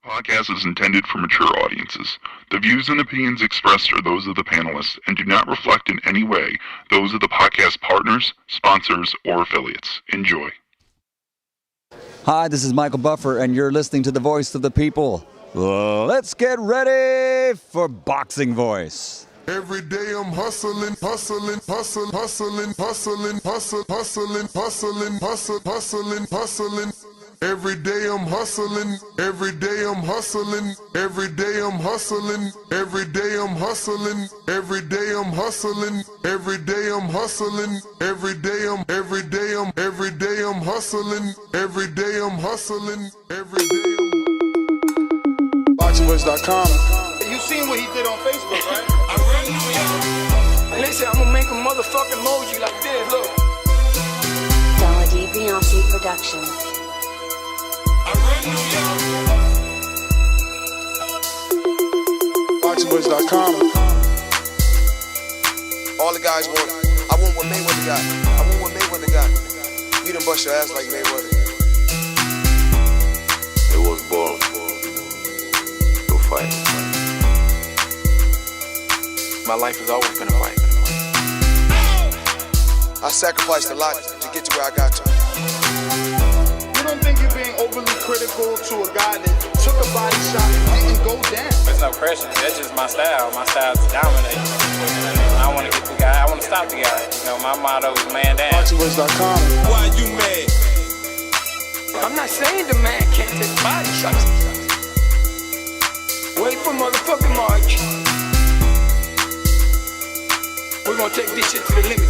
Podcast is intended for mature audiences. The views and opinions expressed are those of the panelists and do not reflect in any way those of the podcast partners, sponsors, or affiliates. Enjoy. Hi, this is Michael Buffer, and you're listening to the Voice of the People. Let's get ready for Boxing Voice. Every day I'm hustling, hustling, hustling, hustling, hustling, hustling, hustling, hustling, hustling, hustling, hustling. Every day I'm hustling, every day I'm hustling, every day I'm hustling, every day I'm hustling, every day I'm hustling, every day I'm hustling, every day I'm every day I'm every day I'm hustling, every day I'm hustling, every day I'm BoxingVoice.com. You seen what he did on Facebook, right? Listen, I'm gonna make a motherfucking emoji like this, look. Dollar D Beyonce Productions. BoxingVoice.com. All the guys want. I want what Mayweather got. I want what Mayweather got. You done bust your ass like Mayweather. I was born to fight. My life has always been a fight. I sacrificed a lot to get to where I got to. You don't think you're being overly critical to a guy that took a body shot and didn't go down? There's no pressure. That's just my style. My style is to dominate. I want to get the guy. I want to stop the guy. You know, my motto is man down. BoxingVoice.com. Why you mad? I'm not saying the man can't take body shots. Wait for motherfucking March. We're gonna take this shit to the limit.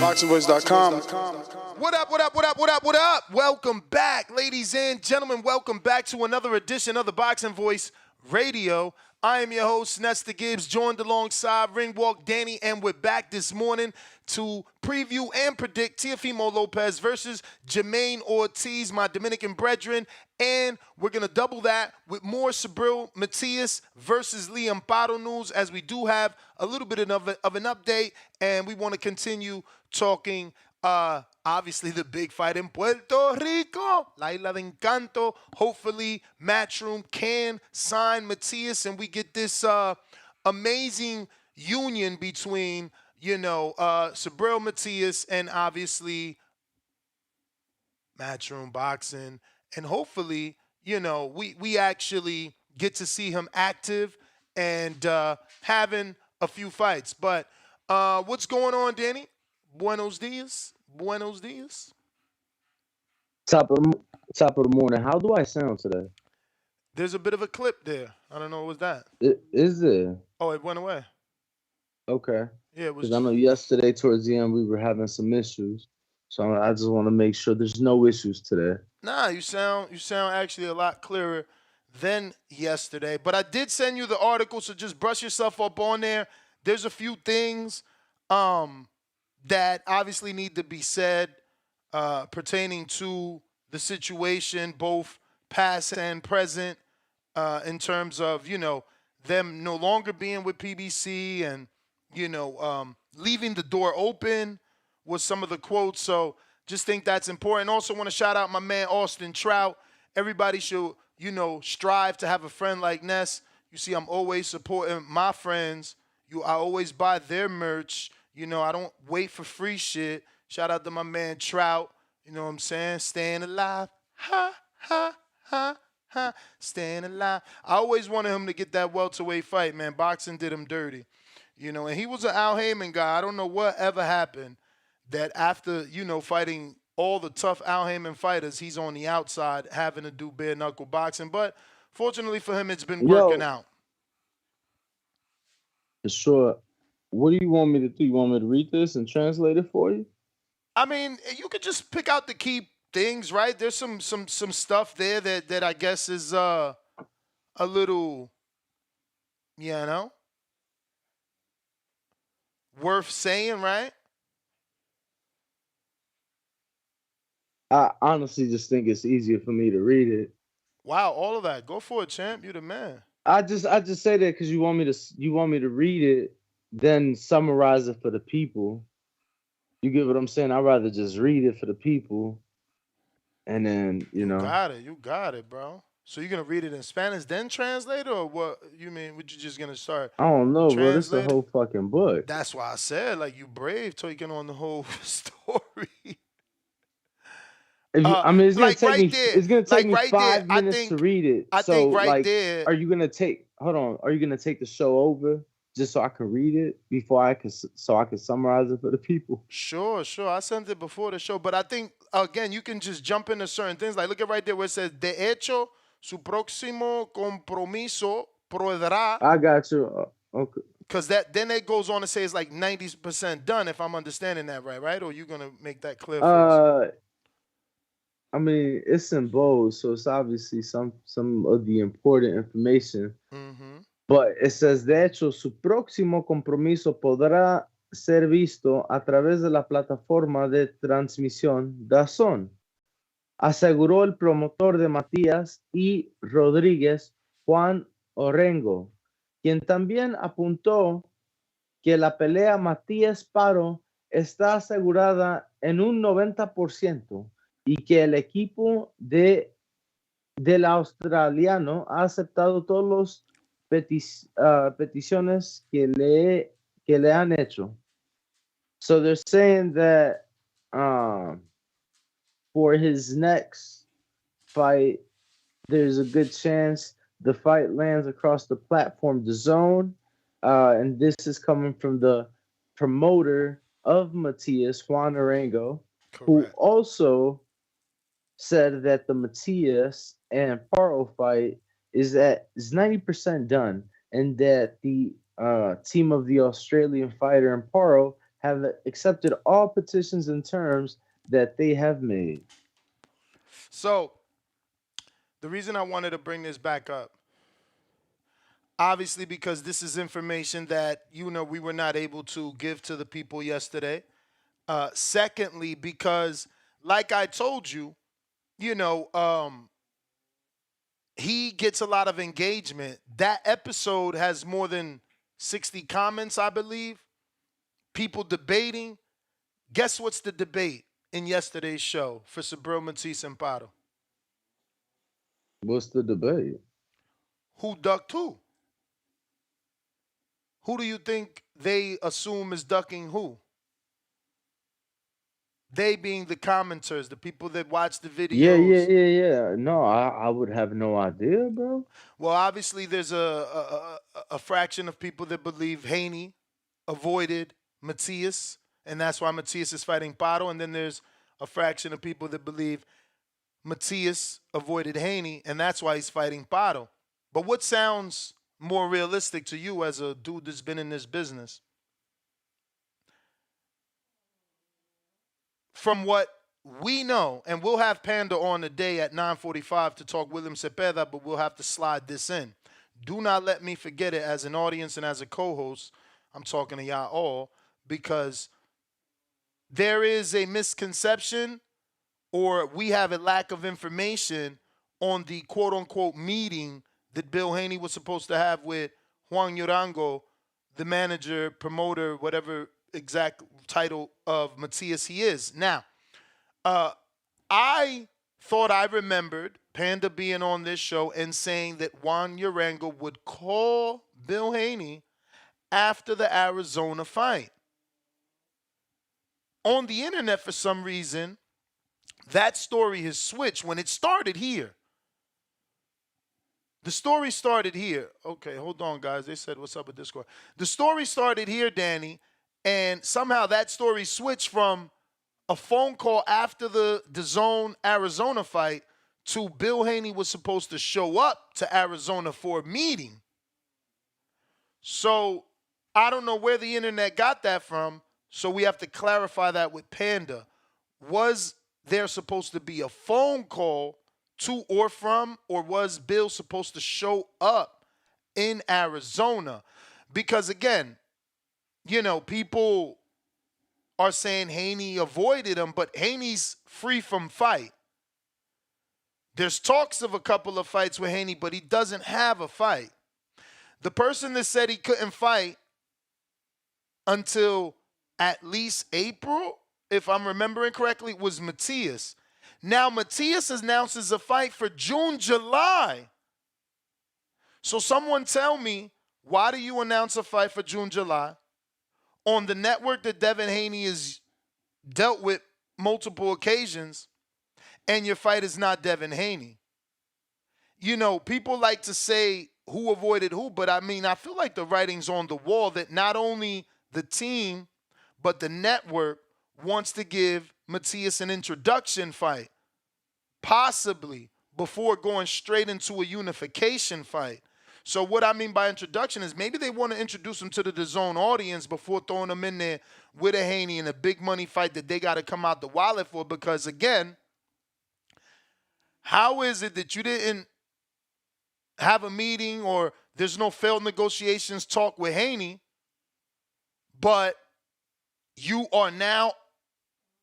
BoxingVoice.com. What up, what up, what up, what up, what up? Welcome back, ladies and gentlemen. Welcome back to another edition of the Boxing Voice Radio. I am your host, Nesta Gibbs, joined alongside Ringwalk Danny, and we're back this morning to preview and predict Teofimo Lopez versus Jamaine Ortiz, my Dominican brethren, and we're going to double that with more Subriel Matias versus Liam Paro news, as we do have a little bit of an update, and we want to continue talking obviously the big fight in Puerto Rico, La Isla de Encanto. Hopefully Matchroom can sign Matias and we get this amazing union between, Subriel Matias and obviously Matchroom Boxing. And hopefully, we actually get to see him active and having a few fights. But what's going on, Danny? Buenos dias. Buenos dias. Top of the morning. How do I sound today? There's a bit of a clip there. I don't know what was that. Is there? Oh, it went away. Okay. Yeah, it was. Because I know yesterday towards the end we were having some issues, so I just want to make sure there's no issues today. Nah, you sound actually a lot clearer than yesterday. But I did send you the article, so just brush yourself up on there. There's a few things that obviously need to be said pertaining to the situation, both past and present, in terms of, them no longer being with PBC and, leaving the door open was some of the quotes. So just think that's important. Also want to shout out my man, Austin Trout. Everybody should, strive to have a friend like Ness. You see, I'm always supporting my friends. I always buy their merch. I don't wait for free shit. Shout out to my man Trout. You know what I'm saying? Staying alive. Ha, ha, ha, ha. Staying alive. I always wanted him to get that welterweight fight, man. Boxing did him dirty. And he was an Al Heyman guy. I don't know what ever happened that after, fighting all the tough Al Heyman fighters, he's on the outside having to do bare knuckle boxing. But fortunately for him, it's been working out. For sure. What do you want me to do? You want me to read this and translate it for you? I mean, you could just pick out the key things, right? There's some stuff there that I guess is a little, worth saying, right? I honestly just think it's easier for me to read it. Wow, all of that. Go for it, champ. You're the man. I just say that because you want me to read it, then summarize it for the people. You get what I'm saying? I'd rather just read it for the people, and then You got it, bro. So you're gonna read it in Spanish, then translate, or what? You mean? What you just gonna start I don't know, bro. This is the translate? whole fucking book. That's why I said like you brave taking on the whole story. I mean, it's gonna Like take right me. there, It's gonna take like me right there. 5 minutes to read it. I So, think right like, there. are you gonna take? Hold on. Are you gonna take the show over just so I can read it before I can, so I can summarize it for the people? Sure. I sent it before the show, but I think again you can just jump into certain things. Like look at right there where it says, "De hecho, su próximo compromiso podrá." I got you. Okay. Because that then it goes on to say it's like 90% done. If I'm understanding that right? Or you gonna make that clear for us? I mean, it's in bold, so it's obviously some of the important information. Mm-hmm. But it says, de hecho, su próximo compromiso podrá ser visto a través de la plataforma de transmisión DAZN, aseguró el promotor de Matías y Rodríguez, Juan Orengo, quien también apuntó que la pelea Matías-Paro está asegurada en un 90%. Y que el equipo del australiano ha aceptado todas las peticiones que le han hecho. So they're saying that for his next fight, there's a good chance the fight lands across the platform, the zone. And this is coming from the promoter of Matias, Juan Orengo, who also said that the Matias and Paro fight is 90% done, and that the team of the Australian fighter and Paro have accepted all petitions and terms that they have made. So the reason I wanted to bring this back up, obviously because this is information that we were not able to give to the people yesterday. Secondly, because like I told you, he gets a lot of engagement. That episode has more than 60 comments, I believe. People debating. Guess what's the debate in yesterday's show for Subriel Matias and Paro? What's the debate? Who ducked who? Who do you think they assume is ducking who? They being the commenters, the people that watch the videos. Yeah. No, I would have no idea, bro. Well, obviously, there's a fraction of people that believe Haney avoided Matias, and that's why Matias is fighting Paro. And then there's a fraction of people that believe Matias avoided Haney, and that's why he's fighting Paro. But what sounds more realistic to you as a dude that's been in this business? From what we know, and we'll have Panda on today at 9:45 to talk William Zepeda, but we'll have to slide this in. Do not let me forget it as an audience and as a co-host. I'm talking to y'all all because there is a misconception or we have a lack of information on the quote-unquote meeting that Bill Haney was supposed to have with Juan Orengo, the manager, promoter, whatever exact title of Matias he is. Now, I thought I remembered Panda being on this show and saying that Juan Orengo would call Bill Haney after the Arizona fight. On the internet, for some reason, that story has switched when it started here. The story started here. Okay, hold on, guys. They said, what's up with Discord? The story started here, Danny, and somehow that story switched from a phone call after the DAZN Arizona fight to Bill Haney was supposed to show up to Arizona for a meeting. So I don't know where the internet got that from, so we have to clarify that with Panda. Was there supposed to be a phone call to or from, or was Bill supposed to show up in Arizona? Because again, people are saying Haney avoided him, but Haney's free from fight. There's talks of a couple of fights with Haney, but he doesn't have a fight. The person that said he couldn't fight until at least April, if I'm remembering correctly, was Matias. Now Matias announces a fight for June, July. So someone tell me, why do you announce a fight for June, July on the network that Devin Haney has dealt with multiple occasions, and your fight is not Devin Haney? You know, people like to say who avoided who, but I mean, I feel like the writing's on the wall that not only the team, but the network wants to give Matias an introduction fight, possibly before going straight into a unification fight. So what I mean by introduction is maybe they want to introduce him to the DAZN audience before throwing him in there with a Haney in a big money fight that they got to come out the wallet for. Because again, how is it that you didn't have a meeting or there's no failed negotiations talk with Haney, but you are now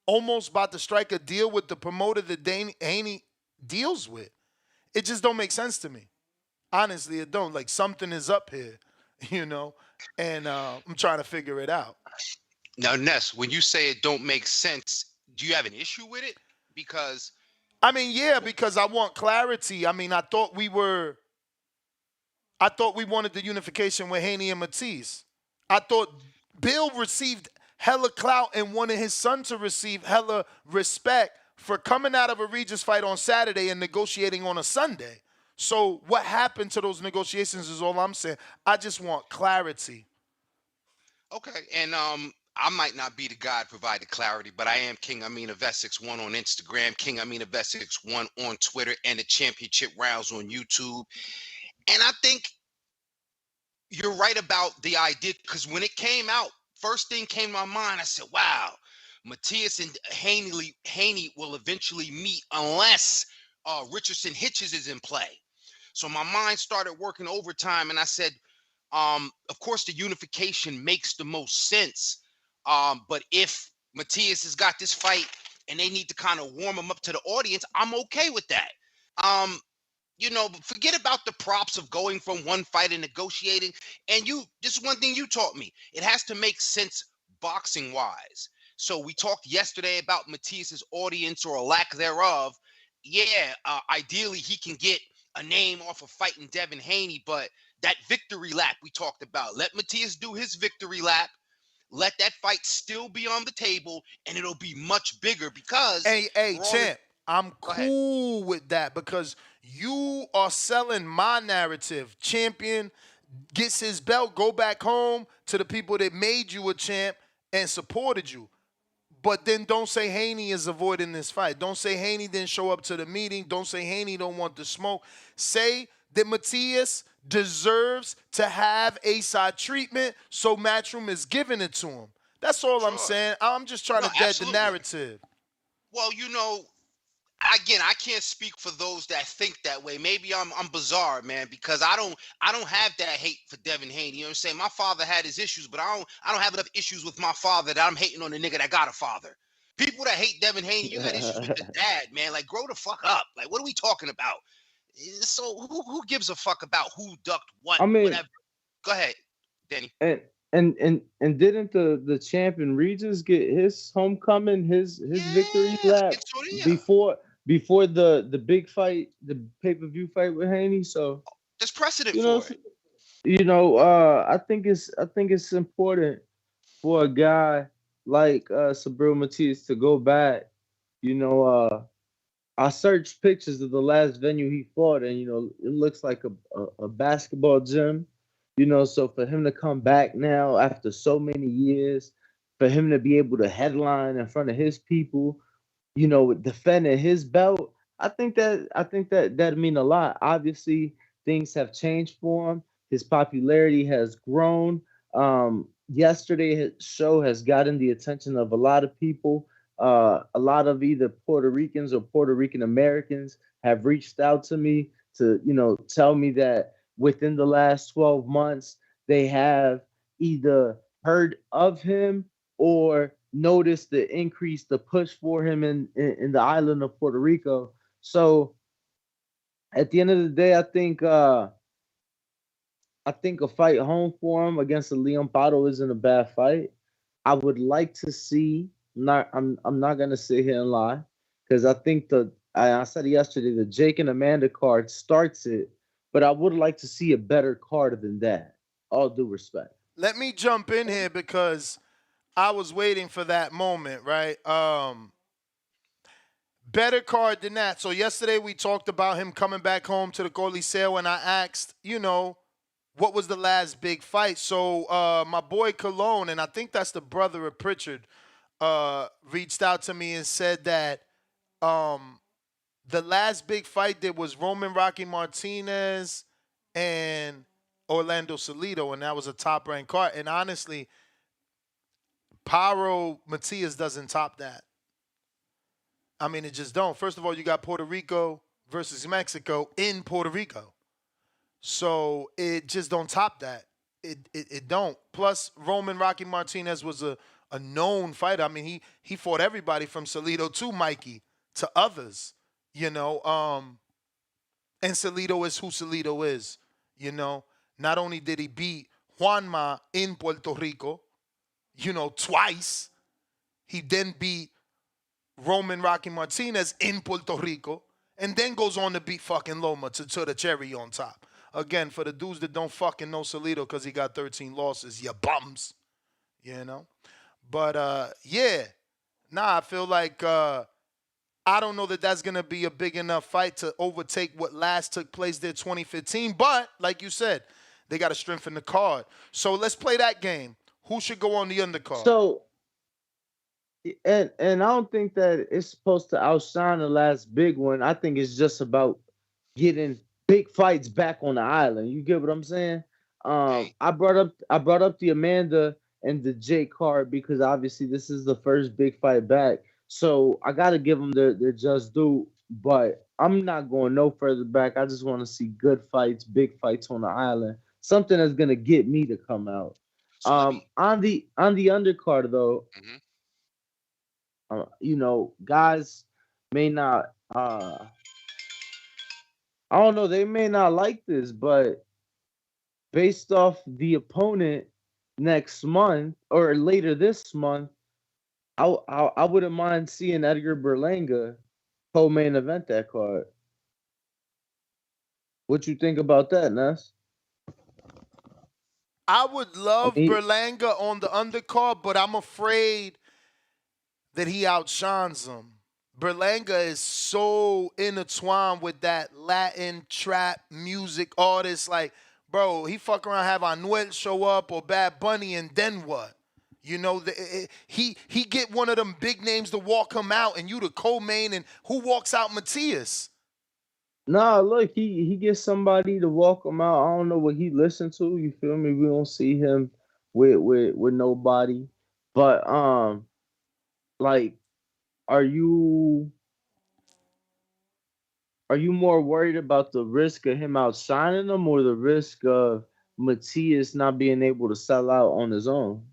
almost about to strike a deal with the promoter that Haney deals with? It just don't make sense to me. Honestly, it don't. Like, something is up here, you know, and I'm trying to figure it out. Now, Ness, when you say it don't make sense, do you have an issue with it? Because I mean, yeah, because I want clarity. I mean, I thought we wanted the unification with Haney and Matias. I thought Bill received hella clout and wanted his son to receive hella respect for coming out of a Regis fight on Saturday and negotiating on a Sunday. So what happened to those negotiations is all I'm saying. I just want clarity. okay, and I might not be the guy to provide the clarity, but I am King Amin of Essex 1 on Instagram, King Amin of Essex 1 on Twitter, and the Championship Rounds on YouTube. And I think you're right about the idea, because when it came out, first thing came to my mind, I said, wow, Matias and Haney will eventually meet unless Richardson Hitches is in play. So my mind started working overtime, and I said, of course, the unification makes the most sense. But if Matias has got this fight and they need to kind of warm him up to the audience, I'm okay with that. You know, forget about the props of going from one fight and negotiating. And this is one thing you taught me. It has to make sense boxing wise. So we talked yesterday about Matias's audience or a lack thereof. Yeah, ideally he can get a name off of fighting Devin Haney, but that victory lap we talked about, let Matias do his victory lap. Let that fight still be on the table, and it'll be much bigger because... Hey, champ, I'm cool with that because you are selling my narrative. Champion gets his belt, go back home to the people that made you a champ and supported you. But then don't say Haney is avoiding this fight. Don't say Haney didn't show up to the meeting. Don't say Haney don't want the smoke. Say that Matias deserves to have A-side treatment, so Matchroom is giving it to him. That's all I'm saying. I'm just trying to dead the narrative. Well, you know, again, I can't speak for those that think that way. Maybe I'm bizarre, man, because I don't have that hate for Devin Haney. You know what I'm saying? My father had his issues, but I don't have enough issues with my father that I'm hating on the nigga that got a father. People that hate Devin Haney, you had issues with the dad, man. Like, grow the fuck up. Like, what are we talking about? So who gives a fuck about who ducked what? I mean, whatever. Go ahead, Danny. And didn't the champion Regis get his homecoming, his victory lap before the big fight, the pay-per-view fight with Haney? So there's precedent for it. You know, I think it's important for a guy like Subriel Matias to go back. You know, I searched pictures of the last venue he fought, and you know, it looks like a basketball gym. You know, so for him to come back now after so many years, for him to be able to headline in front of his people, you know, defending his belt, I think that mean a lot. Obviously, things have changed for him. His popularity has grown. Yesterday's show has gotten the attention of a lot of people. A lot of either Puerto Ricans or Puerto Rican Americans have reached out to me to, you know, tell me that within the last 12 months, they have either heard of him or noticed the increase, the push for him in the island of Puerto Rico. So at the end of the day, I think a fight home for him against the Leon Paro isn't a bad fight. I would like to see, I'm not gonna sit here and lie. because I think I said it yesterday, the Jake and Amanda card starts it, but I would like to see a better card than that. All due respect. Let me jump in here because I was waiting for that moment, right? Better card than that. So yesterday we talked about him coming back home to the Coliseo, and I asked, what was the last big fight? So my boy Cologne, and I think that's the brother of Pritchard, reached out to me and said that the last big fight there was Roman Rocky Martinez and Orlando Salido, and that was a top-ranked card. And honestly, Paro Matias doesn't top that. I mean, it just don't. First of all, you got Puerto Rico versus Mexico in Puerto Rico. So it just don't top that. It don't. Plus, Roman Rocky Martinez was a known fighter. I mean, he fought everybody from Salido to Mikey to others, And Salido is who Salido is, Not only did he beat Juanma in Puerto Rico, twice, he then beat Roman Rocky Martinez in Puerto Rico, and then goes on to beat fucking Loma to the cherry on top. Again, for the dudes that don't fucking know Salido because he got 13 losses, you bums, But, I feel like I don't know that that's going to be a big enough fight to overtake what last took place there 2015. But, like you said, they got to strengthen the card. So let's play that game. Who should go on the undercard? So, and I don't think that it's supposed to outshine the last big one. I think it's just about getting big fights back on the island. You get what I'm saying? I brought up the Amanda and the Jake card because obviously this is the first big fight back. So I got to give them their just due. But I'm not going no further back. I just want to see good fights, big fights on the island. Something that's gonna get me to come out. On the undercard though. Mm-hmm. Guys may not I don't know, they may not like this, but based off the opponent next month or later this month, I wouldn't mind seeing Edgar Berlanga co-main event that card. What you think about that, Ness? I would love Berlanga on the undercard, but I'm afraid that he outshines him. Berlanga is so intertwined with that Latin trap music artist. Like, bro, he fuck around, have Anuel show up or Bad Bunny, and then what? He get one of them big names to walk him out, and you the co-main, and who walks out Matias? Nah, look, he gets somebody to walk him out. I don't know what he listened to. You feel me? We don't see him with nobody. But like, are you more worried about the risk of him outshining them or the risk of Matias not being able to sell out on his own?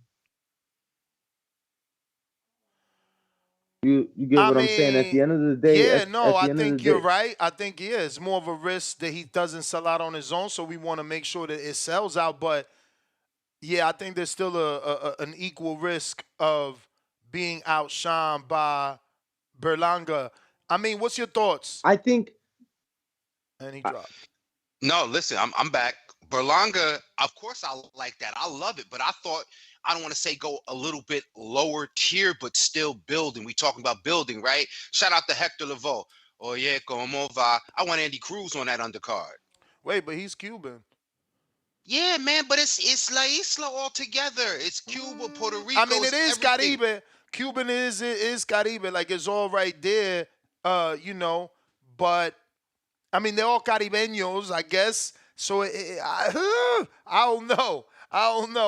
You get what I'm saying? At the end of the day, I think you're right. I think it's more of a risk that he doesn't sell out on his own, so we want to make sure that it sells out. But yeah, I think there's still an equal risk of being outshined by Berlanga. I mean, what's your thoughts? I think. And he dropped. No, listen, I'm back. Berlanga, of course I like that. I love it, but I thought, I don't want to say go a little bit lower tier, but still building. We talking about building, right? Shout out to Hector Lavoe. Oh yeah, como va? I want Andy Cruz on that undercard. Wait, but he's Cuban. Yeah, man, but it's La Isla altogether. It's Cuba, Puerto Rico. I mean, it is everything. Caribe. Cuban is Caribe. Like, it's all right there, But, I mean, they're all Caribeños, I guess. So, I don't know.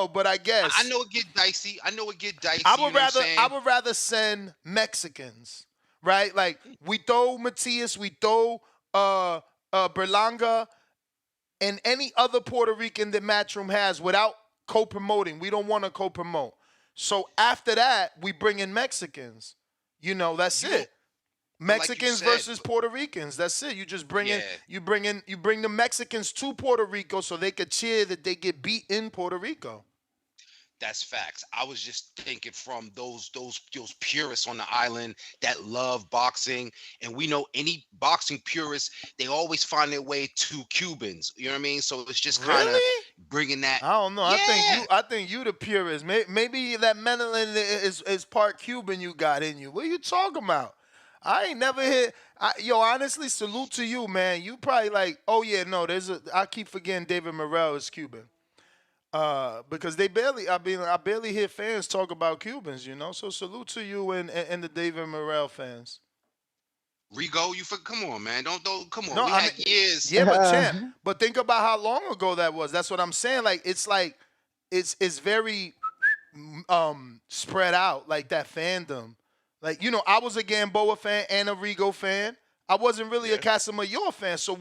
But I guess. I know it get dicey. I would rather send Mexicans, right? Like, we throw Matias, we throw Berlanga, and any other Puerto Rican that Matchroom has without co-promoting. We don't want to co-promote. So after that, we bring in Mexicans. That's it. Mexicans versus Puerto Ricans. That's it. You just bring the Mexicans to Puerto Rico so they could cheer that they get beat in Puerto Rico. That's facts. I was just thinking from those purists on the island that love boxing, and we know any boxing purists, they always find their way to Cubans. You know what I mean? So it's just kind of Really? bringing that. I don't know. Yeah. I think you the purist. Maybe that melanin is part Cuban you got in you. What are you talking about? I ain't never hit. Yo, honestly, salute to you, man. You probably like, oh yeah, no, I keep forgetting David Morrell is Cuban. Because I barely hear fans talk about Cubans, you know. So salute to you and the David Morrell fans. Rigo, come on, man. Don't come on. No, We I had mean, years. yeah, but champ. But think about how long ago that was. That's what I'm saying. Like it's very spread out, like that fandom. Like, you know, I was a Gamboa fan and a Rigo fan. I wasn't really a Casamayor fan, so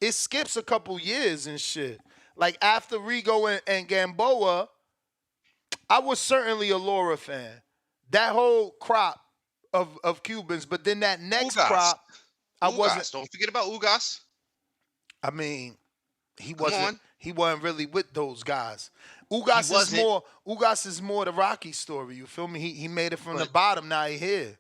it skips a couple years and shit. Like after Rigo and Gamboa, I was certainly a Laura fan. That whole crop of Cubans, but then that next Ugas. crop, I Ugas. wasn't. Don't forget about Ugas. I mean, he Come wasn't. on. He wasn't really with those guys. Ugas is more the Rocky story. You feel me? He made it from the bottom. Now he here.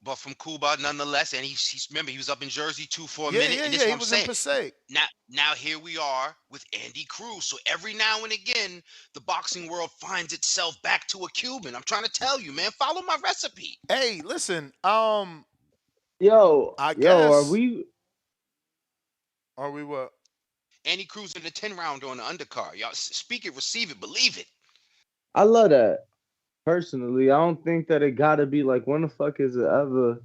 But from Cuba, nonetheless, and remember he was up in Jersey too for a minute. And Yeah. He was in Passaic. Now here we are with Andy Cruz. So every now and again, the boxing world finds itself back to a Cuban. I'm trying to tell you, man. Follow my recipe. Hey, listen. Yo, I guess. Are we what? Andy Cruz in the 10-round on the undercard. Y'all speak it, receive it, believe it. I love that. Personally, I don't think that it gotta be like, when the fuck is it ever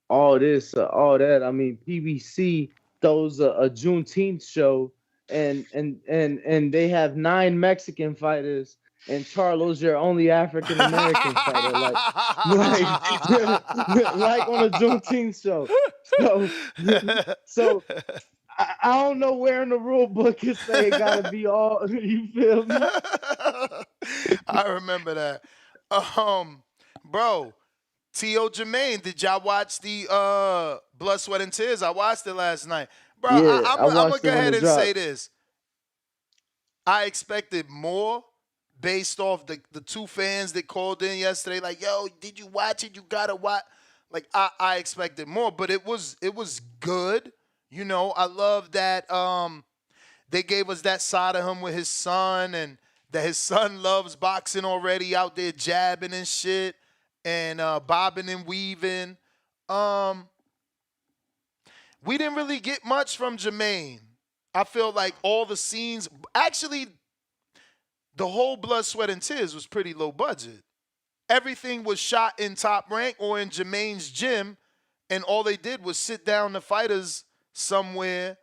all this or all that? I mean, PBC throws a Juneteenth show and they have 9 Mexican fighters and Charlo's your only African American fighter, like like on a Juneteenth show. So I don't know where in the rule book it say it gotta be all. You feel me? I remember that. Bro, T.O. Jamaine, did y'all watch the Blood, Sweat, and Tears? I watched it last night. Bro, Yeah, I'm going to go ahead and dropped. say this. I expected more based off the 2 fans that called in yesterday. Like, yo, did you watch it? You got to watch. Like, I expected more, but it was good. You know, I love that they gave us that side of him with his son, and that his son loves boxing already, out there jabbing and shit and bobbing and weaving. We didn't really get much from Jamaine. I feel like all the scenes, actually, the whole Blood, Sweat, and Tears was pretty low budget. Everything was shot in Top Rank or in Jamaine's gym, and all they did was sit down the fighters somewhere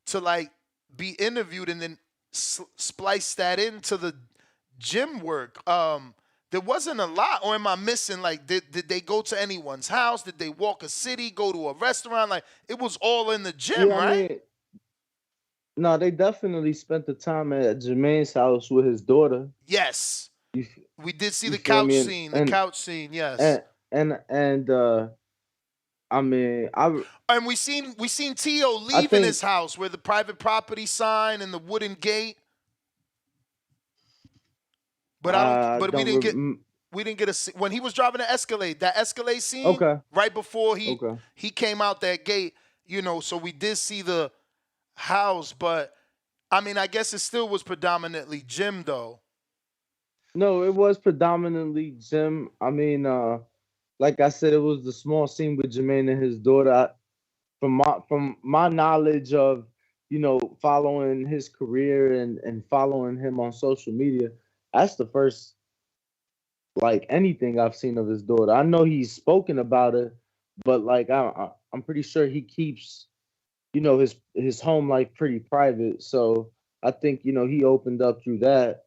to like be interviewed and then splice that into the gym work. There wasn't a lot, or am I missing? Like, did they go to anyone's house? Did they walk a city, go to a restaurant? Like, it was all in the gym, right? I mean, no, they definitely spent the time at Jermaine's house with his daughter. Yes, we did see the feel couch me? scene. And- The couch scene, yes. And I mean, And we seen T.O. leaving think- his house where the private property sign and the wooden gate. But we didn't get a when he was driving the Escalade. That Escalade scene, Okay. right before he came out that gate. You know, so we did see the house, but I mean, I guess it still was predominantly gym though. No, it was predominantly gym. I mean, like I said, it was the small scene with Jamaine and his daughter. From my knowledge of, you know, following his career and following him on social media, that's the first like anything I've seen of his daughter. I know he's spoken about it, but like I'm pretty sure he keeps, you know, his home life pretty private. So I think, you know, he opened up through that.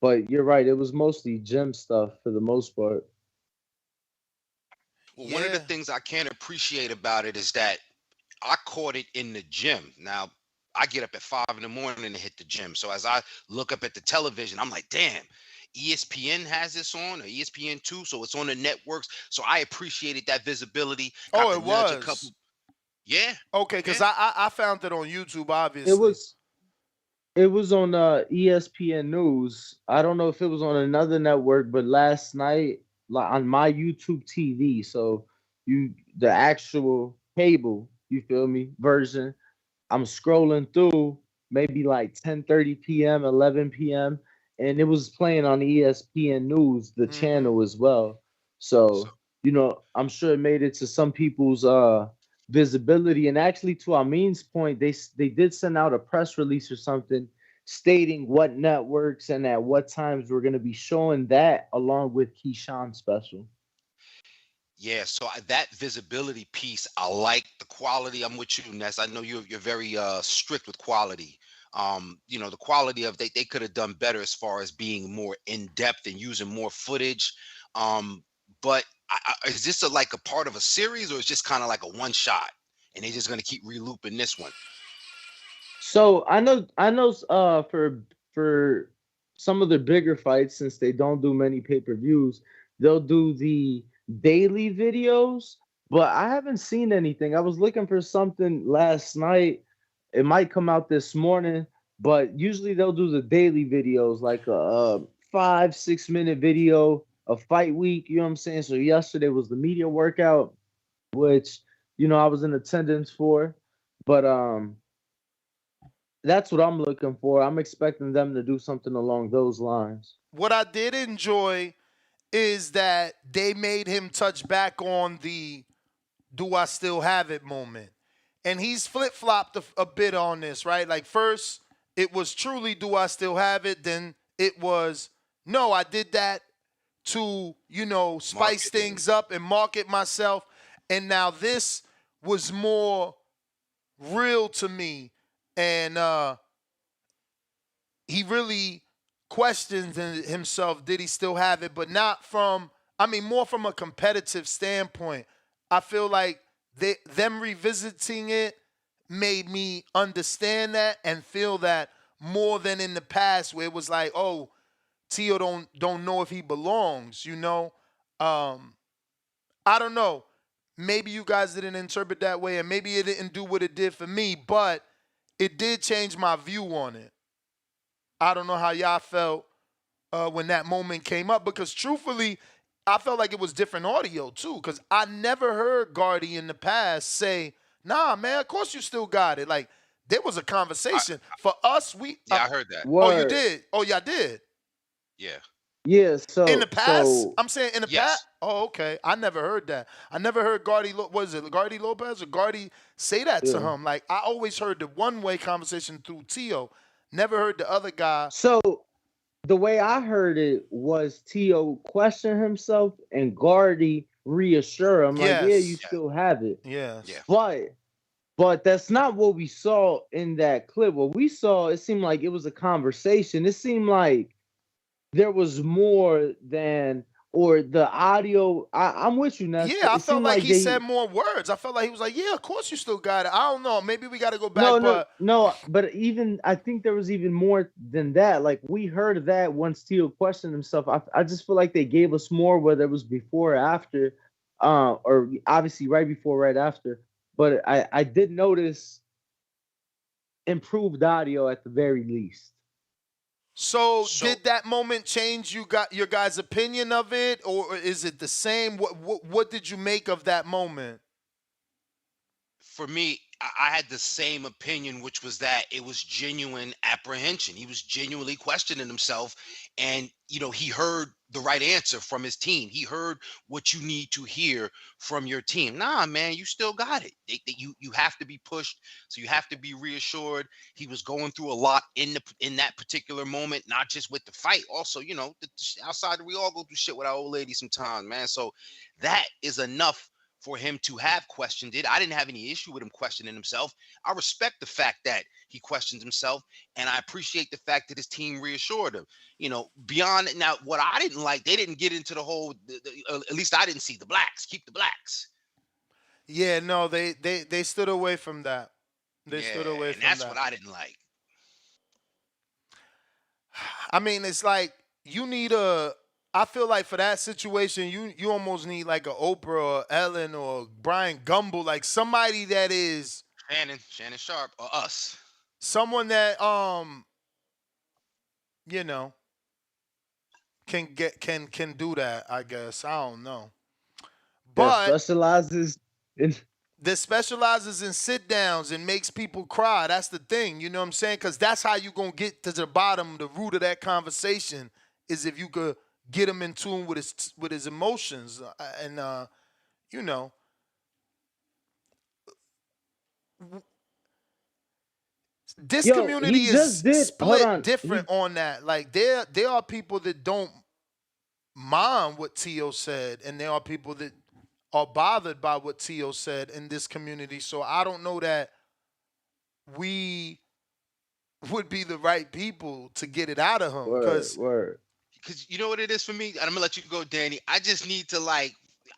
But you're right, it was mostly gym stuff for the most part. Well, one of the things I can't appreciate about it is that I caught it in the gym. Now, I get up at 5 in the morning to hit the gym. So as I look up at the television, I'm like, damn, ESPN has this on, or ESPN2, so it's on the networks. So I appreciated that visibility. Oh, it was. Yeah. Okay, because I found it on YouTube, obviously. It was. It was on ESPN News. I don't know if it was on another network, but last night, like on my YouTube TV, so the actual cable, you feel me, version. I'm scrolling through maybe like 10:30 p.m., 11 p.m., and it was playing on ESPN News, the Mm-hmm. channel as well. So, I'm sure it made it to some people's visibility. And actually, to Amin's point, they did send out a press release or something stating what networks and at what times we're going to be showing that along with Keyshawn special. Yeah, so that visibility piece, I like the quality. I'm with you, Ness. I know you're very strict with quality. The quality of they could have done better as far as being more in depth and using more footage. But is this like a part of a series, or is just kind of like a one shot, and they're just gonna keep relooping this one? So I know for some of the bigger fights, since they don't do many pay-per-views, they'll do the daily videos, but I haven't seen anything. I was looking for something last night. It might come out this morning, but usually they'll do the daily videos, like a 5 6 minute video of fight week. You know what I'm saying? So yesterday was the media workout, which I was in attendance for, but that's what I'm looking for. I'm expecting them to do something along those lines. What I did enjoy is that they made him touch back on the "Do I still have it" moment, and he's flip flopped a bit on this, right? Like first it was truly "Do I still have it?" Then it was "No, I did that to spice Marketing. things up and market myself," and now this was more real to me, and he really questions himself, did he still have it, but not from, I mean, more from a competitive standpoint. I feel like them revisiting it made me understand that and feel that more than in the past where it was like, oh, Tio don't know if he belongs, I don't know. Maybe you guys didn't interpret that way, and maybe it didn't do what it did for me, but it did change my view on it. I don't know how y'all felt when that moment came up, because truthfully, I felt like it was different audio too, because I never heard Gardy in the past say, "Nah, man, of course you still got it." Like there was a conversation for us. Yeah, I heard that. Oh, you Word. did? Oh, y'all did. Yeah. Yeah, In the so past, so I'm saying in the past. Yes. Oh, okay. I never heard that. I never heard Was it Gardy Lopez or Gardy say that to yeah. him? Like I always heard the one way conversation through Tio. Never heard the other guy. So the way I heard it was Tio question himself and Guardy reassure him like, yeah, you Yes. Yeah. still have it. Yeah. Yes. But that's not what we saw in that clip. What we saw, it seemed like it was a conversation. It seemed like there was more than or the audio. I'm with you, Ness. Yeah, I It felt seemed like like he said they more words. I felt like he was like, "Yeah, of course you still got it." I don't know. Maybe we got to go back, no, no, but no. But even I think there was even more than that. Like we heard that once Tio questioned himself. I just feel like they gave us more, whether it was before or after, or obviously right before, right after. But I did notice improved audio at the very least. so So did that moment change you got your guys' opinion of it, or is it the same? What did you make of that moment? for me, I had the same opinion, which was that it was genuine apprehension. He was genuinely questioning himself, and he heard the right answer from his team. He heard what you need to hear from your team. Nah, man, you still got it. You have to be pushed, so you have to be reassured. He was going through a lot in that particular moment, not just with the fight. Also, outside we all go through shit with our old lady sometimes, man. So that is enough for him to have questioned it. I didn't have any issue with him questioning himself. I respect the fact that he questioned himself, and I appreciate the fact that his team reassured him. Beyond now, what I didn't like, they didn't get into the whole. At least I didn't see the blacks. Keep the blacks. Yeah, no, they stood away from that. They stood Yeah, away and from that's what that. I didn't like. I mean, it's like you need a. I feel like for that situation, you almost need like a Oprah or Ellen or Brian Gumble, like somebody that is Shannon Sharp, or us. someone that you know, can do that, I guess. I don't know. That But specializes in. that specializes in sit downs and makes people cry. That's the thing, you know what I'm saying? Because that's how you gonna get to the bottom, the root of that conversation is if you could get him in tune with his emotions. And you know, this Yo, community he just is did. Hold split on. different on that. Like there are people that don't mind what Tio said, and there are people that are bothered by what Tio said in this community. So I don't know that we would be the right people to get it out of him. Word. Because you know what it is for me? And I'm gonna let you go, Danny. I just need to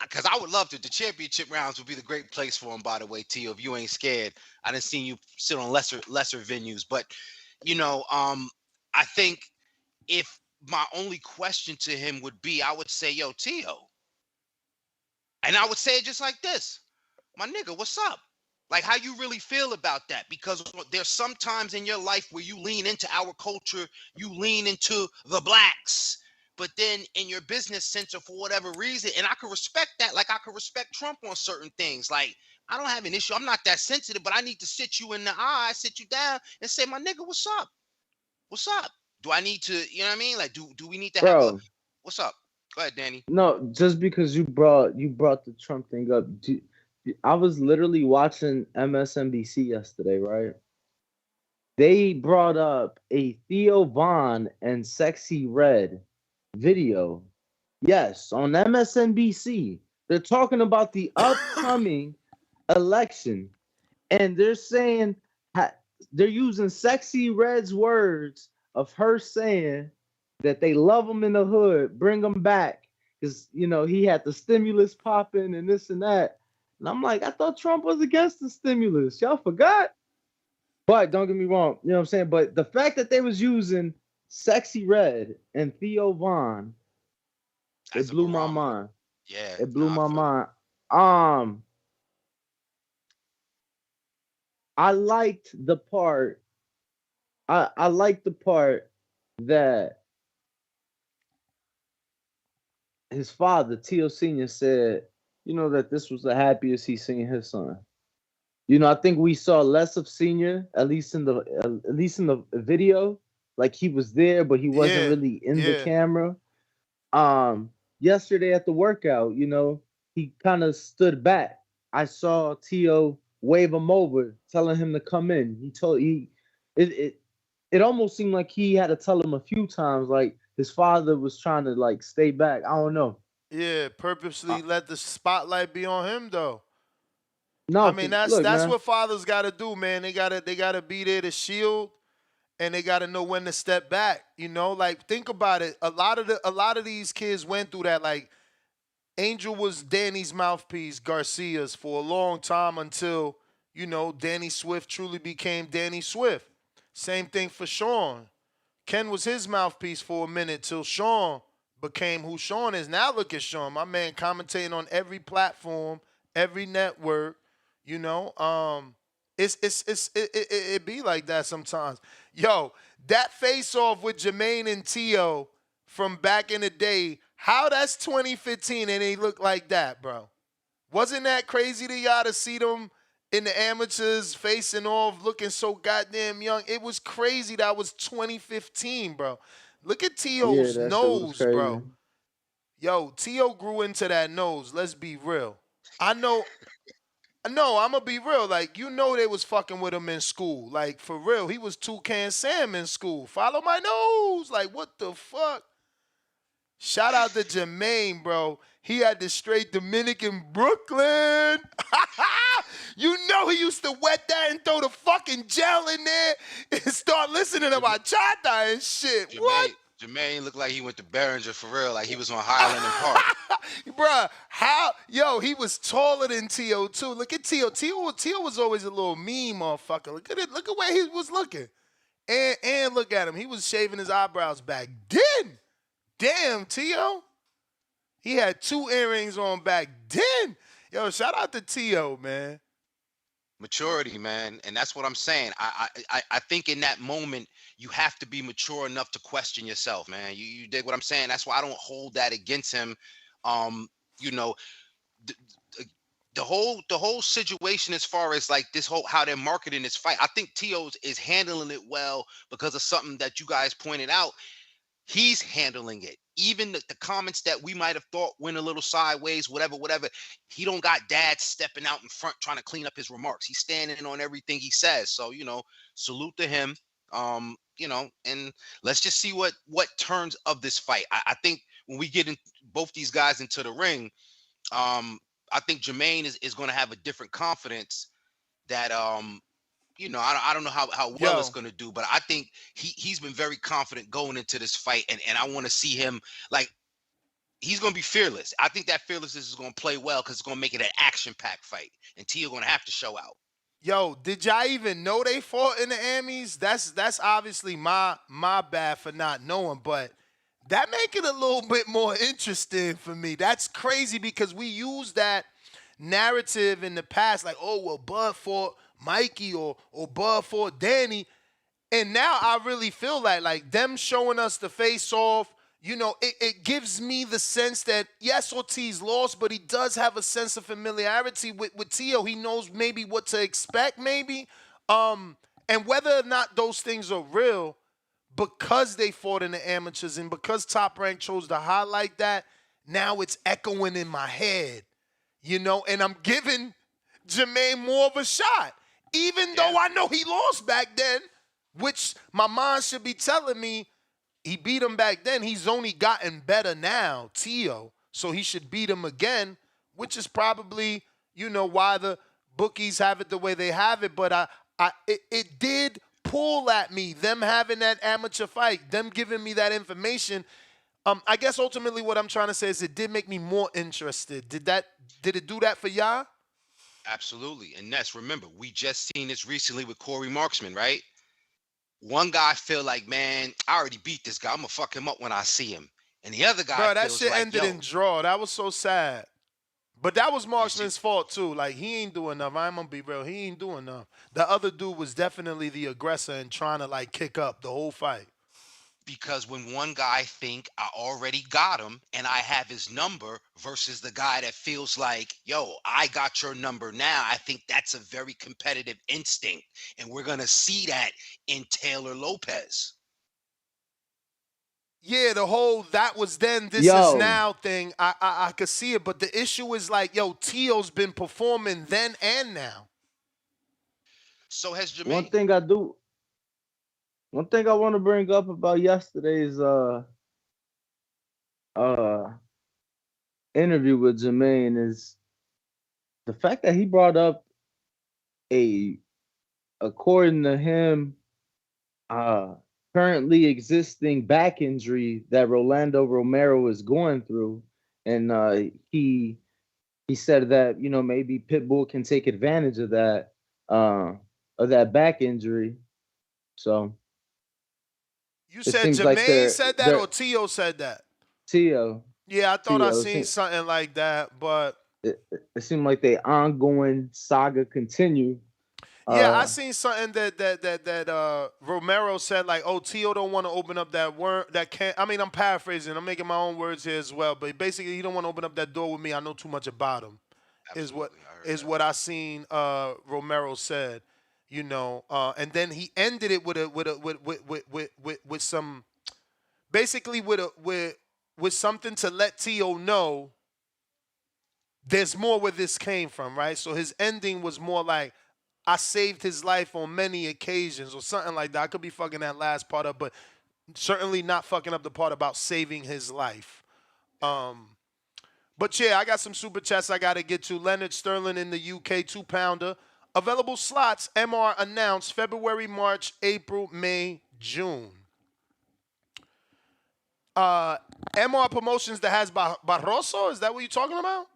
because I would love to. The championship rounds would be the great place for him, by the way, Tio. If you ain't scared, I done seen you sit on lesser venues. But I think if my only question to him would be, I would say, yo, Tio. And I would say it just like this. My nigga, what's up? Like, how you really feel about that? Because there's some times in your life where you lean into our culture, you lean into the blacks, but then in your business sense or for whatever reason, and I could respect that, like I could respect Trump on certain things. Like, I don't have an issue. I'm not that sensitive, but I need to sit you in the eye, sit you down, and say, my nigga, what's up? What's up? Do I need to, you know what I mean? Like, do we need to have a, what's up? Go ahead, Danny. No, just because you brought the Trump thing up. I was literally watching MSNBC yesterday, right? They brought up a Theo Von and Sexy Red video. Yes, on MSNBC. They're talking about the upcoming election. And they're saying, they're using Sexy Red's words of her saying that they love him in the hood, bring him back. Because, he had the stimulus popping and this and that. And I'm like, I thought Trump was against the stimulus. Y'all forgot? But don't get me wrong, you know what I'm saying? But the fact that they was using Sexy Red and Theo Von, it blew my mind. Yeah. It blew my mind. I liked the part. I liked the part that his father, Tio Sr., said, that this was the happiest he's seen his son. I think we saw less of Senior, at least in the video. Like, he was there, but he wasn't really in the camera. Yesterday at the workout, he kind of stood back. I saw Tio wave him over, telling him to come in. It almost seemed like he had to tell him a few times, like his father was trying to like stay back. I don't know. Yeah, purposely let the spotlight be on him though. No, I mean that's what fathers got to do, man. They gotta be there to shield, and they gotta know when to step back. Like think about it. A lot of these kids went through that. Like Angel was Danny's mouthpiece, Garcia's for a long time until Danny Swift truly became Danny Swift. Same thing for Sean. Ken was his mouthpiece for a minute till Sean became who Sean is. Now look at Sean, my man, commentating on every platform, every network. It be like that sometimes. Yo, that face off with Jamaine and Tio from back in the day, how that's 2015 and they look like that, bro? Wasn't that crazy to y'all to see them in the amateurs facing off looking so goddamn young? It was crazy. That was 2015, bro. Look at Tio's nose, bro. Yo, Tio grew into that nose. Let's be real. No, I'm going to be real. Like, they was fucking with him in school. Like, for real. He was Toucan Sam in school. Follow my nose. Like, what the fuck? Shout out to Jamaine, bro. He had the straight Dominican Brooklyn. He used to wet that and throw the fucking gel in there and start listening to bachata and shit. What? Jamaine looked like he went to Behringer for real, like he was on Highland and Park. Bruh, he was taller than Tio too. Look at Tio. Tio was always a little mean motherfucker. Look at it. Look at where he was looking. And look at him. He was shaving his eyebrows back then. Damn, Tio. He had 2 earrings on back then. Yo, shout out to Tio, man. Maturity, man, and that's what I'm saying. I think in that moment you have to be mature enough to question yourself, man. You dig what I'm saying? That's why I don't hold that against him. Um, you know, the, the whole situation as far as like this whole how they're marketing this fight. I think Tio's is handling it well because of something that you guys pointed out. He's handling it. Even the comments that we might have thought went a little sideways, whatever. He don't got dad stepping out in front trying to clean up his remarks. He's standing on everything he says. So, salute to him. And let's just see what turns of this fight. I think when we get in both these guys into the ring, I think Jamaine is going to have a different confidence that I don't know how well it's going to do, but I think he's been very confident going into this fight, and I want to see him like he's going to be fearless. I think that fearlessness is going to play well because it's going to make it an action-packed fight, and Tio going to have to show out. Yo, did y'all even know they fought in the Emmys? That's obviously my bad for not knowing, but that make it a little bit more interesting for me. That's crazy because we use that narrative in the past, like, oh, well, Bud fought Mikey or Bud fought Danny. And now I really feel like them showing us the face off, it gives me the sense that, yes, Ortiz lost, but he does have a sense of familiarity with Tio. He knows maybe what to expect, maybe. And whether or not those things are real, because they fought in the amateurs and because Top Rank chose to highlight that, now it's echoing in my head, and I'm giving Jamaine more of a shot. Even though I know he lost back then, which my mind should be telling me he beat him back then. He's only gotten better now, Tio, so he should beat him again, which is probably, why the bookies have it the way they have it. But it did pull at me, them having that amateur fight, them giving me that information. I guess ultimately what I'm trying to say is it did make me more interested. Did it do that for y'all? Absolutely. And Ness, remember, we just seen this recently with Corey Marksman, right? One guy feel like, man, I already beat this guy. I'm gonna fuck him up when I see him. And the other guy Bro, that feels shit like, ended in draw. That was so sad. But that was Marksman's fault too. Like, he ain't doing enough. I'm gonna be real. He ain't doing enough. The other dude was definitely the aggressor and trying to kick up the whole fight. Because when one guy think I already got him and I have his number versus the guy that feels like, yo, I got your number now, I think that's a very competitive instinct. And we're going to see that in Taylor Lopez. Yeah, the whole that was then, this is now thing, I could see it. But the issue is Tio's been performing then and now. So has Jamaine. One thing I want to bring up about yesterday's interview with Jamaine is the fact that he brought up according to him, currently existing back injury that Rolando Romero is going through, and he said that maybe Pitbull can take advantage of that back injury. So. You said Jamaine said that or Tio said that? Tio. Yeah, I thought I seen something like that, but it seemed like the ongoing saga continue. Yeah, I seen something that Romero said, like, oh, Tio don't want to open up that word that can't. I mean, I'm paraphrasing. I'm making my own words here as well, but basically, he don't want to open up that door with me. I know too much about him. Absolutely, is what I seen Romero said. And then he ended it with some, basically with something to let Tio know there's more where this came from, right? So his ending was more like, I saved his life on many occasions or something like that. I could be fucking that last part up, but certainly not fucking up the part about saving his life. But yeah, I got some super chats I got to get to. Leonard Sterling in the UK, 2-pounder. Available slots, MR announced February, March, April, May, June. MR Promotions that has Barroso, is that what you're talking about?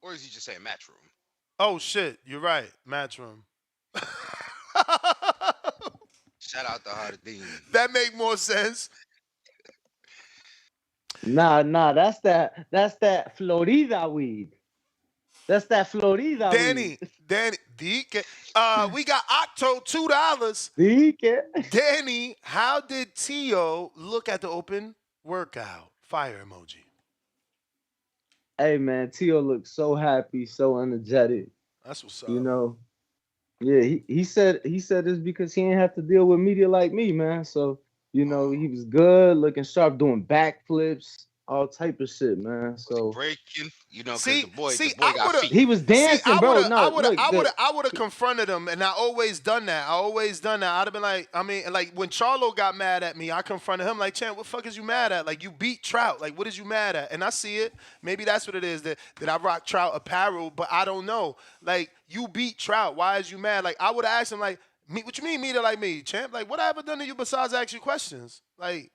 Or is he just saying Matchroom? Oh, shit, you're right, Matchroom. Shout out to Hardin. That make more sense. Nah, that's that Florida weed. That's that Florida. Danny, Deacon. We got Octo $2. Deacon. Danny, how did Tio look at the open workout? Fire emoji. Hey man, Tio looks so happy, so energetic. That's what's up. You know, yeah. He said it's because he didn't have to deal with media like me, man. So you know, he was good, looking sharp, doing backflips, all type of shit, man. So breaking, you know, because See, the boy I got would've- feet. he was dancing, bro. No, I look, would have confronted him, and I always done that. I'd have been like, I mean, like when Charlo got mad at me, I confronted him like, Champ, what the fuck is you mad at? Like you beat Trout, like what is you mad at? And I see it. Maybe that's what it is that I rock Trout apparel, but I don't know. Like you beat Trout, why is you mad? Like I would have asked him like, what you mean media like me, Champ? Like what I ever done to you besides ask you questions? Like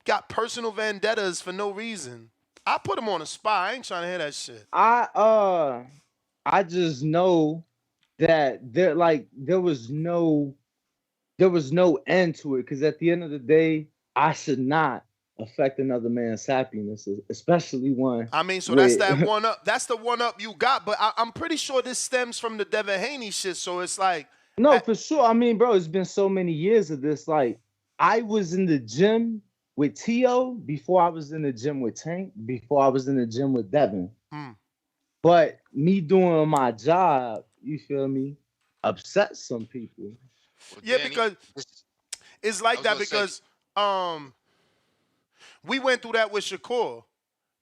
got personal vendettas for no reason. I put him on a spot. I ain't trying to hear that shit. I just know that there was no end to it, because at the end of the day, I should not affect another man's happiness, especially one. I mean, so that's that one up. That's the one up you got. But I'm pretty sure this stems from the Devin Haney shit. So it's like no, for sure. I mean, bro, it's been so many years of this. Like I was in the gym with Tio before I was in the gym with Tank, before I was in the gym with Devin. But me doing my job, you feel me, upset some people. Well, yeah, Danny, because it's like that because we went through that with Shakur.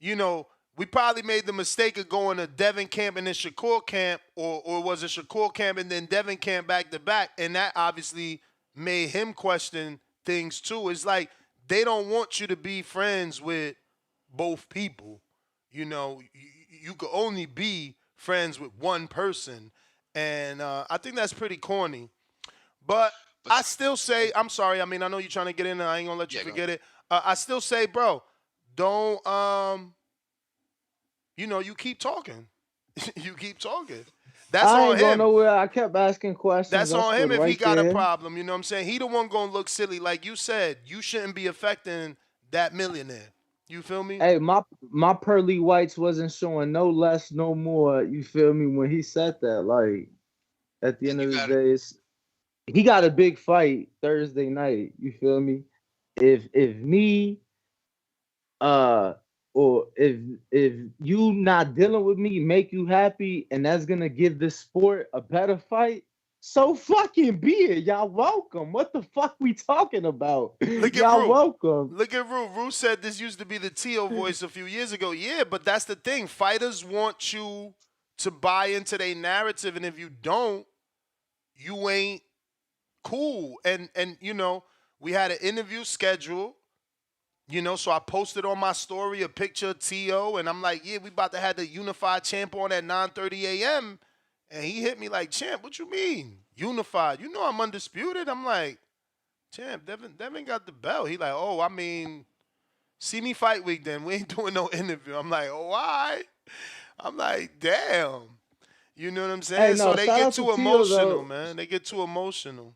You know, we probably made the mistake of going to Devin camp and then Shakur camp, or was it Shakur camp and then Devin camp back to back, and that obviously made him question things too. It's like they don't want you to be friends with both people. You know, you could only be friends with one person. And I think that's pretty corny. But I still say, I'm sorry. I mean, I know you're trying to get in there. I ain't going to let you forget it. I still say, bro, don't, you keep talking. You keep talking. That's I on ain't going him. nowhere. I kept asking questions. That's on him if right he got there. a problem. You know what I'm saying? He the one going to look silly. Like you said, you shouldn't be affecting that millionaire. You feel me? Hey, my pearly whites wasn't showing no less, no more. You feel me? When he said that, like, at the end of the day, he got a big fight Thursday night. You feel me? If me, or if you not dealing with me make you happy, and that's gonna give this sport a better fight, so fucking be it. Y'all welcome. What the fuck we talking about? Y'all welcome. Look at Rue. Rue said this used to be the Tio voice a few years ago. Yeah, but that's the thing. Fighters want you to buy into their narrative, and if you don't, you ain't cool. And you know, we had an interview scheduled. You know, so I posted on my story a picture of Tio, and I'm like, yeah, we about to have the unified champ on at 9:30 a.m. And he hit me like, Champ, what you mean? Unified. You know I'm undisputed. I'm like, Champ, Devin got the belt. He like, oh, I mean, see me fight week then. We ain't doing no interview. I'm like, oh, why? I'm like, damn. You know what I'm saying? Hey, no, so they get too Tio, emotional, though. man. They get too emotional.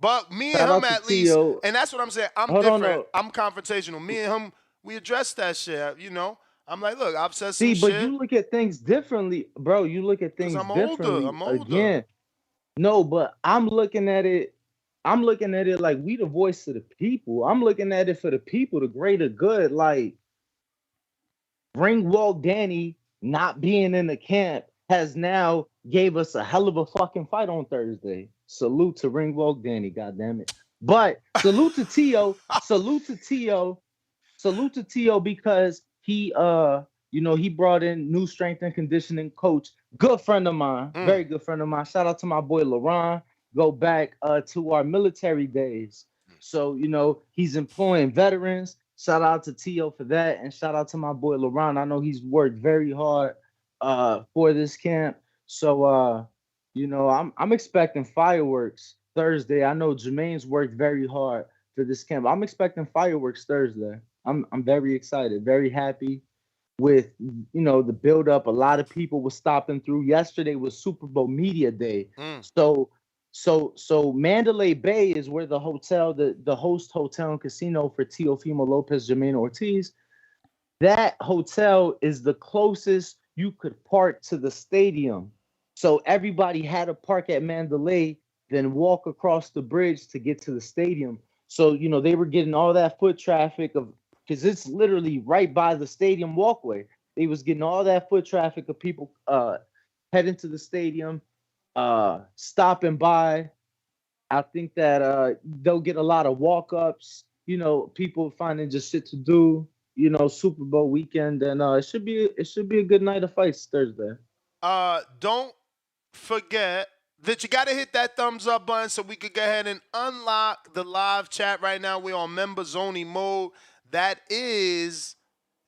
But me and Shout him out to at least, Tio. and that's what I'm saying. I'm Hold on, different. no. I'm confrontational. Me and him, we addressed that shit, you know. I'm like, look, I've said some See, shit. but you look at things differently, bro. You look at things I'm older. differently. I'm older. Again, no, but I'm looking at it like we the voice of the people. I'm looking at it for the people, the greater good. Like Ringwalk Danny not being in the camp has now gave us a hell of a fucking fight on Thursday. Salute to Ringwalk Danny, goddammit. But salute to Tio, salute to Tio because he he brought in new strength and conditioning coach, good friend of mine, very good friend of mine. Shout out to my boy LaRon. Go back to our military days. So, you know, he's employing veterans. Shout out to Tio for that, and shout out to my boy LaRon. I know he's worked very hard for this camp. So you know, I'm expecting fireworks Thursday. I know Jamaine's worked very hard for this camp. I'm expecting fireworks Thursday. I'm very excited, very happy with, you know, the build up. A lot of people were stopping through. Yesterday was Super Bowl Media Day. So Mandalay Bay is where the hotel, the host hotel and casino for Teofimo Lopez, Jamaine Ortiz. That hotel is the closest you could park to the stadium. So everybody had to park at Mandalay, then walk across the bridge to get to the stadium. So, they were getting all that foot traffic because it's literally right by the stadium walkway. They was getting all that foot traffic of people heading to the stadium, stopping by. I think that they'll get a lot of walk-ups, people finding just shit to do, Super Bowl weekend, and it should be a good night of fights Thursday. Don't forget that you got to hit that thumbs up button so we could go ahead and unlock the live chat right now. We're on members only mode. That is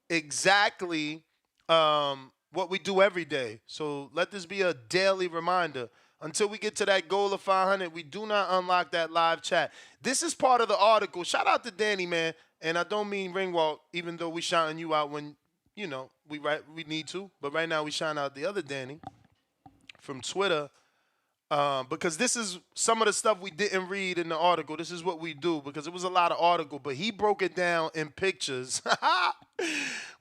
exactly what we do every day. So let this be a daily reminder. Until we get to that goal of 500, we do not unlock that live chat. This is part of the article. Shout out to Danny, man. And I don't mean Ringwalk, even though we shouting you out when, we need to. But right now we shout out the other Danny from Twitter. Because this is some of the stuff we didn't read in the article. This is what we do because it was a lot of article, but he broke it down in pictures,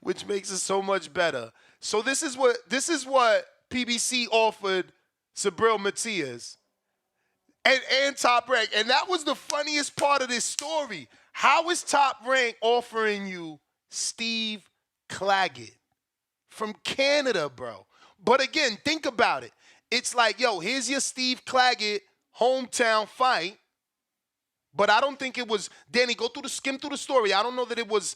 which makes it so much better. So this is what PBC offered Subriel Matias and Top Rank, and that was the funniest part of this story. How is Top Rank offering you Steve Claggett from Canada, bro? But again, think about it. It's like, yo, here's your Steve Claggett hometown fight. But I don't think it was, Danny, skim through the story. I don't know that it was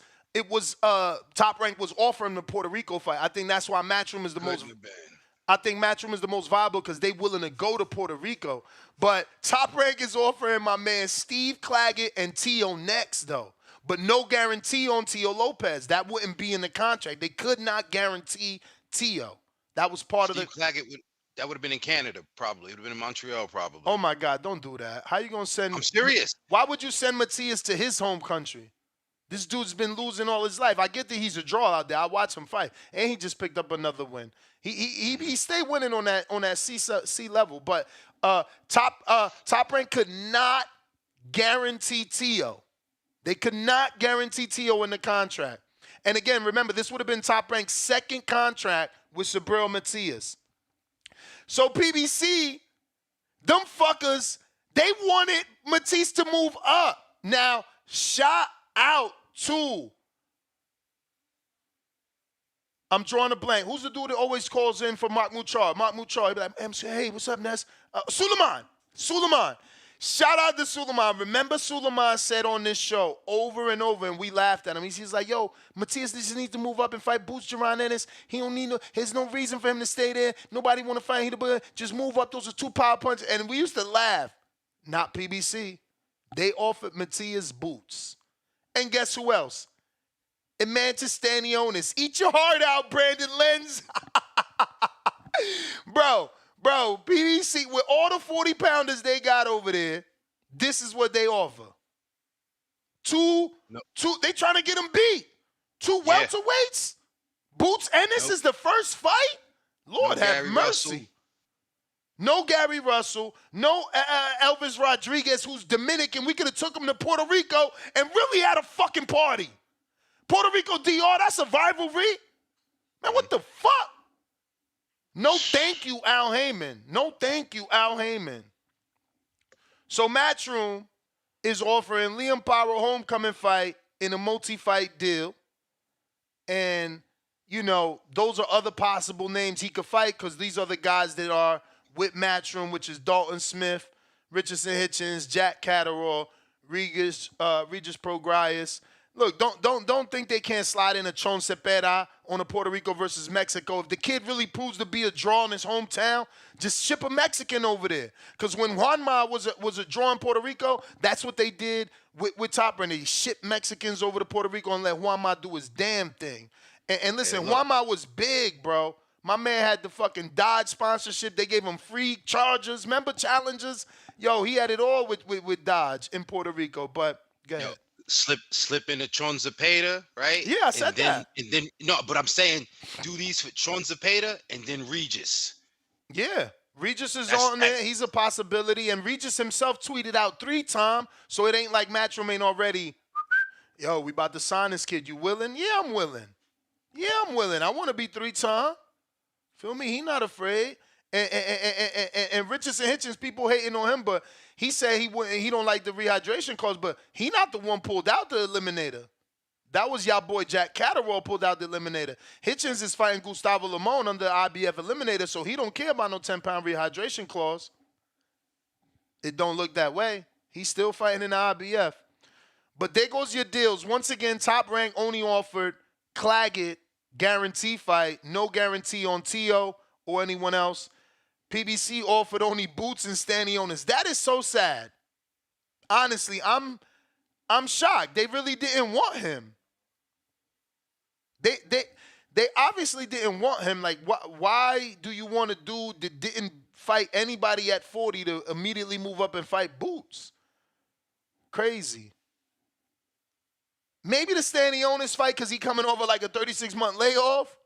Top Rank was offering the Puerto Rico fight. I think that's why Matchroom is the most. I think Matchroom is the most viable because they willing to go to Puerto Rico. But Top Rank is offering my man Steve Claggett and Teo next, though. But no guarantee on Teo Lopez. That wouldn't be in the contract. They could not guarantee Teo. That was part Steve of the. Claggett that would have been in Canada, probably. It would have been in Montreal, probably. Oh, my God. Don't do that. How you going to send. I'm serious. Why would you send Matias to his home country? This dude's been losing all his life. I get that he's a draw out there. I watch him fight. And he just picked up another win. He stayed winning on that C level. But Top Rank could not guarantee Teo. They could not guarantee Teo in the contract. And again, remember, this would have been Top Rank's second contract with Subriel Matias. So PBC, them fuckers, they wanted Matias to move up. Now, shout out to, I'm drawing a blank. Who's the dude that always calls in for Mark Muchar? Mark Muchar, he'd be like, hey, what's up, Ness? Suleiman. Shout out to Suleiman. Remember Suleiman said on this show over and over, and we laughed at him. He's like, yo, Matias just needs to move up and fight Boots Duran Ennis. He don't need there's no reason for him to stay there. Nobody want to fight him. Just move up. Those are 2 power punches. And we used to laugh. Not PBC. They offered Matias Boots. And guess who else? Emantis Stanionis. Eat your heart out, Brandon Lenz. Bro, PBC, with all the 40-pounders they got over there, this is what they offer. Two, they trying to get them beat. 2 welterweights? Boots Ennis is the first fight? Lord have mercy. Russell. No Gary Russell. No Elvis Rodriguez, who's Dominican. We could have took him to Puerto Rico and really had a fucking party. Puerto Rico DR, that's a rivalry? Man, what the fuck? No thank you, Al Heyman. No thank you, Al Heyman. So Matchroom is offering Liam Paro homecoming fight in a multi-fight deal. And, those are other possible names he could fight because these are the guys that are with Matchroom, which is Dalton Smith, Richardson Hitchens, Jack Catterall, Regis Prograis. Look, don't think they can't slide in a Chon Zepeda on a Puerto Rico versus Mexico. If the kid really proves to be a draw in his hometown, just ship a Mexican over there. Because when Juanma was a draw in Puerto Rico, that's what they did with Top Rank. They shipped Mexicans over to Puerto Rico and let Juanma do his damn thing. And listen, Juanma was big, bro. My man had the fucking Dodge sponsorship. They gave him free Chargers, member Challengers. Yo, he had it all with Dodge in Puerto Rico. But go ahead. Slip into Chon Zepeda, right? Yeah, I said that. And then but I'm saying do these for Chon Zepeda and then Regis. Yeah, Regis is on there. He's a possibility. And Regis himself tweeted out 3 times, so it ain't like Matchroom ain't already, yo, we about to sign this kid. You willing? Yeah, I'm willing. I want to be 3 times. Feel me? He not afraid. And Richardson Hitchens, people hating on him, but he said he don't like the rehydration clause, but he not the one pulled out the eliminator. That was y'all boy Jack Catterall pulled out the eliminator. Hitchens is fighting Gustavo Limon under the IBF eliminator, so he don't care about no 10-pound rehydration clause. It don't look that way. He's still fighting in the IBF. But there goes your deals. Once again, Top Rank only offered Claggett guarantee fight, no guarantee on Tio or anyone else. PBC offered only Boots and Stanionis. That is so sad. Honestly, I'm shocked. They really didn't want him. They obviously didn't want him. Like, why do you want a dude that didn't fight anybody at 40 to immediately move up and fight Boots? Crazy. Maybe the Stanionis fight because he coming over like a 36-month layoff,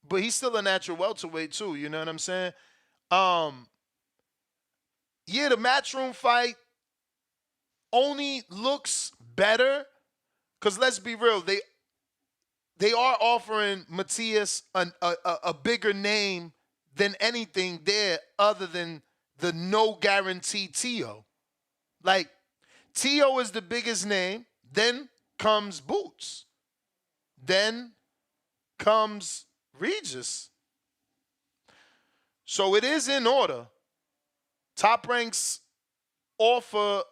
but he's still a natural welterweight too. You know what I'm saying? Yeah, the Matchroom fight only looks better because let's be real, they are offering Matias a bigger name than anything there other than the no guarantee Tio. Like, Tio is the biggest name, then comes Boots, then comes Regis. So it is in order. Top Rank's offer,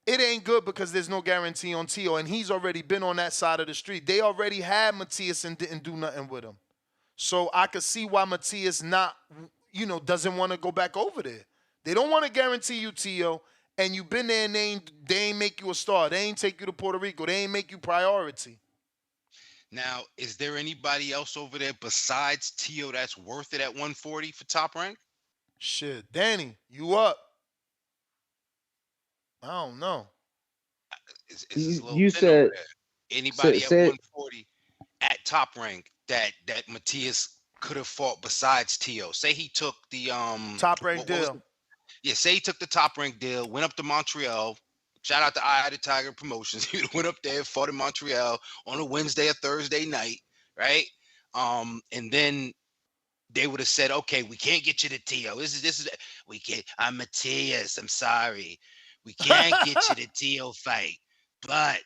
it ain't good because there's no guarantee on Tio, and he's already been on that side of the street. They already had Matias and didn't do nothing with him. So I could see why Matias doesn't want to go back over there. They don't want to guarantee you Tio, and you've been there and they ain't make you a star. They ain't take you to Puerto Rico. They ain't make you priority. Now, is there anybody else over there besides Tio that's worth it at 140 for Top Rank? Shit, Danny, you up? I don't know. You said anybody at 140 at Top Rank that Matias could have fought besides Tio. Say he took the Top Rank deal. Say he took the Top Rank deal, went up to Montreal. Shout out to Eye of the Tiger Promotions. He went up there, fought in Montreal on a Wednesday or Thursday night, right? And then they would have said, "Okay, we can't get you to Tio. This is we can't. I'm Matias. I'm sorry, we can't get you to Tio fight. But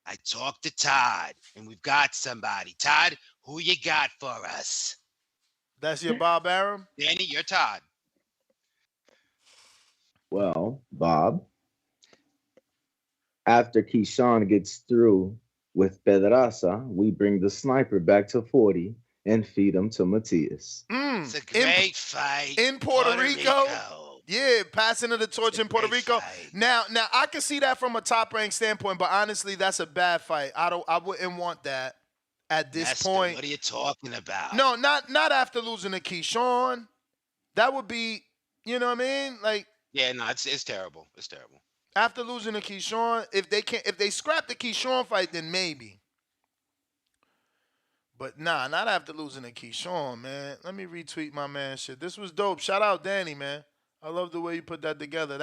I talked to Todd, and we've got somebody. Todd, who you got for us?" That's your Bob Arum? Danny, you're Todd. Well, Bob, after Keyshawn gets through with Pedraza, we bring the sniper back to 40 and feed him to Matias. It's a great fight. In Puerto Rico. Yeah, passing of the torch in Puerto Rico. Fight. Now I can see that from a Top Rank standpoint, but honestly, that's a bad fight. I wouldn't want that at this point. What are you talking about? No, not after losing to Keyshawn. That would be, you know what I mean? Like, yeah, no, it's terrible. It's terrible. After losing to Keyshawn, if they scrap the Keyshawn fight, then maybe. But nah, not after losing to Keyshawn, man. Let me retweet my man shit. This was dope. Shout out Danny, man. I love the way you put that together.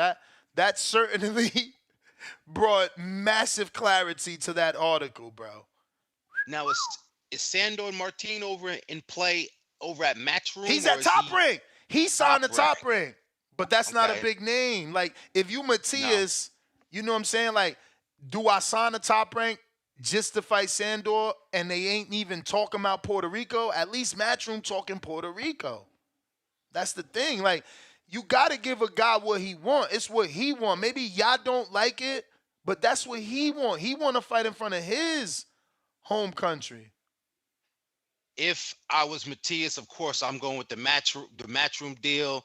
That certainly brought massive clarity to that article, bro. Now is Sandor Martin over in play over at Matchroom? He's at Top Rank. He signed the Top Rank. But that's not a big name. Like, if you Matias, you know what I'm saying? Like, do I sign a Top Rank just to fight Sandor and they ain't even talking about Puerto Rico? At least Matchroom talking Puerto Rico. That's the thing. Like, you got to give a guy what he want. It's what he want. Maybe y'all don't like it, but that's what he want. He want to fight in front of his home country. If I was Matias, of course, I'm going with the Matchroom deal.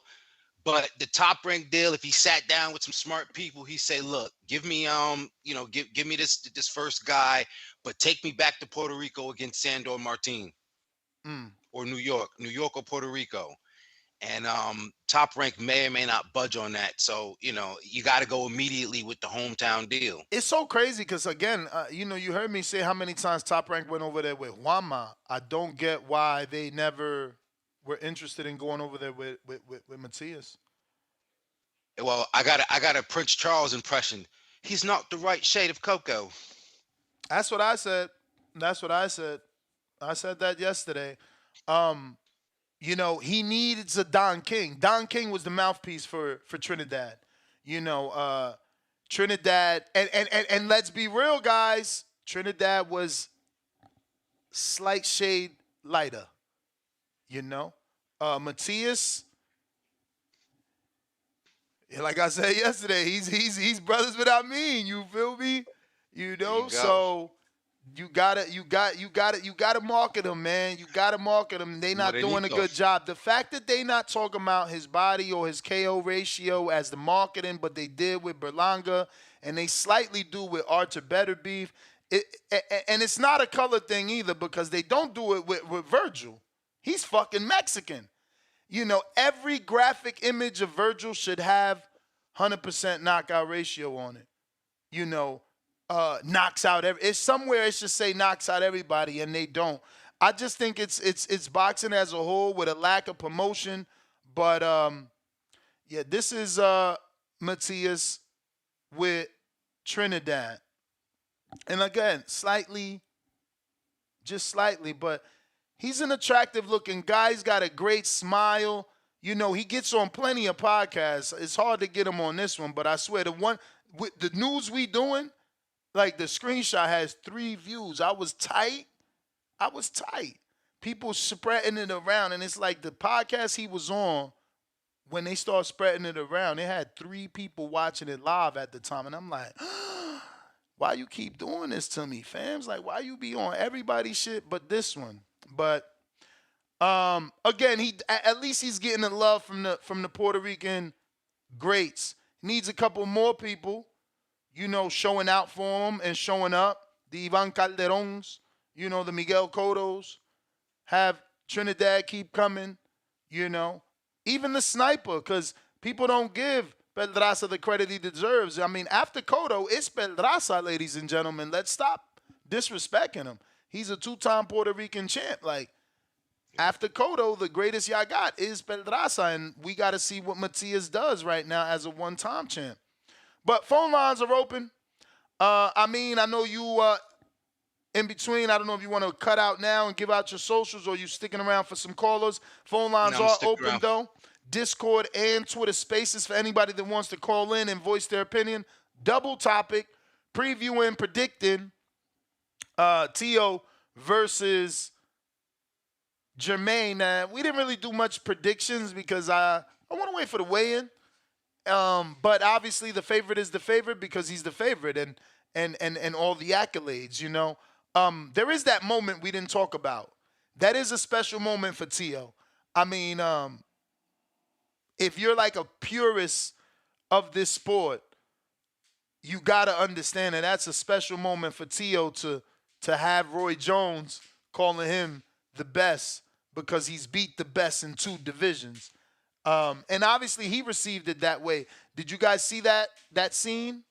But the Top Rank deal, if he sat down with some smart people, he say, "Look, give me give me this first guy, but take me back to Puerto Rico against Sandor Martin, or New York or Puerto Rico." And Top Rank may or may not budge on that. So, you got to go immediately with the hometown deal. It's so crazy because, again, you heard me say how many times Top Rank went over there with Juanma. I don't get why they never were interested in going over there with Matias. Well, I got a Prince Charles impression. He's not the right shade of cocoa. That's what I said. I said that yesterday. He needs a Don King. Don King was the mouthpiece for Trinidad. Trinidad, and let's be real, guys. Trinidad was slight shade lighter. Matias, like I said yesterday, he's brothers without mean. You feel me? So you gotta market him, man. You gotta market him. They not doing a good job. The fact that they not talking about his body or his KO ratio as the marketing, but they did with Berlanga, and they slightly do with Archer Better Beef. And it's not a color thing either, because they don't do it with Virgil. He's fucking Mexican. Every graphic image of Virgil should have 100% knockout ratio on it. Knocks out it's somewhere it should say knocks out everybody, and they don't. I just think it's boxing as a whole with a lack of promotion. But this is Matias with Trinidad. And again, just slightly, but he's an attractive looking guy. He's got a great smile. He gets on plenty of podcasts. It's hard to get him on this one, but I swear the one with the news we doing, like the screenshot has 3 views. I was tight. People spreading it around, and it's like the podcast he was on, when they start spreading it around, it had 3 people watching it live at the time, and I'm like, why you keep doing this to me, fams? Like, why you be on everybody's shit but this one? But again, at least he's getting the love from the Puerto Rican greats. He needs a couple more people, showing out for him and showing up. The Ivan Calderons, the Miguel Cottos. Have Trinidad keep coming, Even the sniper, because people don't give Pedraza the credit he deserves. I mean, after Cotto, it's Pedraza, ladies and gentlemen. Let's stop disrespecting him. He's a 2-time Puerto Rican champ. Like, after Cotto, the greatest y'all got is Pedraza, and we got to see what Matias does right now as a 1-time champ. But phone lines are open. I know you in between. I don't know if you want to cut out now and give out your socials, or you sticking around for some callers. Phone lines are open, though. Discord and Twitter Spaces for anybody that wants to call in and voice their opinion. Double topic, previewing, predicting Teo versus Jamaine. Now, we didn't really do much predictions because I want to wait for the weigh-in. But obviously the favorite is the favorite because he's the favorite and all the accolades, There is that moment we didn't talk about. That is a special moment for Teo. I mean, if you're like a purist of this sport, you got to understand that that's a special moment for Teo to have Roy Jones calling him the best because he's beat the best in 2 divisions. And obviously he received it that way. Did you guys see that scene?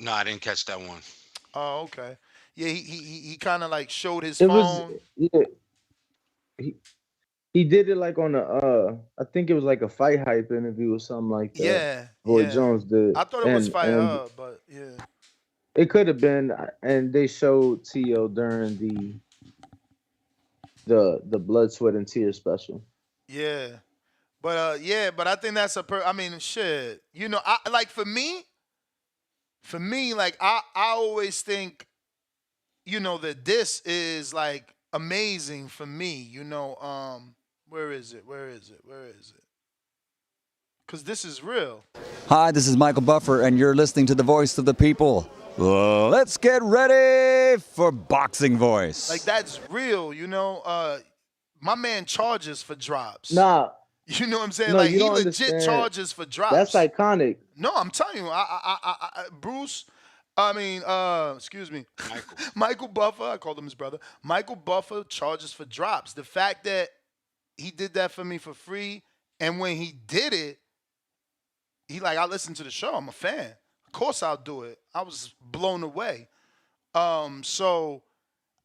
No, I didn't catch that one. Oh, okay. Yeah, he kind of like showed his phone. He did it like on I think it was like a Fight Hype interview or something like that. Yeah. Roy Jones did. I thought it was Fight Hub, but yeah. It could have been, and they showed Teo during the Blood, Sweat, and Tears special. Yeah. But I think that's shit. For me, like I always think, that this is like amazing for me. Where is it? Because this is real. Hi, this is Michael Buffer, and you're listening to the Voice of the People. Let's get ready for Boxing Voice. Like, that's real, my man charges for drops. Nah. You know what I'm saying? No, like, he legit understand. charges for drops. That's iconic. No, I'm telling you, excuse me, Michael Buffer, I called him his brother. Michael Buffer charges for drops. The fact that he did that for me for free, and when he did it, I listened to the show. I'm a fan. Of course I'll do it. I was blown away. So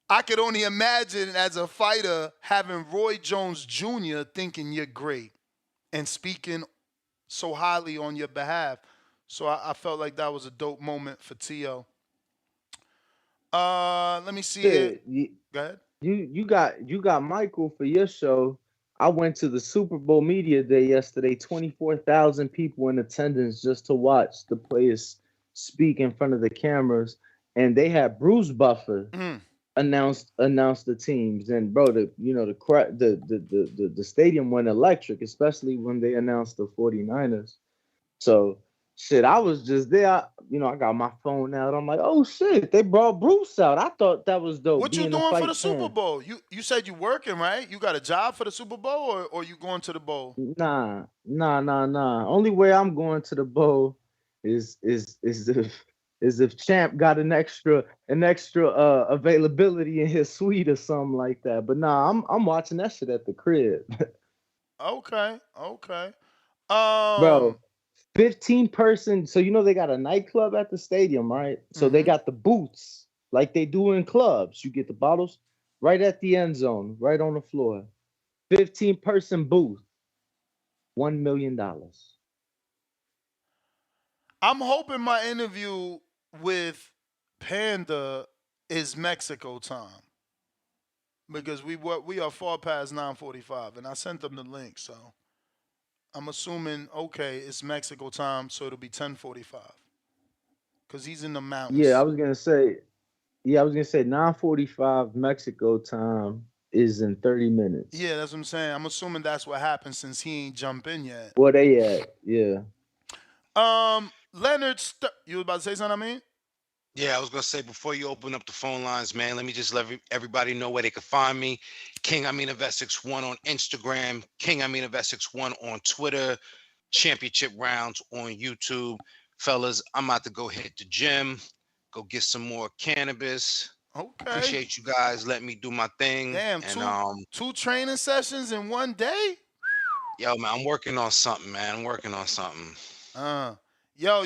I could only imagine as a fighter having Roy Jones Jr. thinking you're great and speaking so highly on your behalf. So I felt like that was a dope moment for Teo. Let me see here. Shit, you, Go ahead. you got Michael for your show. I went to the Super Bowl media day yesterday. 24,000 people in attendance just to watch the players speak in front of the cameras, and they had Bruce Buffer announce the teams. And bro, the stadium went electric, especially when they announced the 49ers. So shit, I was just there. I got my phone out. I'm like, oh shit, they brought Bruce out. I thought that was dope. What you being a doing for fight the Super fan. Bowl? You said you working, right? You got a job for the Super Bowl, or you going to the bowl? Nah. Only way I'm going to the bowl is if Champ got an extra availability in his suite or something like that. But nah, I'm watching that shit at the crib. Okay. Bro, 15 person. So they got a nightclub at the stadium, right? So they got the booths like they do in clubs. You get the bottles right at the end zone, right on the floor. 15 person booth, $1 million. I'm hoping my interview with Panda is Mexico time because we are far past 9:45, and I sent them the link, so I'm assuming it's Mexico time, so it'll be 10:45 because he's in the mountains. Yeah, I was gonna say 9:45 Mexico time is in 30 minutes. Yeah, that's what I'm saying. I'm assuming that's what happened since he ain't jump in yet. Where they at? Yeah. Leonard, you was about to say something, I mean? Yeah, I was gonna say before you open up the phone lines, man, let me just let everybody know where they can find me. King Amin of Essex 1 on Instagram, King Amin of Essex 1 on Twitter, Championship Rounds on YouTube. Fellas, I'm about to go hit the gym, go get some more cannabis. Okay. Appreciate you guys letting me do my thing. Damn, and two training sessions in one day? Yo, man, I'm working on something, man. I'm working on something. Yo,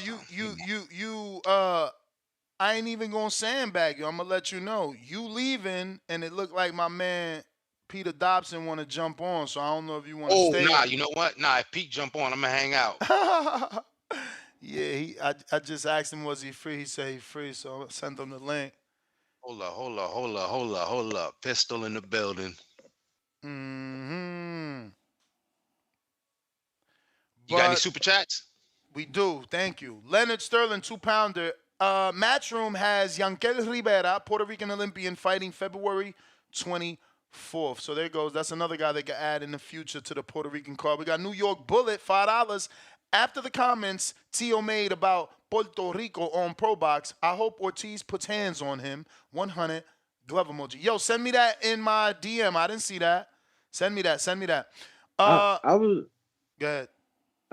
I ain't even gonna sandbag you. I'm gonna let you know. You leaving, and it looked like my man Pete Dobson want to jump on, so I don't know if you want to stay. Nah, you know what? Nah, if Pete jump on, I'm gonna hang out. Yeah, I just asked him, was he free? He said he's free, so I sent him the link. Hold up. Pistol in the building. Mm-hmm. You got any super chats? We do. Thank you. Leonard Sterling, 2-pounder. Matchroom has Yankel Rivera, Puerto Rican Olympian, fighting February 24th. So there goes. That's another guy they can add in the future to the Puerto Rican card. We got New York Bullet, $5. After the comments Tio made about Puerto Rico on Pro Box, I hope Ortiz puts hands on him. 100 glove emoji. Yo, send me that in my DM. I didn't see that. Send me that. I was. Go ahead.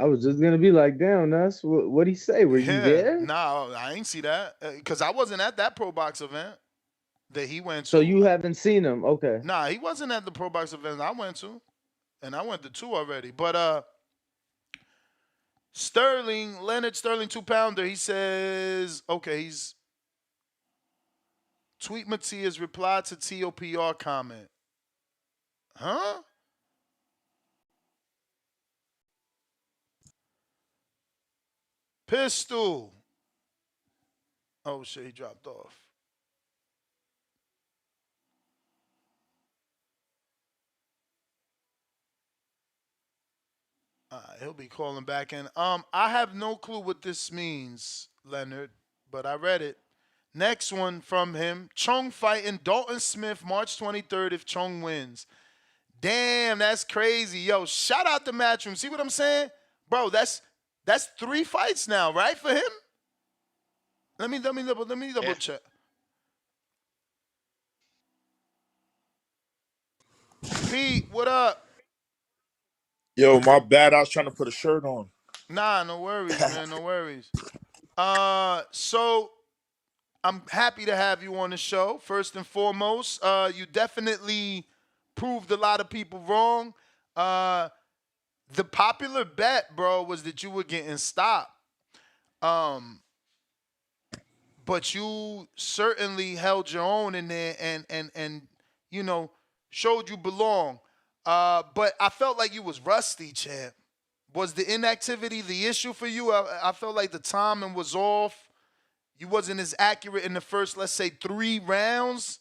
I was just gonna be like, damn, that's what he say. Were you there? No, I ain't see that because I wasn't at that Pro Box event that he went to. So you haven't seen him? Okay. Nah, he wasn't at the Pro Box event I went to, and I went to 2 already. But Leonard Sterling, 2-pounder. He says, he's tweet Matias reply to TOPR comment. Huh? Pistol. Oh shit, he dropped off. He'll be calling back in. I have no clue what this means, Leonard, but I read it. Next one from him. Chong fighting Dalton Smith March 23rd if Chong wins. Damn, that's crazy. Yo, shout out to Matchroom. See what I'm saying? Bro, that's 3 fights now, right, for him? Let me double check. Pete, what up? Yo, my bad. I was trying to put a shirt on. Nah, no worries, man. No worries. So I'm happy to have you on the show. First and foremost, you definitely proved a lot of people wrong. The popular bet, bro, was that you were getting stopped. But you certainly held your own in there and showed you belong. But I felt like you was rusty, champ. Was the inactivity the issue for you? I felt like the timing was off. you wasn't as accurate in the first, let's say, 3 rounds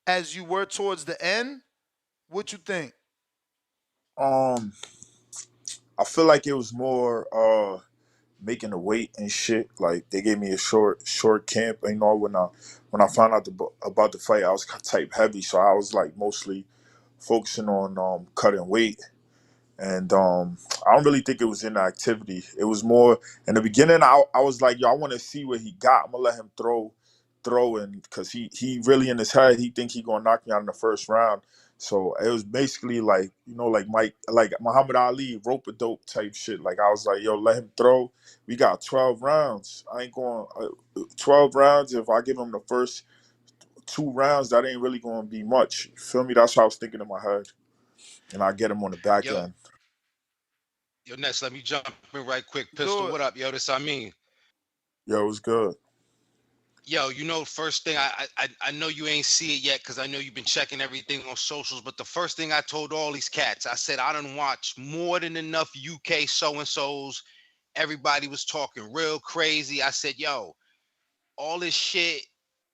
as you were towards the end? What you think? I feel like it was more making the weight and shit. Like they gave me a short camp. You know, when I found out about the fight, I was type heavy, so I was like mostly focusing on cutting weight. And I don't really think it was in the activity. It was more in the beginning. I was like, yo, I want to see what he got. I'm gonna let him throw, and because he really in his head, he think he gonna knock me out in the first round. So it was basically like, you know, like Muhammad Ali, rope a dope type shit. Like I was like, yo, let him throw. We got 12 rounds. I ain't going 12 rounds. If I give him the first 2 rounds, that ain't really gonna be much. You feel me? That's what I was thinking in my head, and I get him on the back end. Yo, Ness, let me jump in right quick. Pistol, what up? Yo, this I mean. Yo, it was good. Yo, you know, first thing, I know you ain't see it yet because I know you've been checking everything on socials, but the first thing I told all these cats, I said, I done watched more than enough UK so-and-sos. Everybody was talking real crazy. I said, yo, all this shit,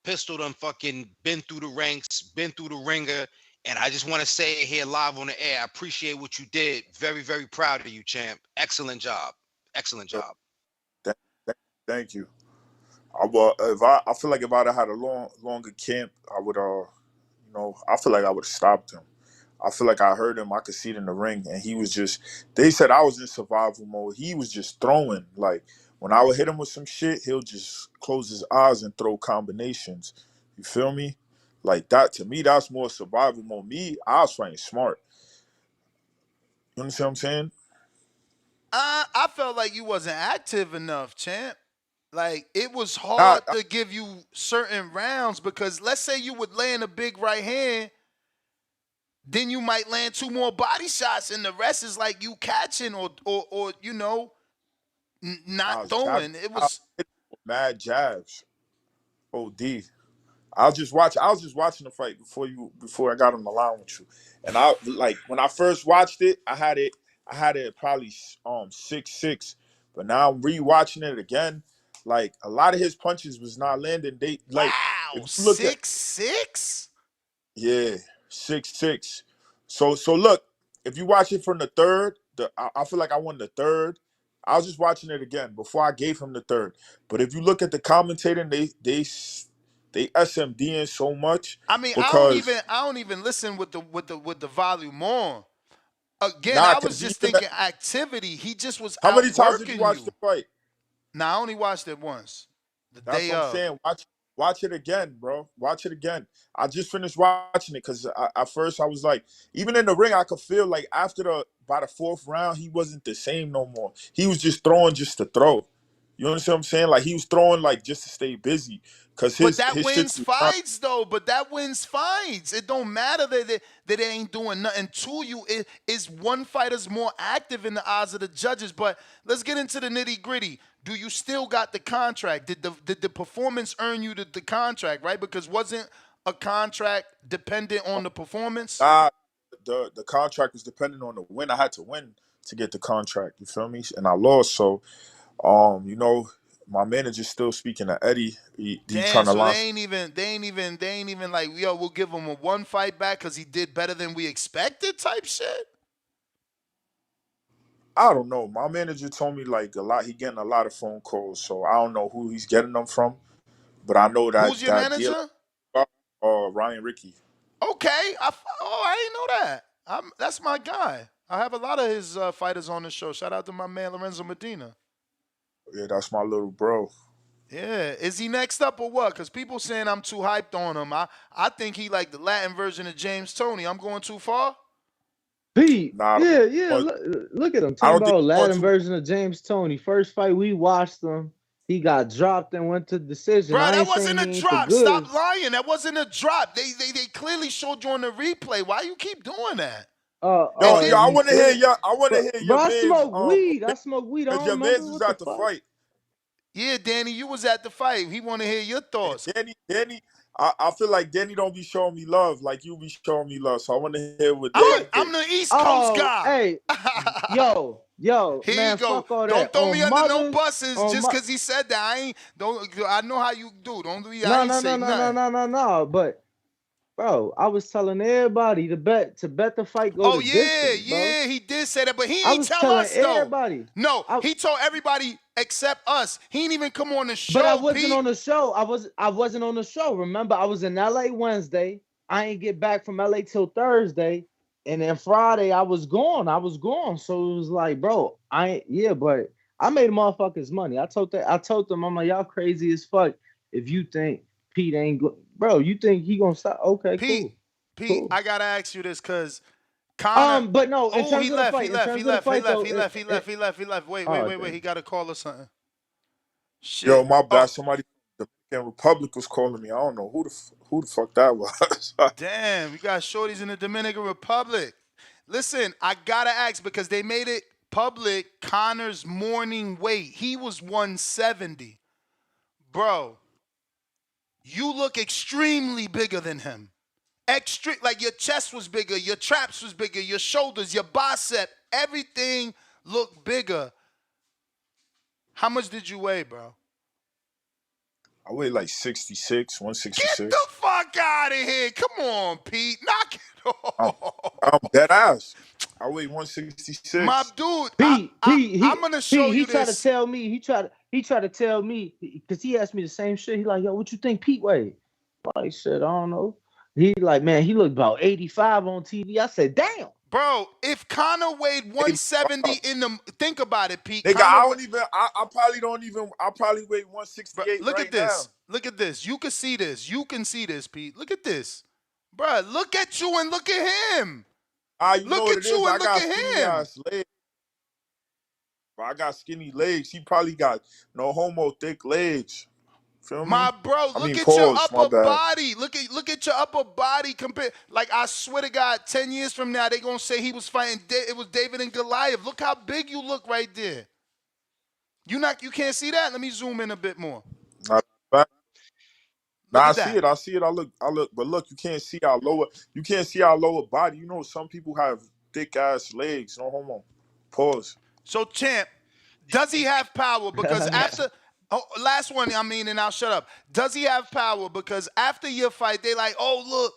Pistol done fucking been through the ranks, been through the ringer, and I just want to say it here live on the air. I appreciate what you did. Very, very proud of you, champ. Excellent job. Excellent job. Thank you. I feel like if I'd have had a longer camp, I would I feel like I would have stopped him. I feel like I heard him, I could see it in the ring, and he was just, they said I was in survival mode. He was just throwing. Like when I would hit him with some shit, he'll just close his eyes and throw combinations. You feel me? Like that, to me, that's more survival mode. Me, I was fighting smart. You understand what I'm saying? I felt like you wasn't active enough, champ. Like it was hard to give you certain rounds because let's say you would land a big right hand, then you might land 2 more body shots, and the rest is like you catching or you know, not throwing. It was mad jabs. OD. I was just watching the fight before I got on the line with you. And I like when I first watched it, I had it probably 6-6. But now I'm rewatching it again. Like a lot of his punches was not landing. They like wow, 6-6? Yeah, 6-6. So look, if you watch it from the third, I feel like I won the third. I was just watching it again before I gave him the third. But if you look at the commentator, they SMDing so much. I mean, because I don't even listen with the volume on. Again, I was just thinking activity. He just was How many times did you watch the fight? Nah, I only watched it once. That's what I'm saying. Watch it again, bro. Watch it again. I just finished watching it because at first I was like, even in the ring, I could feel like by the 4th round, he wasn't the same no more. He was just throwing just to throw. You understand what I'm saying? Like he was throwing like just to stay busy. But that wins fights, though. But that wins fights. It don't matter that they ain't doing nothing to you. It is one fighter's more active in the eyes of the judges. But let's get into the nitty gritty. Do you still got the contract? Did the performance earn you the contract, right? Because wasn't a contract dependent on the performance? The contract was dependent on the win. I had to win to get the contract. You feel me? And I lost. So, you know, my manager's still speaking to Eddie. He trying to they ain't even like, yo, we'll give him a 1 fight back because he did better than we expected type shit. I don't know. My manager told me like he getting a lot of phone calls, so I don't know who he's getting them from, but I know that. Who's your manager? Ryan Ricky. Okay, I didn't know that. That's my guy. I have a lot of his fighters on the show. Shout out to my man Lorenzo Medina. Yeah, that's my little bro. Yeah, is he next up or what? Because people saying I'm too hyped on him. I think he like the Latin version of James Toney. I'm going too far. Pete, yeah. Look at him. Talking about Latin version of James Toney. First fight we watched him, he got dropped and went to decision. Bro, that wasn't a drop. Stop lying. That wasn't a drop. They clearly showed you on the replay. Why you keep doing that? Yo, I want to hear your. I want to hear your. I smoke weed. I smoke weed. I don't your remember man's was at the fight. Yeah, Danny, you was at the fight. He want to hear your thoughts. Danny. I feel like Danny don't be showing me love like you be showing me love. So I want to hear what I'm the East Coast guy. Hey, yo, Yo, Here man, you go. fuck all Don't that. throw me On under no mothers, buses on just my, because he said that. I know how you do. Don't do. I no, ain't no, no, say no, no, nothing. no, no, no. But bro, I was telling everybody to bet the fight go Oh the yeah, distance, bro. yeah, he did say that, but he I ain't was tell telling us though. everybody. No, he told everybody except us. He ain't even come on the But I show, wasn't Pete. on the show. I wasn't on the show. Remember, I was in LA Wednesday. I ain't get back from LA till Thursday. And then Friday I was gone. So it was like, bro, but I made motherfuckers money. I told them, I'm like, y'all crazy as fuck. If you think Pete ain't bro, you think he gonna stop? Okay, Pete, cool. I gotta ask you this because Connor. But no, in Oh, he terms of the left. fight, He left. Though, he Wait, oh, wait. He got a call or something. Yo, Shit. my Oh, bad. Somebody from the Dominican Republic was calling me. I don't know who the fuck that was. damn. We got shorties in the Dominican Republic. Listen, I gotta ask because they made it public. Connor's morning weight. He was 170. Bro, you look extremely bigger than him. Like your chest was bigger, your traps was bigger, your shoulders, your bicep, everything looked bigger. How much did you weigh, bro? I weigh like 66, Get the 166. fuck out of here. Come on, Pete. Knock it I'm, off. I'm dead ass. I weigh My 166. dude, Pete, I'm gonna show you he tried to this. tell me, because he asked me the same shit. He like, yo, what you think Pete weighed? I said, I don't know. He like, man, he looked about 85 on TV. I said, damn. Bro, if Connor weighed 170 think about it, Pete. Nigga, Connor, I probably weigh 168 look right at now. this. Look at this. You can see this. You can see this, Pete. Look at this. Bro, look at you and look at him. You know Look what at it you is? and I look got at skinny him. ass legs. But I got skinny legs. He probably got no homo thick legs. Feel me? My bro, I look mean, at your pause, my upper bad. body. Look at your upper body compared. Like I swear to God, 10 years from now, they gonna say he was fighting. It was David and Goliath. Look how big you look right there. You can't see that. Let me zoom in a bit more. Not bad. Look Nah, at that. I see it. I look, but look, you can't see our lower body. You know, some people have thick ass legs. No homo. Pause. So, champ, does he have power? Because Yeah. after last one, and I'll shut up. Does he have power? Because after your fight, they like, oh look,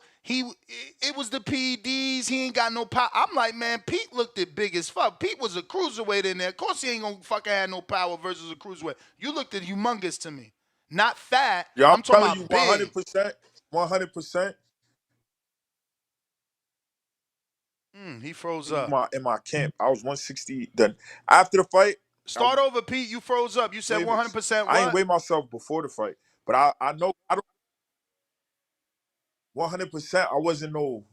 it was the PEDs. He ain't got no power. I'm like, man, Pete looked at big as fuck. Pete was a cruiserweight in there. Of course, he ain't gonna fucking have no power versus a cruiserweight. You looked at humongous to me, not fat. Yeah, I'm I'm talking telling you, about big. 100%, 100%. He froze up. In my camp, I was 160. Then after the fight, Start over, Pete. You froze up. You said 100% I ain't what? weigh myself before the fight, but I know I don't 100%. I wasn't no.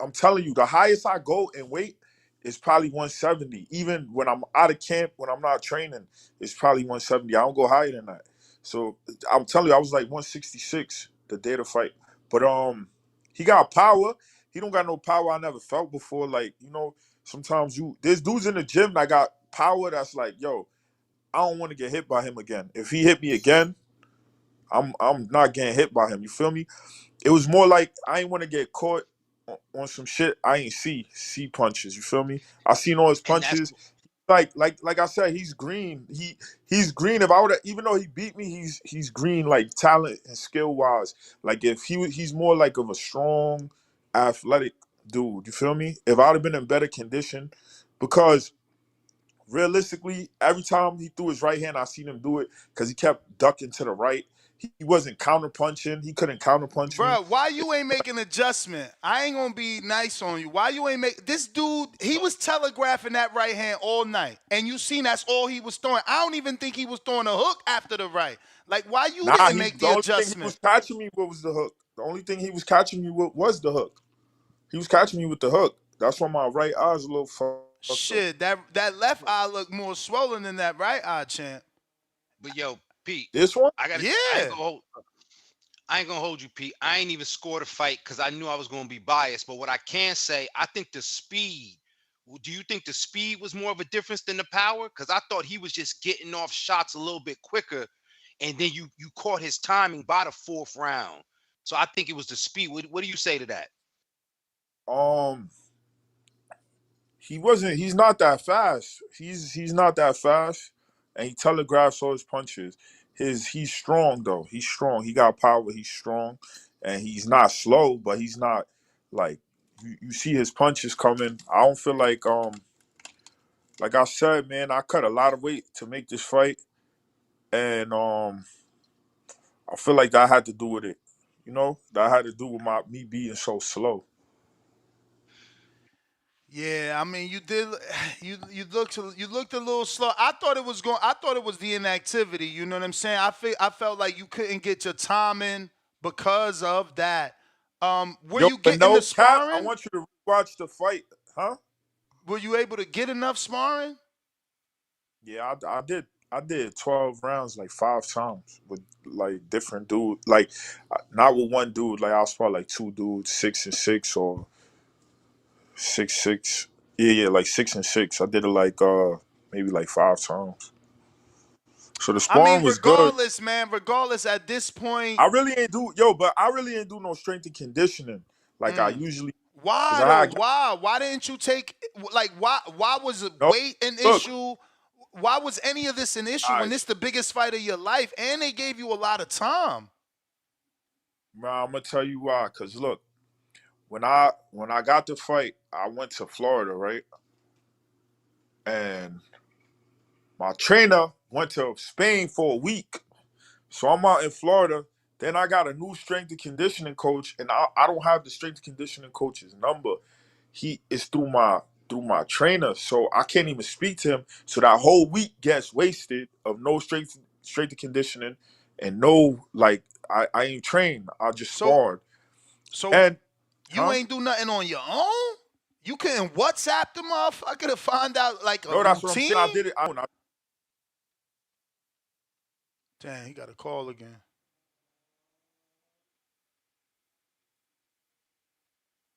I'm telling you, the highest I go in weight is probably 170. Even when I'm out of camp, when I'm not training, it's probably 170. I don't go higher than that. So I'm telling you, I was like 166 the day of the fight. But he got power. He don't got no power I never felt before. Like, you know, sometimes there's dudes in the gym that got power that's like, yo, I don't want to get hit by him again. If he hit me again, I'm not getting hit by him. You feel me? It was more like I ain't want to get caught on some shit I ain't see punches. You feel me? I seen all his punches. Like I said, he's green. He's green. If I would, even though he beat me, he's green like talent and skill wise. Like if he's more like of a strong, athletic dude. You feel me? If I'd have been in better condition, because realistically, every time he threw his right hand, I seen him do it because he kept ducking to the right. He wasn't counter punching. He couldn't counter punch me. Bro, why you ain't making an adjustment? I ain't gonna be nice on you. Why you ain't make this dude? He was telegraphing that right hand all night, and you seen that's all he was throwing. I don't even think he was throwing a hook after the right. Like, why you Nah, didn't make the the only thing he was adjustment? catching me with was the hook. The only thing he was catching me with was the hook. He was catching me with the hook. That's why my right eye's a little fucked up. Shit, that left eye look more swollen than that right eye, champ. But yo, Pete, This one? Yeah. I ain't gonna hold you, Pete. I ain't even scored a fight because I knew I was gonna be biased. But what I can say, I think the speed. Do you think the speed was more of a difference than the power? Because I thought he was just getting off shots a little bit quicker, and then you caught his timing by the fourth round. So I think it was the speed. What do you say to that? Um, He's not that fast. He's not that fast, and he telegraphs all his punches. He's strong though. He's strong. He got power. He's strong, and he's not slow, but he's not like you see his punches coming. I don't feel like I said, man. I cut a lot of weight to make this fight, and I feel like that had to do with it. You know, that had to do with me being so slow. Yeah, I mean, you did. You looked a little slow. I thought it was going. I thought it was the inactivity. You know what I'm saying? I felt like you couldn't get your time in because of that. Were you getting no the cap. I sparring? want you to watch the fight, huh? Were you able to get enough sparring? Yeah, I did 12 rounds like 5 times with like different dudes. Like not with one dude. Like I was probably like 2 dudes, 6 and 6 or 6-6. Yeah, like 6 and 6. I did it like maybe like 5 times. So the I mean, sparring was good. regardless, man. Regardless, at this point, I really ain't do but I really ain't do no strength and conditioning like I usually. Cause why I though? had, Why didn't you take like why was no, weight an look, issue? Why was any of this an issue when guys, this the biggest fight of your life and they gave you a lot of time? man, I'm gonna tell you why. Cause look, when I got the fight, I went to Florida, right? And my trainer went to Spain for a week. So I'm out in Florida. Then I got a new strength and conditioning coach, and I don't have the strength and conditioning coach's number. He is through my trainer, so I can't even speak to him. So that whole week gets wasted of no strength and conditioning and no like I ain't trained. I just sparred. So And you ain't do nothing on your own? You couldn't WhatsApp the motherfucker to find out like a no, that's what I'm routine? saying. I did it. Damn, he got a call again.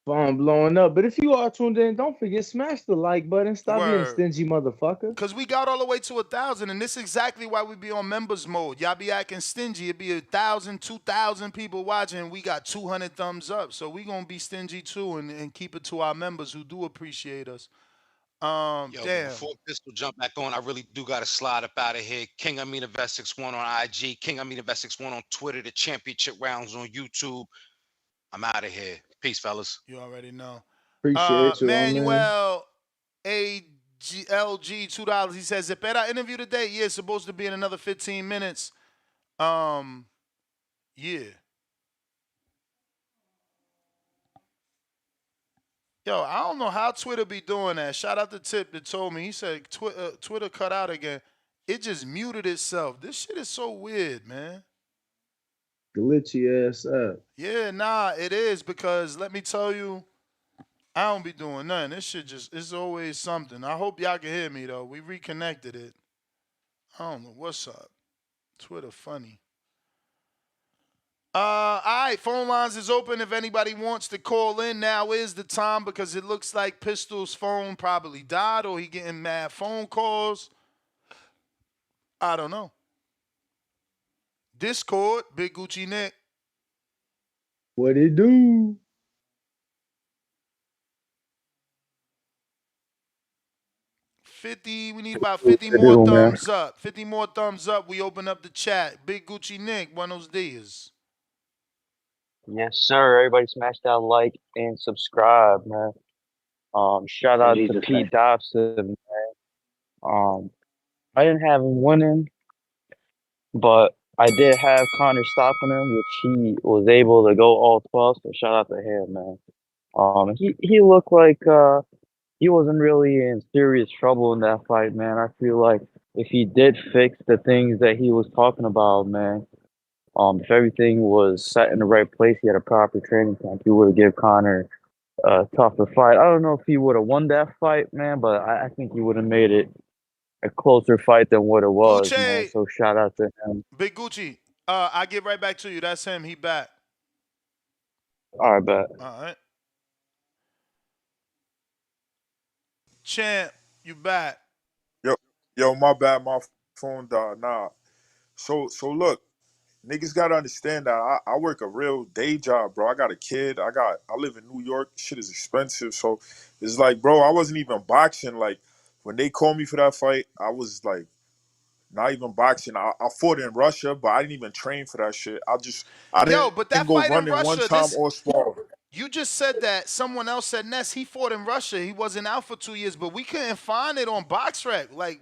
Phone blowing up. But if you are tuned in, don't forget, smash the like button. Stop being a Word. stingy motherfucker. Cause we got all the way to 1,000, and this is exactly why we be on members mode. Y'all be acting stingy. It be 1,000, 2,000 people watching, and we got 200 thumbs up. So we gonna be stingy too, and keep it to our members who do appreciate us. Yo, Damn. before Pistol jump back on, I really do got to slide up out of here. King Amin of Essex 1 on IG, King Amin of Essex 1 on Twitter, the championship rounds on YouTube. I'm out of here. Peace, fellas. You already know. Appreciate you, man. Manuel ALG $2. He says, Zepeda interview today. Yeah, it's supposed to be in another 15 minutes. Yeah. Yo, I don't know how Twitter be doing that. Shout out to Tip that told me. He said Twitter cut out again. It just muted itself. This shit is so weird, man. Glitchy ass up. Yeah, nah, it is because let me tell you, I don't be doing nothing. This shit just, it's always something. I hope y'all can hear me though. We reconnected it. I don't know what's up. Twitter funny. All right, phone lines is open. If anybody wants to call in, now is the time because it looks like Pistol's phone probably died or he getting mad phone calls. I don't know. Discord, Big Gucci Nick. What it do? We need about 50 more thumbs up. 50 more thumbs up. We open up the chat. Big Gucci Nick, buenos dias. Yes, sir. Everybody smash that like and subscribe, man. Shout out to Pete Dobson, man. I didn't have him winning, but I did have Connor stopping him, which he was able to go all 12. So shout out to him, man. He looked like he wasn't really in serious trouble in that fight, man. I feel like if he did fix the things that he was talking about, man, if everything was set in the right place, he had a proper training camp, he would have given Connor a tougher fight. I don't know if he would have won that fight, man, but I think he would have made it a closer fight than what it was, man. So shout out to him. Big Gucci, I get right back to you. That's him. He back. All right, bet. All right. Champ, you back. Yo, my bad, my phone died. Nah. So look, niggas gotta understand that I work a real day job, bro. I got a kid. I live in New York. Shit is expensive. So it's like, bro, I wasn't even boxing. Like when they called me for that fight, I was like not even boxing. I fought in Russia, but I didn't even train for that shit. I Yo, didn't but that go fight in running one Russia, time or spar. you just said that someone else said Ness. He fought in Russia. He wasn't out for 2 years, but we couldn't find it on BoxRec. Like,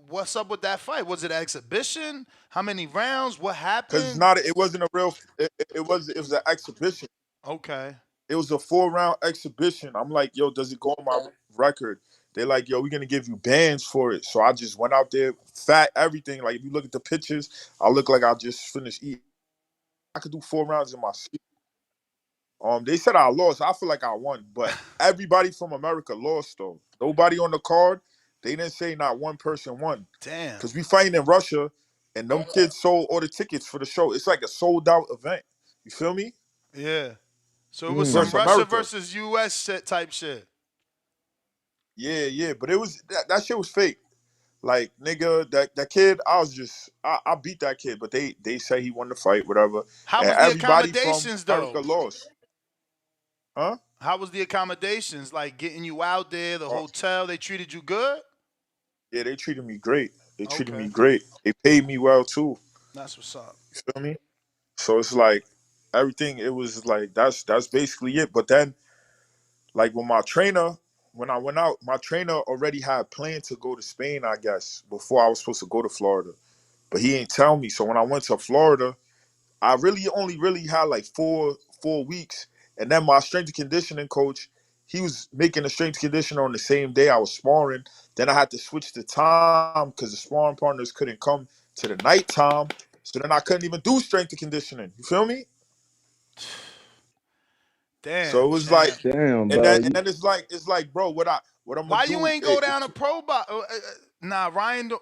what's up with that fight? Was it an exhibition? How many rounds? What Cause happened? it wasn't a real. It was an exhibition. Okay. It was a 4-round exhibition. I'm like, yo, does it go on my record? They're like, yo, we're gonna give you bans for it. So I just went out there, fat, everything. Like if you look at the pictures, I look like I just finished eating. I could do 4 rounds in my sleep. They said I lost. I feel like I won, but everybody from America lost though. Nobody on the card. They didn't say not one person won. Damn. Because we fighting in Russia, and them kids sold all the tickets for the show. It's like a sold out event. You feel me? Yeah. So it was some Versus Russia America. versus U.S. shit type shit. Yeah, but it was that shit was fake. Like nigga, that kid, I beat that kid, but they say he won the fight, whatever. How And was the everybody from accommodations America though? lost. Huh? How was the accommodations? Like getting you out there, the hotel, they treated you good? Yeah, they treated me great. They treated Okay. me great. They paid me well too. That's what's up. You feel me? So it's like everything. It was like that's basically it. But then, like when when I went out, my trainer already had planned to go to Spain, I guess, before I was supposed to go to Florida. But he ain't tell me. So when I went to Florida, I only really had like four weeks. And then my strength and conditioning coach, he was making a strength and conditioning on the same day I was sparring. Then I had to switch the time because the sparring partners couldn't come to the nighttime. So then I couldn't even do strength and conditioning. You feel me? Damn. So it was champ. like, Damn, and bro. then it's like, bro, what I'm gonna Why do? you ain't go down to pro box? Nah, Ryan.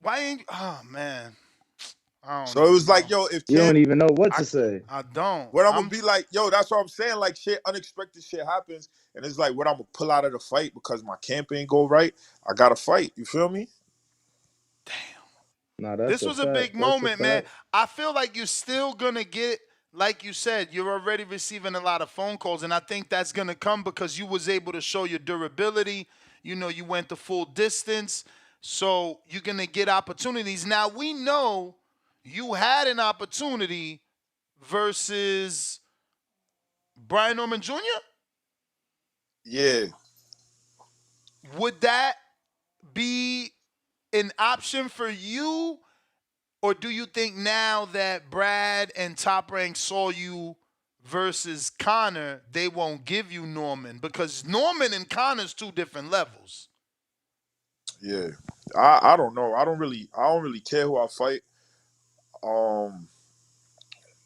Why ain't? Oh man. I don't So it was know. like, yo, if You kid, don't even know what to say. I don't. what I'm gonna be like, yo, that's what I'm saying. Like shit, unexpected shit happens, and it's like what I'm gonna pull out of the fight because my camp ain't go right. I gotta fight. You feel me? Nah, that's This a was a fact. big That's a moment, man. fact. I feel like you're still gonna get, like you said, you're already receiving a lot of phone calls, and I think that's gonna come because you was able to show your durability. You know, you went the full distance, so you're gonna get opportunities. Now we know you had an opportunity versus Brian Norman Jr. Yeah. Would that be an option for you? Or do you think now that Brad and Top Rank saw you versus Connor, they won't give you Norman? Because Norman and Connor's 2 different levels. Yeah. I don't know. I don't really care who I fight.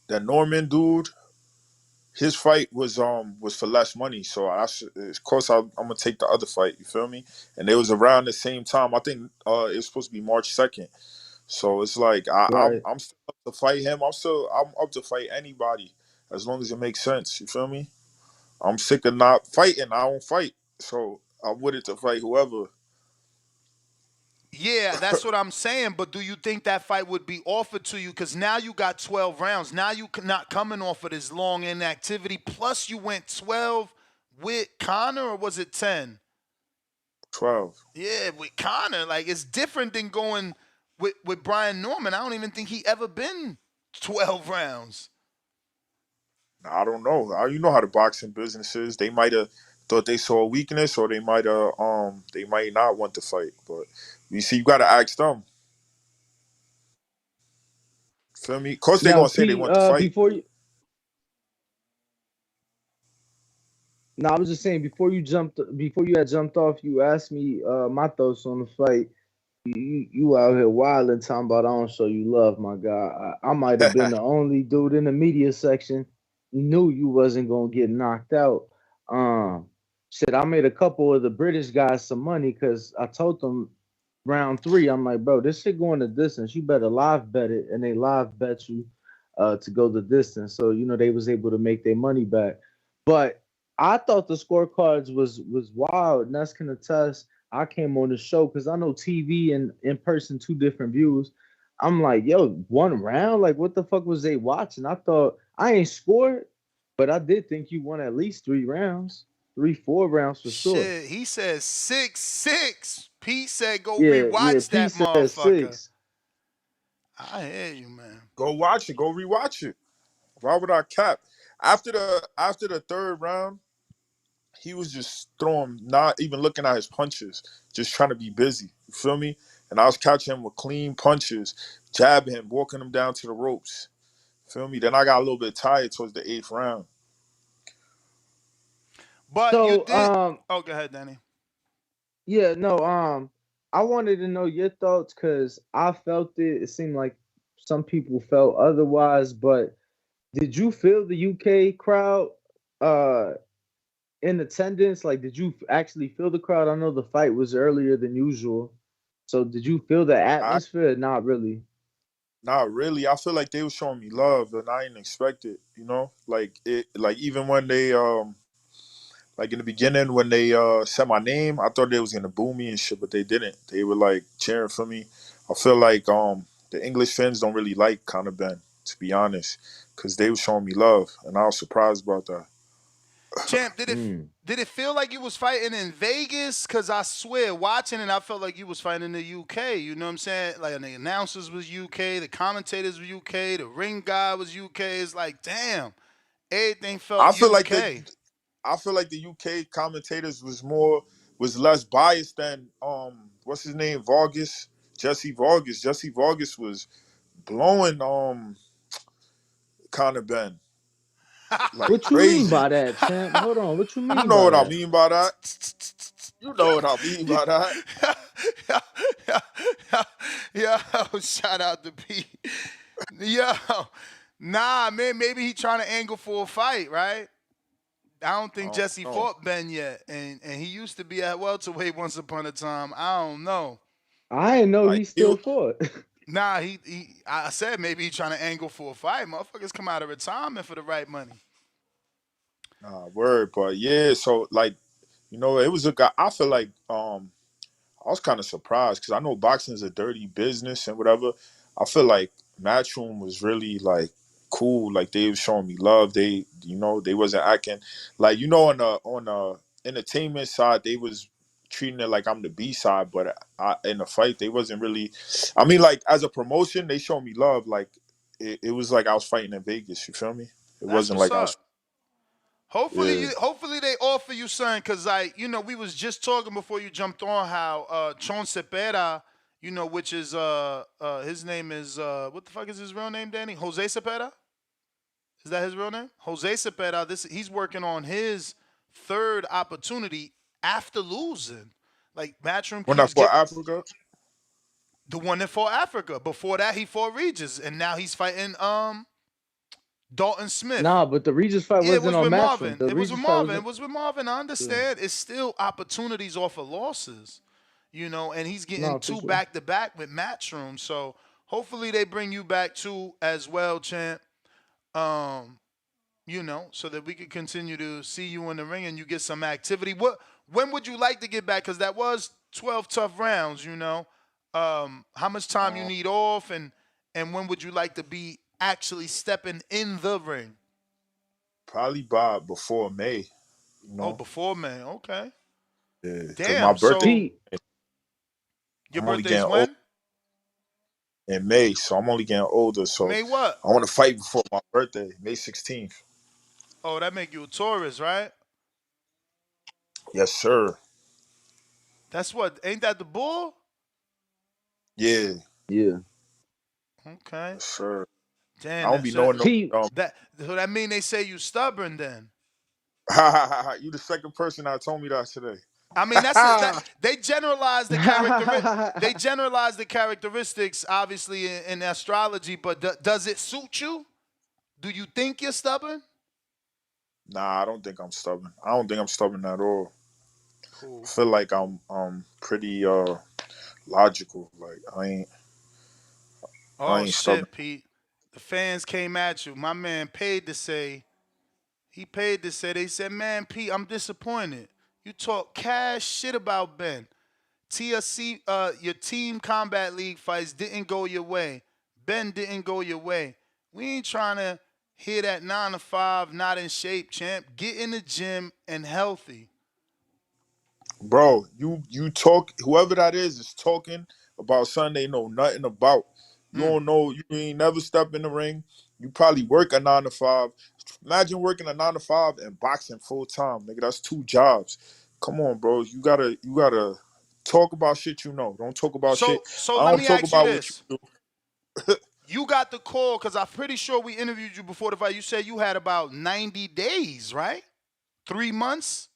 That Norman dude, his fight was for less money, so of course I'm gonna take the other fight. You feel me? And it was around the same time. I think it was supposed to be March 2nd. So it's like Right. I'm still up to fight him. I'm up to fight anybody as long as it makes sense. You feel me? I'm sick of not fighting. I don't fight, so I'm with it to fight whoever. Yeah, that's what I'm saying. But do you think that fight would be offered to you? Because now you got 12 rounds. Now you not coming off of this long inactivity. Plus you went 12 with Connor, or was it 10? 12. Yeah, with Connor. Like, it's different than going with Brian Norman. I don't even think he ever been 12 rounds. I don't know. You know how the boxing business is. They might have thought they saw a weakness, or they might not want to fight. But you see, you gotta ask them. Feel me? Of course, they Now, gonna say they Pete, want to fight. before you, no, I was just saying before you had jumped off, you asked me my thoughts on the fight. You out here wilding, talking about I don't show you love, my guy. I might have been the only dude in the media section who knew you wasn't gonna get knocked out. Shit, I made a couple of the British guys some money because I told them round 3, I'm like, bro, this shit going the distance. You better live bet it, and they live bet you to go the distance. So they was able to make their money back. But I thought the scorecards was wild, and that's can attest. I came on the show because I know TV and in person 2 different views. I'm like, yo, 1 round? Like, what the fuck was they watching? I thought I ain't scored, but I did think you won at least 3 rounds, 4 rounds for sure. Shit, he said 6-6. Pete said go Yeah. rewatch P that said motherfucker. 6. I hear you, man. Go watch it. Go rewatch it. Why would I cap? After the third round, he was just throwing, not even looking at his punches, just trying to be busy. You feel me? And I was catching him with clean punches, jabbing him, walking him down to the ropes. Feel me? Then I got a little bit tired towards the 8th round. But you So, did. Oh, go ahead, Danny. yeah, no, I wanted to know your thoughts because I felt it. It seemed like some people felt otherwise, but did you feel the UK crowd in attendance? Like, did you actually feel the crowd? I know the fight was earlier than usual. So did you feel the atmosphere? Not really. Not really. I feel like they were showing me love, and I didn't expect it. You know, like even when they like in the beginning when they said my name, I thought they was gonna boo me and shit, but they didn't. They were like cheering for me. I feel like the English fans don't really like Conor Ben, to be honest, because they were showing me love, and I was surprised about that. Champ, did it feel like you was fighting in Vegas? Cause I swear, watching it, I felt like you was fighting in the UK. You know what I'm saying? Like the announcers was UK, the commentators were UK, the ring guy was UK. It's like, damn, everything felt I feel like UK. the UK commentators was less biased than what's his name, Vargas, Jesse Vargas. Jesse Vargas was blowing Conor Ben like What you mean crazy. by that, champ? Hold on. What you You mean know by what I that? mean by that. You know what I mean by that. Yo, shout out to Pete. Yo, nah, man, maybe he trying to angle for a fight, right? I don't think Jesse fought Ben yet, and he used to be at welterweight once upon a time. I don't know. I didn't know Like he still fought. Nah, I said maybe he trying to angle for a fight. Motherfuckers come out of retirement for the right money. Word, but yeah, so like, you know, it was a guy. I feel like I was kind of surprised because I know boxing is a dirty business and whatever. I feel like Matchroom was really like cool. Like they was showing me love. They, you know, they wasn't acting like, you know, on the entertainment side, they was treating it like I'm the B side, but in the fight, they wasn't really. I mean, like as a promotion, they showed me love. Like it was like I was fighting in Vegas. You feel me? It That's wasn't what's like I up. was. Yeah. Hopefully they offer you something, cause like we was just talking before you jumped on how Chon Cepeda, which is his name is what the fuck is his real name, Danny? Jose Cepeda? Is that his real name? Jose Cepeda. He's working on his third opportunity after losing. Like Matchroom When I keeps fought getting Africa. the one that fought Africa. Before that, he fought Regis, and now he's fighting Dalton Smith. Nah, but the Regis fight Yeah, it wasn't was on with Matchroom. Marvin. The It was Regis with fight Marvin. was It was with Marvin. I understand. It's still opportunities off of losses, and he's getting No, for two sure. back to back with Matchroom. So hopefully they bring you back too as well, champ. So that we can continue to see you in the ring and you get some activity. When would you like to get back? Because that was 12 tough rounds. How much time you need off, and when would you like to be actually stepping in the ring? Probably by before May. You know? Oh, before May. Okay. Yeah, because Damn. my birthday. Your I'm only birthday's getting when? old in May, so I'm only getting older. So May what? I want to fight before my birthday, May 16th. Oh, that make you a Taurus, right? Yes, sir. That's what. Ain't that the bull? Yeah. Yeah. Okay. Yes, sir. Damn. I don't be knowing no. So that mean they say you stubborn then? You the second person that told me that today. I mean, they generalize the they generalize the characteristics, obviously, in astrology. But does it suit you? Do you think you're stubborn? Nah, I don't think I'm stubborn. I don't think I'm stubborn at all. Cool. I feel like I'm pretty logical. Like I ain't shit, stubborn. Pete. The fans came at you. My man paid to say. They said, man, Pete, I'm disappointed. You talk cash shit about Ben. TSC, your team combat league fights didn't go your way. Ben didn't go your way. We ain't trying to hear that 9 to 5, not in shape, champ. Get in the gym and healthy. Bro, you talk, whoever that is talking about something they know nothing about. You don't know, you ain't never step in the ring. You probably work a 9 to 5. Imagine working a 9 to 5 and boxing full time, nigga. That's 2 jobs. Come on, bro. You gotta talk about shit you know. Don't talk about So shit. so I let don't me talk ask you about what you this. do. You got the call because I'm pretty sure we interviewed you before the fight. You said you had about 90 days, right? 3 months?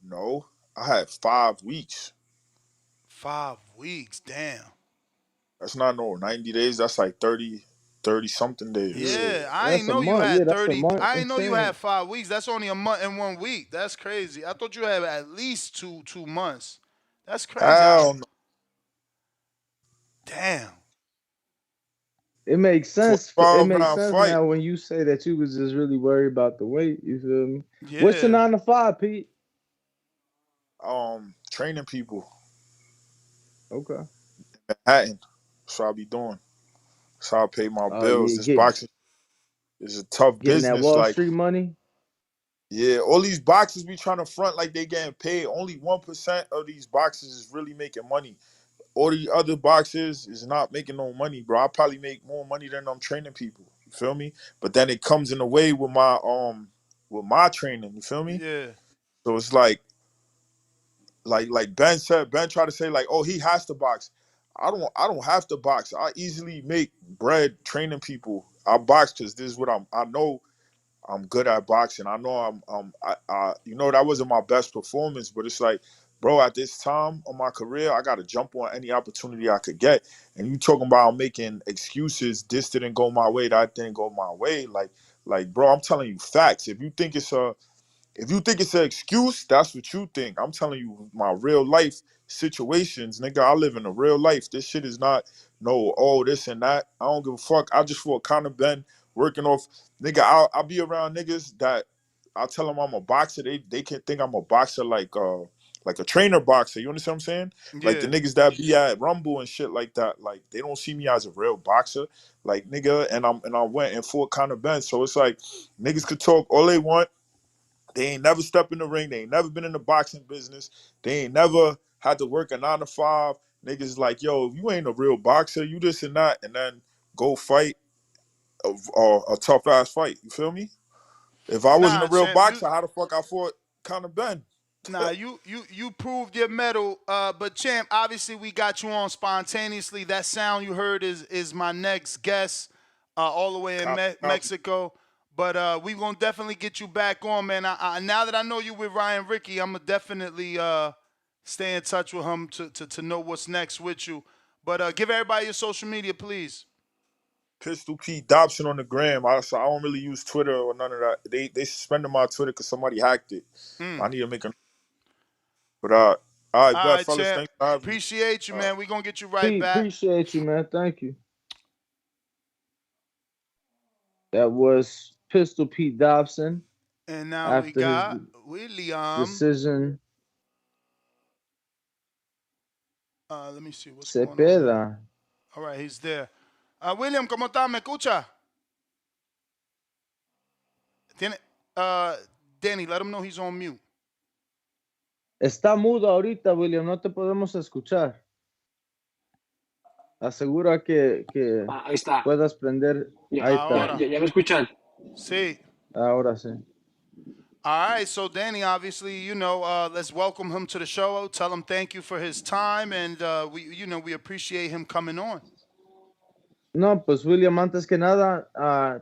No, I had 5 weeks. 5 weeks, damn. That's not no 90 days. That's like 30 something days. Yeah, I ain't That's a know you month. had Yeah, that's a 30. month. I ain't know you had Insane. 5 weeks. That's only a month and 1 week. That's crazy. I thought you had at least two months. That's crazy. Hell no. Damn. It makes sense. It 12 makes round sense fight. now when you say that you was just really worried about the weight. You feel me? What's your Yeah. 9 to 5, Pete? Training people. Okay. Manhattan. That's what I be doing. That's how I pay my bills. Yeah, This boxing is a tough getting that business. Wall Like, Street money. yeah, all these boxers be trying to front like they getting paid. Only 1% of these boxers is really making money. All the other boxers is not making no money, bro. I probably make more money than I'm training people. You feel me? But then it comes in the way with my training. You feel me? Yeah. So it's like Ben said. Ben tried to say like, oh, he has to box. I don't have to box. I easily make bread training people. I box because this is what I know I'm good at boxing. I know you know, that wasn't my best performance, but it's like, bro, at this time of my career, I gotta jump on any opportunity I could get. And you talking about making excuses, this didn't go my way, that didn't go my way. Like, bro, I'm telling you facts. If you think it's an excuse, that's what you think. I'm telling you my real life situations, nigga. I live in a real life. This shit is not no, oh, this and that. I don't give a fuck. I just fought Conor Ben working off, nigga. I'll be around niggas that I tell them I'm a boxer. They can think I'm a boxer like a trainer boxer. You understand what I'm saying? Like the Yeah. niggas that be at Rumble and shit like that. Like they don't see me as a real boxer. Like nigga, and I went and fought Conor Ben. So it's like niggas could talk all they want. They ain't never stepped in the ring. They ain't never been in the boxing business. They ain't never had to work a 9 to 5. Niggas like, yo, if you ain't a real boxer, you this and that, and then go fight a tough ass fight. You feel me? If I wasn't a Nah, real champ, boxer, how the fuck I fought Conor Ben? you proved your medal. But champ, obviously we got you on spontaneously. That sound you heard is my next guest, all the way in Mexico. But we gonna definitely get you back on, man. Now that I know you with Ryan Ricky, I'm gonna definitely stay in touch with him to know what's next with you. But give everybody your social media, please. Pistol Pete Dobson on the gram. I don't really use Twitter or none of that. They suspended my Twitter because somebody hacked it. I need to make a. But all right, All bet, right, fellas. champ. Thanks for having me. Appreciate you, man. We gonna get you right Pete, back. appreciate you, man. Thank you. That was Pistol Pete Dobson. And now we After his got William. decision, Let me see what's going on here. Zepeda. All right, he's there. William, ¿cómo está? ¿Me escucha? Tiene, Danny, let him know he's on mute. Está mudo ahorita, William. No te podemos escuchar. Asegura que ahí está. puedas prender. Ya, Ahí está. ¿Ya me escuchan? Sí. Ahora sí. All right, so Danny, obviously, let's welcome him to the show. Tell him thank you for his time, and we appreciate him coming on. No, pues William, antes que nada,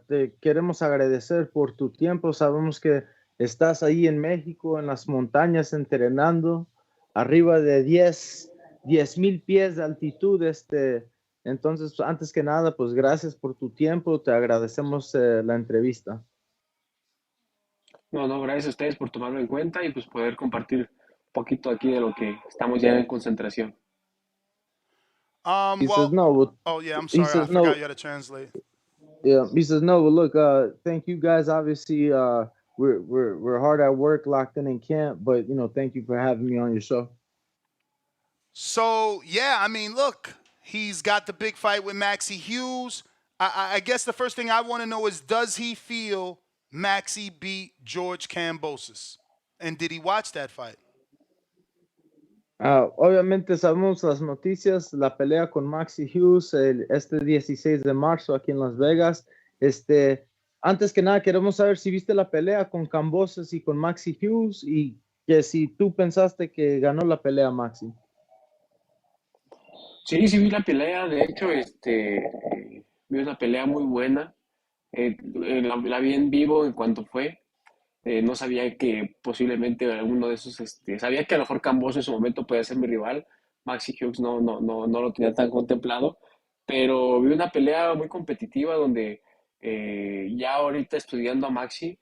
te queremos agradecer por tu tiempo. Sabemos que estás ahí en México, en las montañas, entrenando, arriba de 10,000 pies de altitud. Entonces, antes que nada, pues gracias por tu tiempo. Te agradecemos la entrevista. No, gracias a ustedes por tomarlo en cuenta y pues poder compartir un poquito aquí de lo que estamos ya en concentración. He says no. Oh yeah, I'm sorry. I forgot you had to translate. Yeah, he says no. But look, thank you guys. Obviously, we're hard at work, locked in camp. But thank you for having me on your show. So yeah, I mean, look, He's got the big fight with Maxie Hughes. I guess the first thing I want to know is, does he feel Maxie beat George Kambosos? And did he watch that fight? Obviamente sabemos las noticias, la pelea con Maxie Hughes este 16 de marzo aquí en Las Vegas. Antes que nada, queremos saber si viste la pelea con Kambosos y con Maxie Hughes y que si tú pensaste que ganó la pelea Maxie. Sí, sí vi la pelea, de hecho, vi una pelea muy buena. La vi en vivo en cuanto fue. No sabía que posiblemente alguno de esos, sabía que a lo mejor Camboso en su momento podía ser mi rival. Maxi Hughes no lo tenía tan contemplado, pero vi una pelea muy competitiva donde ya ahorita estudiando a Maxi,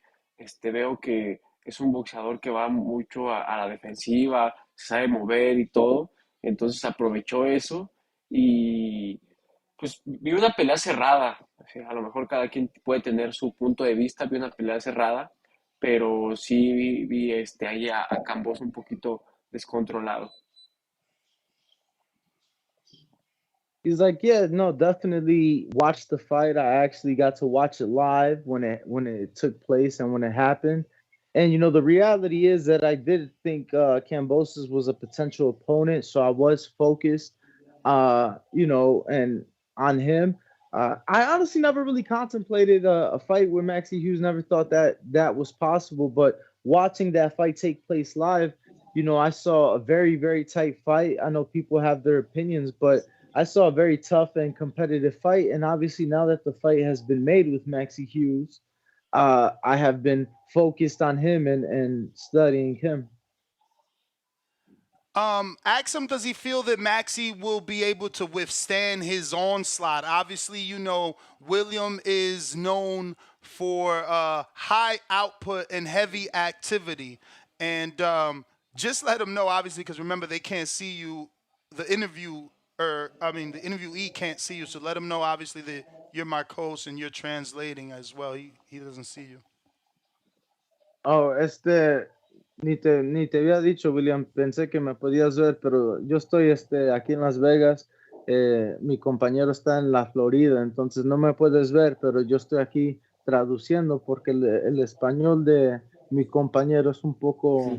veo que es un boxeador que va mucho a la defensiva, se sabe mover y todo, entonces aprovechó eso y pues vi una pelea cerrada. O sea, a lo mejor cada quien puede tener su punto de vista, vi una pelea cerrada, pero sí vi ahí a Campos un poquito descontrolado. He's like, yeah, no, definitely watch the fight. I actually got to watch it live when it took place and when it happened. And the reality is that I did think Kambosos was a potential opponent, so I was focused, and on him. I honestly never really contemplated a fight with Maxie Hughes. Never thought that was possible. But watching that fight take place live, I saw a very, very tight fight. I know people have their opinions, but I saw a very tough and competitive fight. And obviously, now that the fight has been made with Maxie Hughes, I have been focused on him and studying him. Ask him, does he feel that Maxie will be able to withstand his onslaught? Obviously, William is known for high output and heavy activity. And just let him know, obviously, because remember, they can't see you. The interviewee can't see you. So let him know, obviously, that you're my host and you're translating as well. He doesn't see you. Oh, ni te había dicho, William, pensé que me podías ver, pero yo estoy aquí en Las Vegas, mi compañero está en la Florida, entonces no me puedes ver, pero yo estoy aquí traduciendo porque el español de mi compañero es un poco,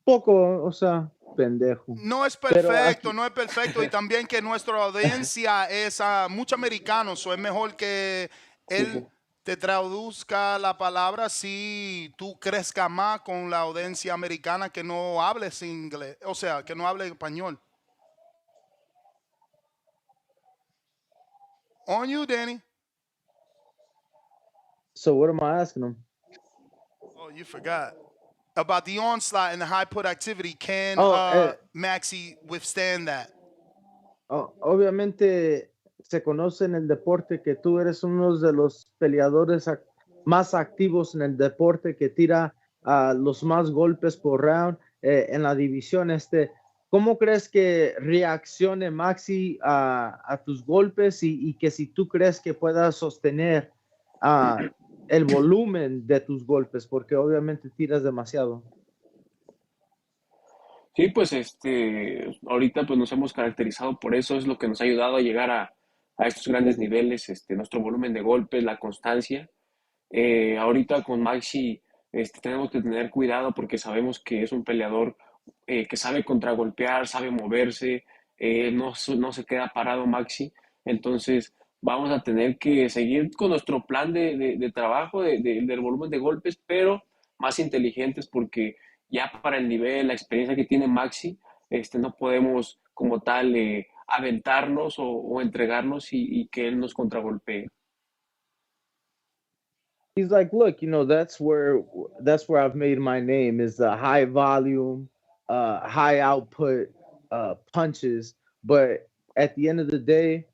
o sea, pendejo. No es perfecto, no es perfecto, y también que nuestra audiencia es mucho americano, es mejor que él te traduzca la palabra si tú crezcas más con la audiencia americana que no hables inglés, o sea, que no hable español. On you, Danny. So what am I asking him? Oh, you forgot. About the onslaught and the high put activity. Can Maxie withstand that? Obviamente se conoce en el deporte que tú eres uno de los peleadores más activos en el deporte, que tira los más golpes por round en la división. ¿Cómo crees que reaccione Maxi a tus golpes y que si tú crees que puedas sostener el volumen de tus golpes, porque obviamente tiras demasiado? Sí, pues ahorita pues nos hemos caracterizado por eso, es lo que nos ha ayudado a llegar a estos grandes niveles, nuestro volumen de golpes, la constancia. Ahorita con Maxi tenemos que tener cuidado porque sabemos que es un peleador que sabe contragolpear, sabe moverse, no se queda parado Maxi, entonces vamos a tener que seguir con nuestro plan de trabajo, del volumen de golpes, pero más inteligentes porque ya para el nivel, la experiencia que tiene Maxi, no podemos como tal aventarnos o entregarnos y que él nos contragolpee. He's like, look, that's where I've made my name, is the high volume, high output punches. But at the end of the day,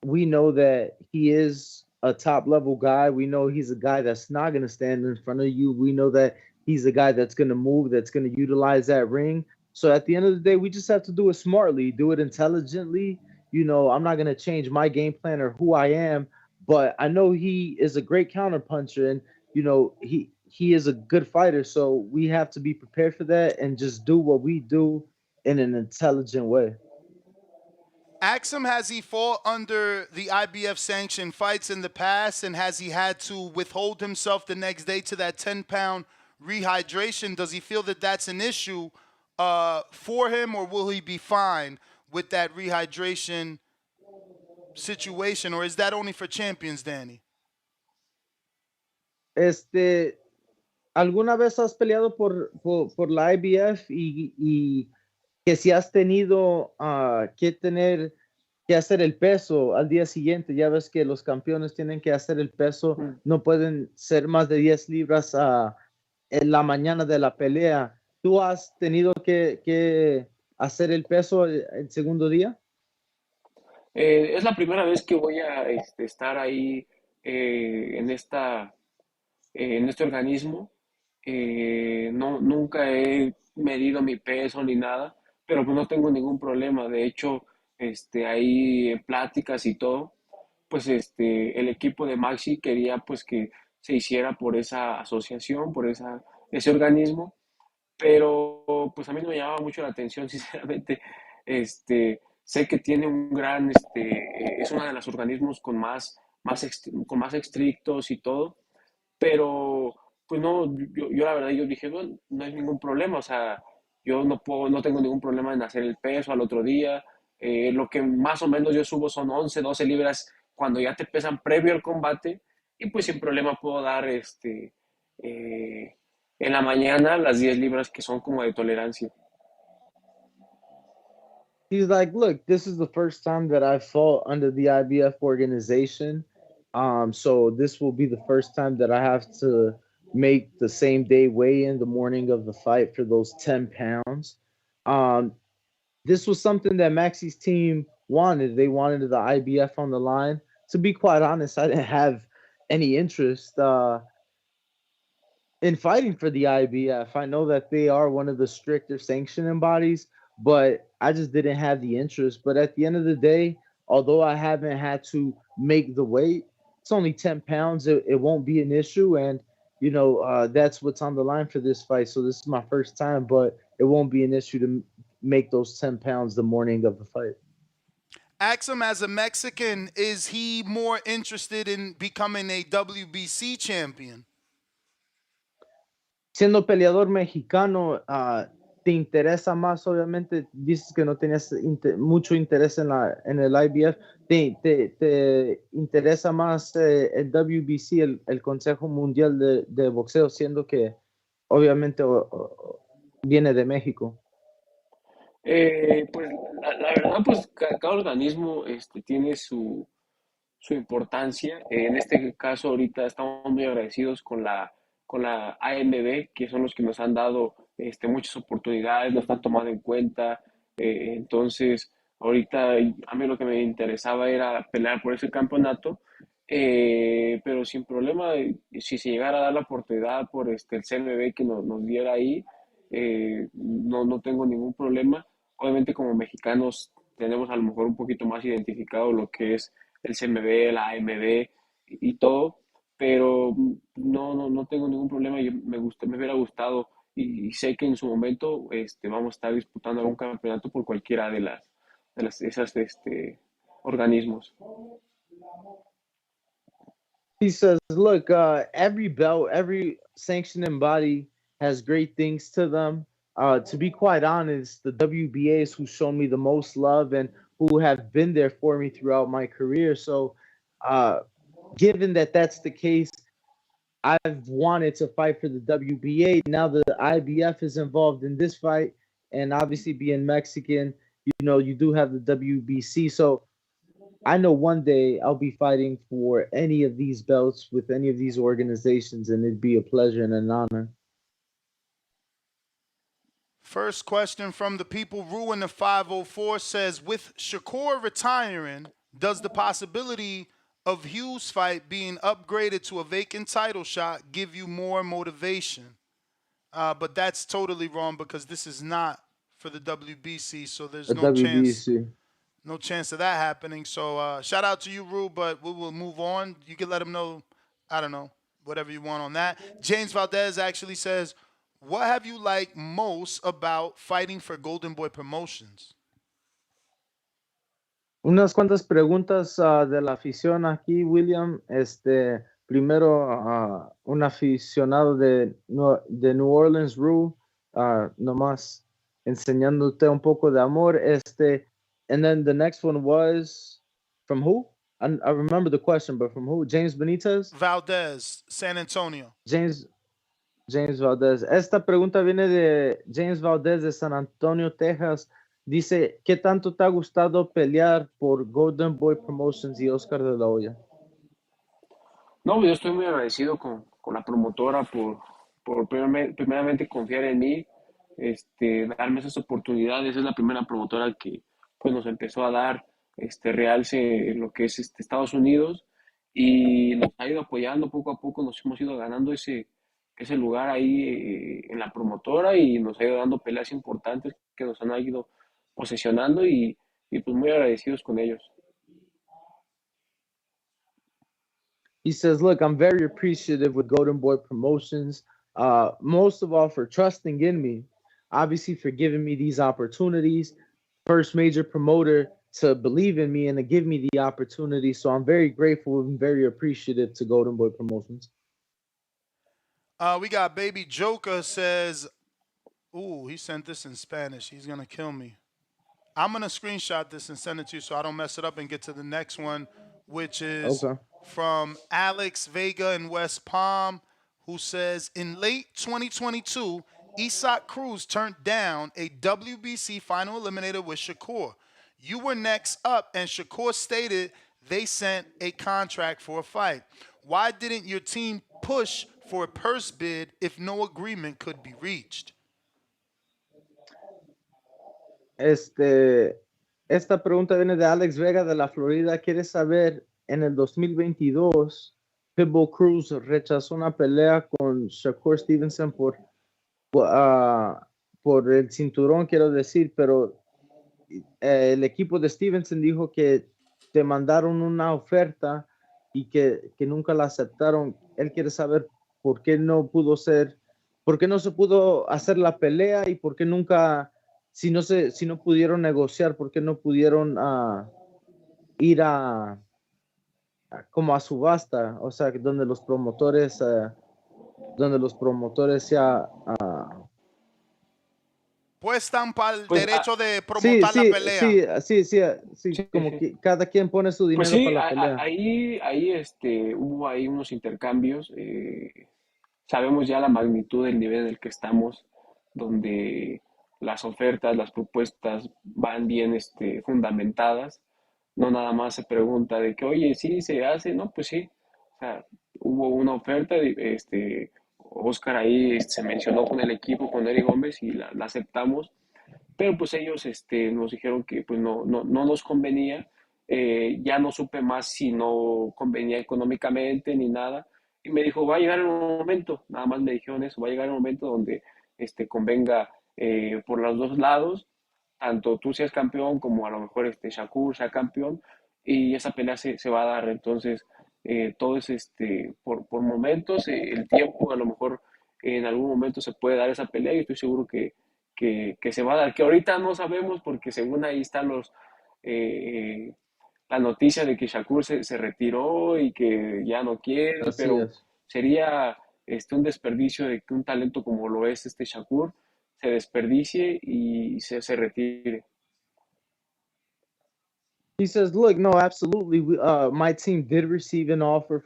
we know that he is a top level guy. We know he's a guy that's not going to stand in front of you. We know that he's a guy that's going to move, that's going to utilize that ring. So at the end of the day, we just have to do it smartly, do it intelligently. I'm not going to change my game plan or who I am, but I know he is a great counterpuncher, and he is a good fighter. So we have to be prepared for that and just do what we do in an intelligent way. Axum, has he fought under the IBF sanctioned fights in the past, and has he had to withhold himself the next day to that 10-pound rehydration? Does he feel that that's an issue for him, or will he be fine with that rehydration situation, or is that only for champions, Danny? ¿Alguna vez has peleado por la IBF y que si has tenido que hacer el peso al día siguiente? Ya ves que los campeones tienen que hacer el peso, no pueden ser más de 10 libras en la mañana de la pelea. ¿Tú has tenido que hacer el peso el segundo día? Es la primera vez que voy a estar ahí en en este organismo. No, nunca he medido mi peso ni nada, pero pues no tengo ningún problema. De hecho, ahí en pláticas y todo, pues el equipo de Maxi quería pues que se hiciera por esa asociación, por ese organismo, pero pues a mí no me llamaba mucho la atención, sinceramente. Sé que tiene un gran, es uno de los organismos con con más estrictos y todo, pero pues no, yo la verdad yo dije, bueno, no hay ningún problema, o sea, yo no tengo ningún problema en hacer el peso al otro día. Lo que más o menos yo subo son 11 12 libras cuando ya te pesan previo al combate, y pues sin problema puedo dar eh, en la mañana las 10 libras que son como de tolerancia. He's like, look, this is the first time that I fought under the IBF organization. So this will be the first time that I have to make the same day weigh in the morning of the fight for those 10 pounds. This was something that Maxi's team wanted. They wanted the IBF on the line. To be quite honest, I didn't have any interest in fighting for the IBF. I know that they are one of the stricter sanctioning bodies, but I just didn't have the interest. But at the end of the day, although I haven't had to make the weight, it's only 10 pounds. It won't be an issue. And, that's what's on the line for this fight. So this is my first time, but it won't be an issue to make those 10 pounds the morning of the fight. Axum, as a Mexican, is he more interested in becoming a WBC champion? Siendo peleador mexicano, ¿te interesa más? Obviamente dices que no tenías mucho interés en el IBF. ¿Te interesa más el WBC, el Consejo Mundial de Boxeo, siendo que obviamente viene de México? Pues la verdad, pues cada organismo tiene su importancia. En este caso, ahorita estamos muy agradecidos con la AMB, que son los que nos han dado muchas oportunidades, nos han tomado en cuenta. Entonces, ahorita a mí lo que me interesaba era pelear por ese campeonato, pero sin problema. Si se llegara a dar la oportunidad por el CMB que nos diera ahí, no tengo ningún problema. Obviamente, como mexicanos tenemos a lo mejor un poquito más identificado lo que es el CMB, la AMB y todo, pero no tengo ningún problema. Me hubiera gustado, y sé que en su momento vamos a estar disputando algún campeonato por cualquiera de esas organismos. He says, look, every belt, every sanctioning body has great things to them. To be quite honest, the WBAs who shown me the most love and who have been there for me throughout my career. So, given that that's the case, I've wanted to fight for the WBA. Now the IBF is involved in this fight, and obviously being Mexican, you do have the WBC. So I know one day I'll be fighting for any of these belts with any of these organizations, and it'd be a pleasure and an honor. First question from the people. Ruin the 504 says, with Shakur retiring, does the possibility of Hughes' fight being upgraded to a vacant title shot give you more motivation? But that's totally wrong, because this is not for the WBC, so there's no chance of that happening. So shout out to you, Ru, but we will move on. You can let him know, I don't know, whatever you want on that. James Valdez actually says, what have you liked most about fighting for Golden Boy Promotions? Unas cuantas preguntas de la afición aquí, William. Primero, un aficionado de New Orleans, Rue, nomás enseñándote un poco de amor. And then the next one was from who? I remember the question, but from who? James Benitez? Valdez, San Antonio. James Valdez. Esta pregunta viene de James Valdez de San Antonio, Texas. Dice, ¿qué tanto te ha gustado pelear por Golden Boy Promotions y Oscar de la Hoya? No, pues yo estoy muy agradecido con la promotora por primeramente confiar en mí, darme esas oportunidades. Es la primera promotora que pues, nos empezó a dar realce en lo que es Estados Unidos y nos ha ido apoyando poco a poco, nos hemos ido ganando ese lugar ahí en la promotora y nos ha ido dando peleas importantes que nos han ido posesionando y pues muy agradecidos con ellos. He says, look, I'm very appreciative with Golden Boy Promotions, most of all for trusting in me, obviously for giving me these opportunities, first major promoter to believe in me and to give me the opportunity. So I'm very grateful and very appreciative to Golden Boy Promotions. We got Baby Joker says, ooh, he sent this in Spanish. He's going to kill me. I'm going to screenshot this and send it to you so I don't mess it up and get to the next one, which is from Alex Vega in West Palm, who says, in late 2022, Isaac Cruz turned down a WBC final eliminator with Shakur. You were next up, and Shakur stated they sent a contract for a fight. Why didn't your team push for a purse bid if no agreement could be reached? Esta pregunta viene de Alex Vega de la Florida. Quiere saber, en el 2022, Pitbull Cruz rechazó una pelea con Shakur Stevenson por el cinturón, quiero decir, pero el equipo de Stevenson dijo que te mandaron una oferta y que nunca la aceptaron. Él quiere saber por qué no se pudo hacer la pelea y por qué nunca, si no pudieron negociar, por qué no pudieron ir como a subasta, o sea, donde los promotores ya pues están para el derecho de promotar la pelea. Sí, como que cada quien pone su dinero pues sí, para la pelea. Ahí hubo ahí unos intercambios. Sabemos ya la magnitud del nivel en el que estamos, donde las ofertas, las propuestas van bien fundamentadas. No nada más se pregunta de que, oye, sí, se hace, no, pues sí. O sea, hubo una oferta, Oscar ahí se mencionó con el equipo, con Eric Gómez y la aceptamos, pero pues ellos nos dijeron que pues no nos convenía. Ya no supe más si no convenía económicamente ni nada, y me dijo, va a llegar el momento, nada más me dijeron eso, va a llegar el momento donde convenga por los dos lados, tanto tú seas campeón como a lo mejor Shakur sea campeón, y esa pelea se va a dar. Entonces todo es por momentos, el tiempo a lo mejor en algún momento se puede dar esa pelea y estoy seguro que se va a dar, que ahorita no sabemos porque según ahí están la noticia de que Shakur se retiró y que ya no quiere, Así pero es. sería un desperdicio de que un talento como lo es Shakur se desperdicie y se retire. He says, look, no, absolutely. My team did receive an offer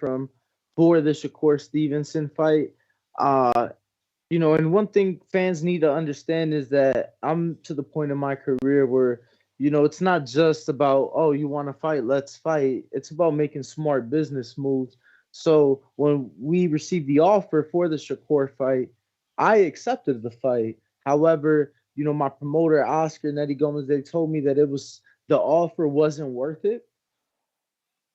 for the Shakur Stevenson fight. And one thing fans need to understand is that I'm to the point in my career where, it's not just about, oh, you want to fight, let's fight. It's about making smart business moves. So when we received the offer for the Shakur fight, I accepted the fight. However, my promoter, Oscar and Eddie Gomez, they told me that the offer wasn't worth it.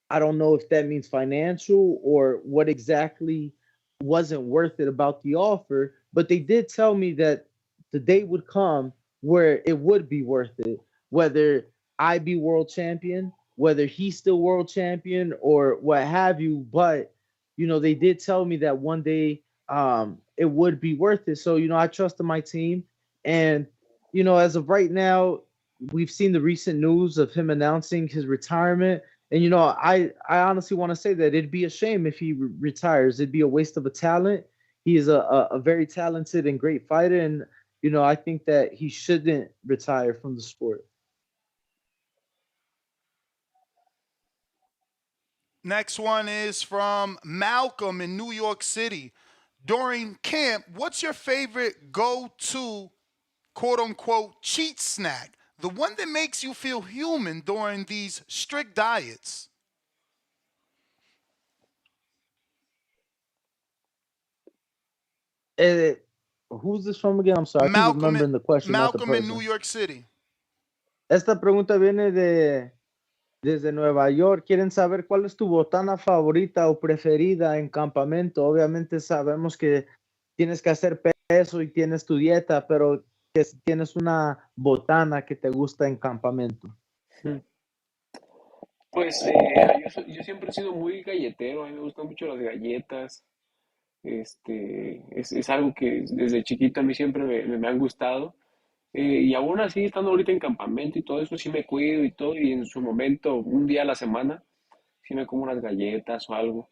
I don't know if that means financial or what exactly wasn't worth it about the offer, but they did tell me that the day would come where it would be worth it, whether I be world champion, whether he's still world champion or what have you. But, they did tell me that one day it would be worth it. So, I trusted my team. And, as of right now, we've seen the recent news of him announcing his retirement. And, I honestly want to say that it'd be a shame if he retires. It'd be a waste of a talent. He is a very talented and great fighter. And, I think that he shouldn't retire from the sport. Next one is from Malcolm in New York City. During camp, what's your favorite go-to, quote-unquote, cheat snack? The one that makes you feel human during these strict diets. Who's this from again? I'm sorry. I keep remembering the question. Malcolm in New York City. Esta pregunta viene desde Nueva York. Quieren saber cuál es tu botana favorita o preferida en campamento. Obviamente sabemos que tienes que hacer peso y tienes tu dieta, pero que si tienes una botana que te gusta en campamento. Pues yo siempre he sido muy galletero, a mí me gustan mucho las galletas. Es algo que desde chiquito a mí siempre me han gustado. Y aún así, estando ahorita en campamento y todo eso, sí me cuido y todo. Y en su momento, un día a la semana, sí me como unas galletas o algo.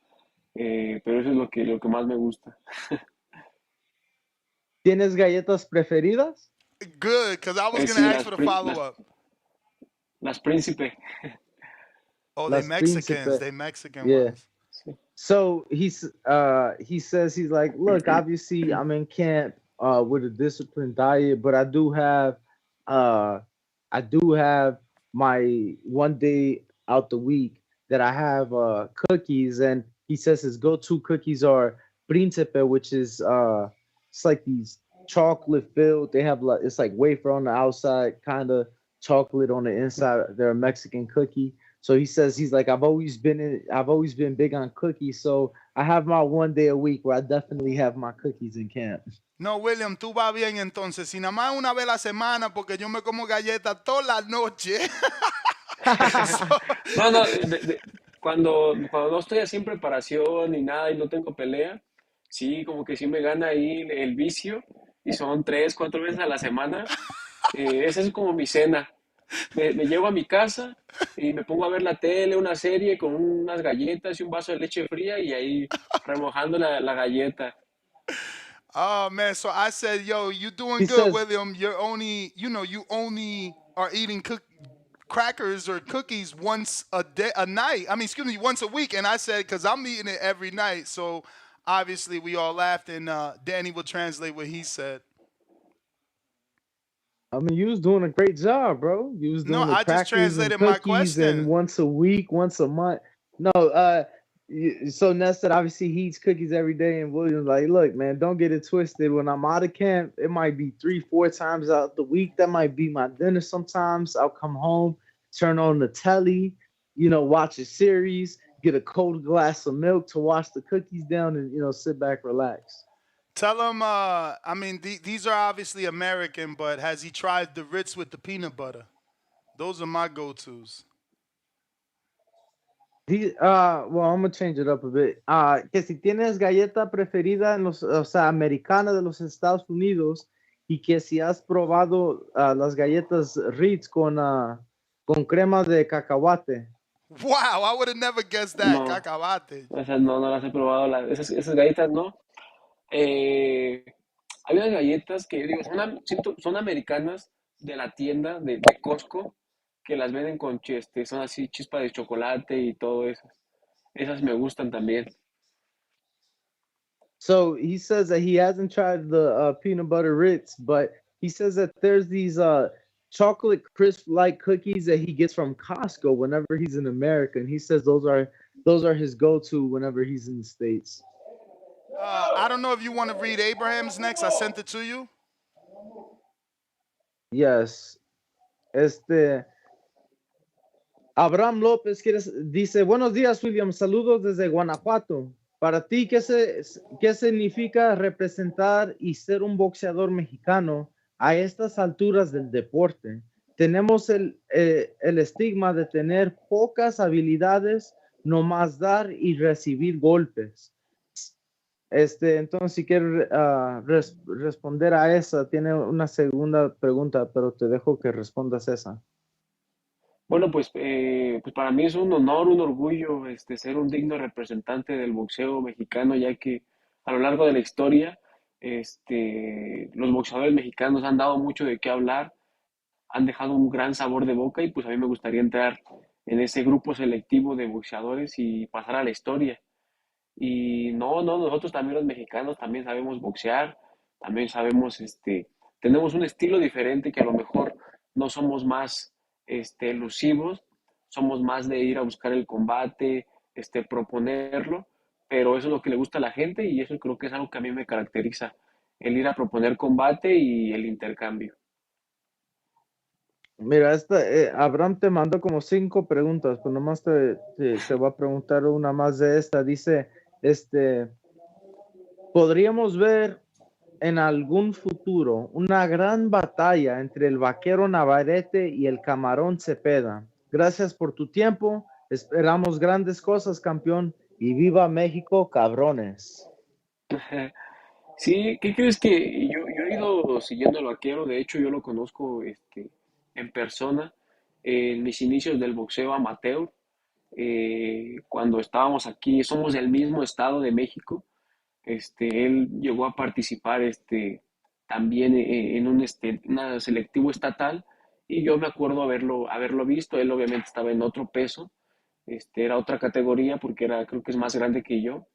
Pero eso es lo que más me gusta. ¿Tienes galletas preferidas? Good, because I was going to ask for the follow-up. Las Príncipe. Oh, they Mexicans. They Mexican ones. So he says, he's like, look, obviously I'm in camp with a disciplined diet, but I do have my one day out the week that I have cookies, and he says his go-to cookies are Príncipe, which is it's like these chocolate filled. They have it's like wafer on the outside, kind of chocolate on the inside. They're a Mexican cookie. So he says, he's like, I've always been big on cookies. So I have my one day a week where I definitely have my cookies in camp. No, William, tú vas bien entonces. Si nada más una vez a la semana, porque yo me como galletas toda la noche. Cuando no estoy así en preparación ni nada y no tengo pelea, sí, como que sí me gana ahí el vicio y son 3, 4 veces a la semana. Esa es como mi cena. Me llevo a mi casa y me pongo a ver la tele, una serie con unas galletas y un vaso de leche fría y ahí remojando la galleta. Oh man, so I said, yo, you doing good, William. You're only, you only are eating crackers or cookies once a night. Once a week. And I said, because I'm eating it every night. So obviously we all laughed, and Danny will translate what he said. I mean, you was doing a great job, bro. You was doing I just translated my question. And once a week, once a month. No, so Ness said obviously he eats cookies every day, and William's like, look, man, don't get it twisted. When I'm out of camp, it might be 3-4 times out the week. That might be my dinner sometimes. I'll come home, turn on the telly, watch a series, get a cold glass of milk to wash the cookies down, and, sit back, relax. Tell him, these are obviously American, but has he tried the Ritz with the peanut butter? Those are my go-tos. Well, I'm going to change it up a bit. Que si tienes galleta preferida americana de los Estados Unidos, y que si has probado las galletas Ritz con crema de cacahuate. Wow, I would have never guessed that, no, cacahuate. Esas no las he probado, esas galletas no. Hay unas galletas que digo son americanas de la tienda de Costco, que las venden con son así chispa de chocolate y todo eso. Esas me gustan también. So he says that he hasn't tried the peanut butter Ritz, but he says that there's these chocolate crisp like cookies that he gets from Costco whenever he's in America, and he says those are his go-to whenever he's in the States. I don't know if you want to read Abraham's next. I sent it to you. Yes. Abraham López dice, buenos días, William. Saludos desde Guanajuato. Para ti, ¿qué significa representar y ser un boxeador mexicano a estas alturas del deporte? Tenemos el estigma de tener pocas habilidades, no más dar y recibir golpes. Entonces, si quieres responder a esa, tiene una segunda pregunta, pero te dejo que respondas esa. Bueno, pues para mí es un honor, un orgullo, ser un digno representante del boxeo mexicano, ya que a lo largo de la historia, los boxeadores mexicanos han dado mucho de qué hablar, han dejado un gran sabor de boca y pues a mí me gustaría entrar en ese grupo selectivo de boxeadores y pasar a la historia. Y no, nosotros también los mexicanos también sabemos boxear, también sabemos, tenemos un estilo diferente que a lo mejor no somos más, elusivos, somos más de ir a buscar el combate, proponerlo, pero eso es lo que le gusta a la gente y eso creo que es algo que a mí me caracteriza, el ir a proponer combate y el intercambio. Mira, Abraham te mandó como 5 preguntas, pero nomás te voy a preguntar una más de esta. Dice, ¿podríamos ver en algún futuro una gran batalla entre el vaquero Navarrete y el camarón Zepeda? Gracias por tu tiempo, esperamos grandes cosas, campeón, y viva México, cabrones. Sí, ¿qué crees que yo he ido siguiendo al vaquero? De hecho, yo lo conozco en persona en mis inicios del boxeo amateur. Cuando estábamos aquí, somos del mismo estado de México. Él llegó a participar también en una selectivo estatal y yo me acuerdo haberlo visto. Él obviamente estaba en otro peso, era otra categoría porque creo que es más grande que yo.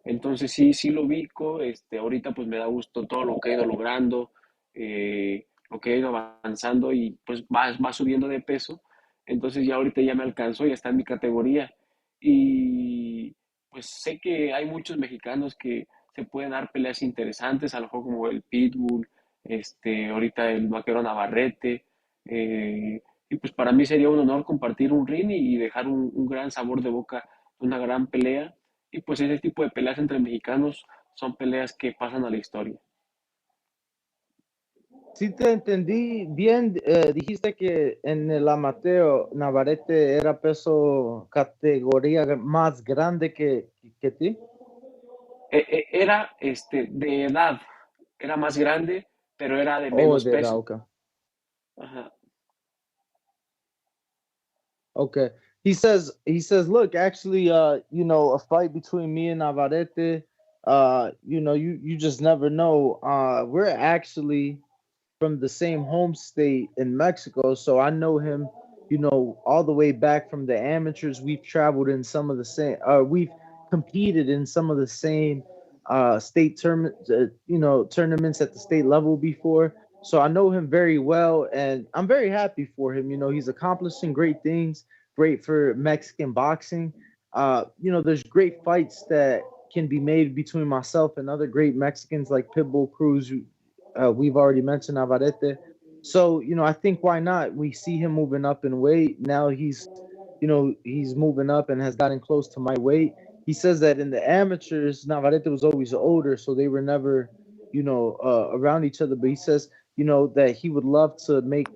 Entonces sí lo ubico, ahorita pues me da gusto todo lo que he ido logrando, lo que he ido avanzando y pues va subiendo de peso, entonces ya ahorita ya me alcanzó, ya está en mi categoría y pues sé que hay muchos mexicanos que se pueden dar peleas interesantes, a lo mejor como el Pitbull, ahorita el Vaquero Navarrete, y pues para mí sería un honor compartir un ring y dejar un gran sabor de boca, una gran pelea y pues ese tipo de peleas entre mexicanos son peleas que pasan a la historia. Si te entendí bien, dijiste que en el amateur Navarrete era peso categoría más grande que ti. Era de edad, era más grande, pero era de Oh, menos de edad, peso. okay. Ajá. Okay. He says, look, actually, a fight between me and Navarrete, you just never know. We're actually from the same home state in Mexico, so I know him, all the way back from the amateurs. We've traveled in some of the same, we've competed in some of the same state tournaments, tournaments at the state level before. So I know him very well, and I'm very happy for him. He's accomplishing great things, great for Mexican boxing. There's great fights that can be made between myself and other great Mexicans like Pitbull Cruz. We've already mentioned Navarrete. So, I think why not? We see him moving up in weight. Now he's moving up and has gotten close to my weight. He says that in the amateurs, Navarrete was always older, so they were never, around each other. But he says, that he would love to make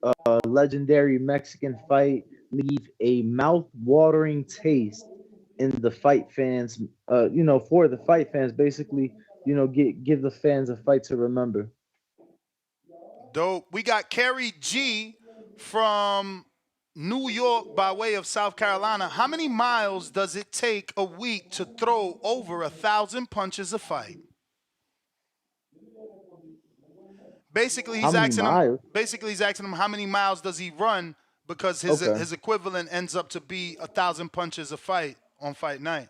a legendary Mexican fight leave a mouth-watering taste in the fight fans, for the fight fans, basically, give the fans a fight to remember. Dope. We got Kerry G from New York by way of South Carolina. How many miles does it take a week to throw over 1,000 punches a fight? Basically, he's asking him how many miles does he run because his equivalent ends up to be 1,000 punches a fight on fight night.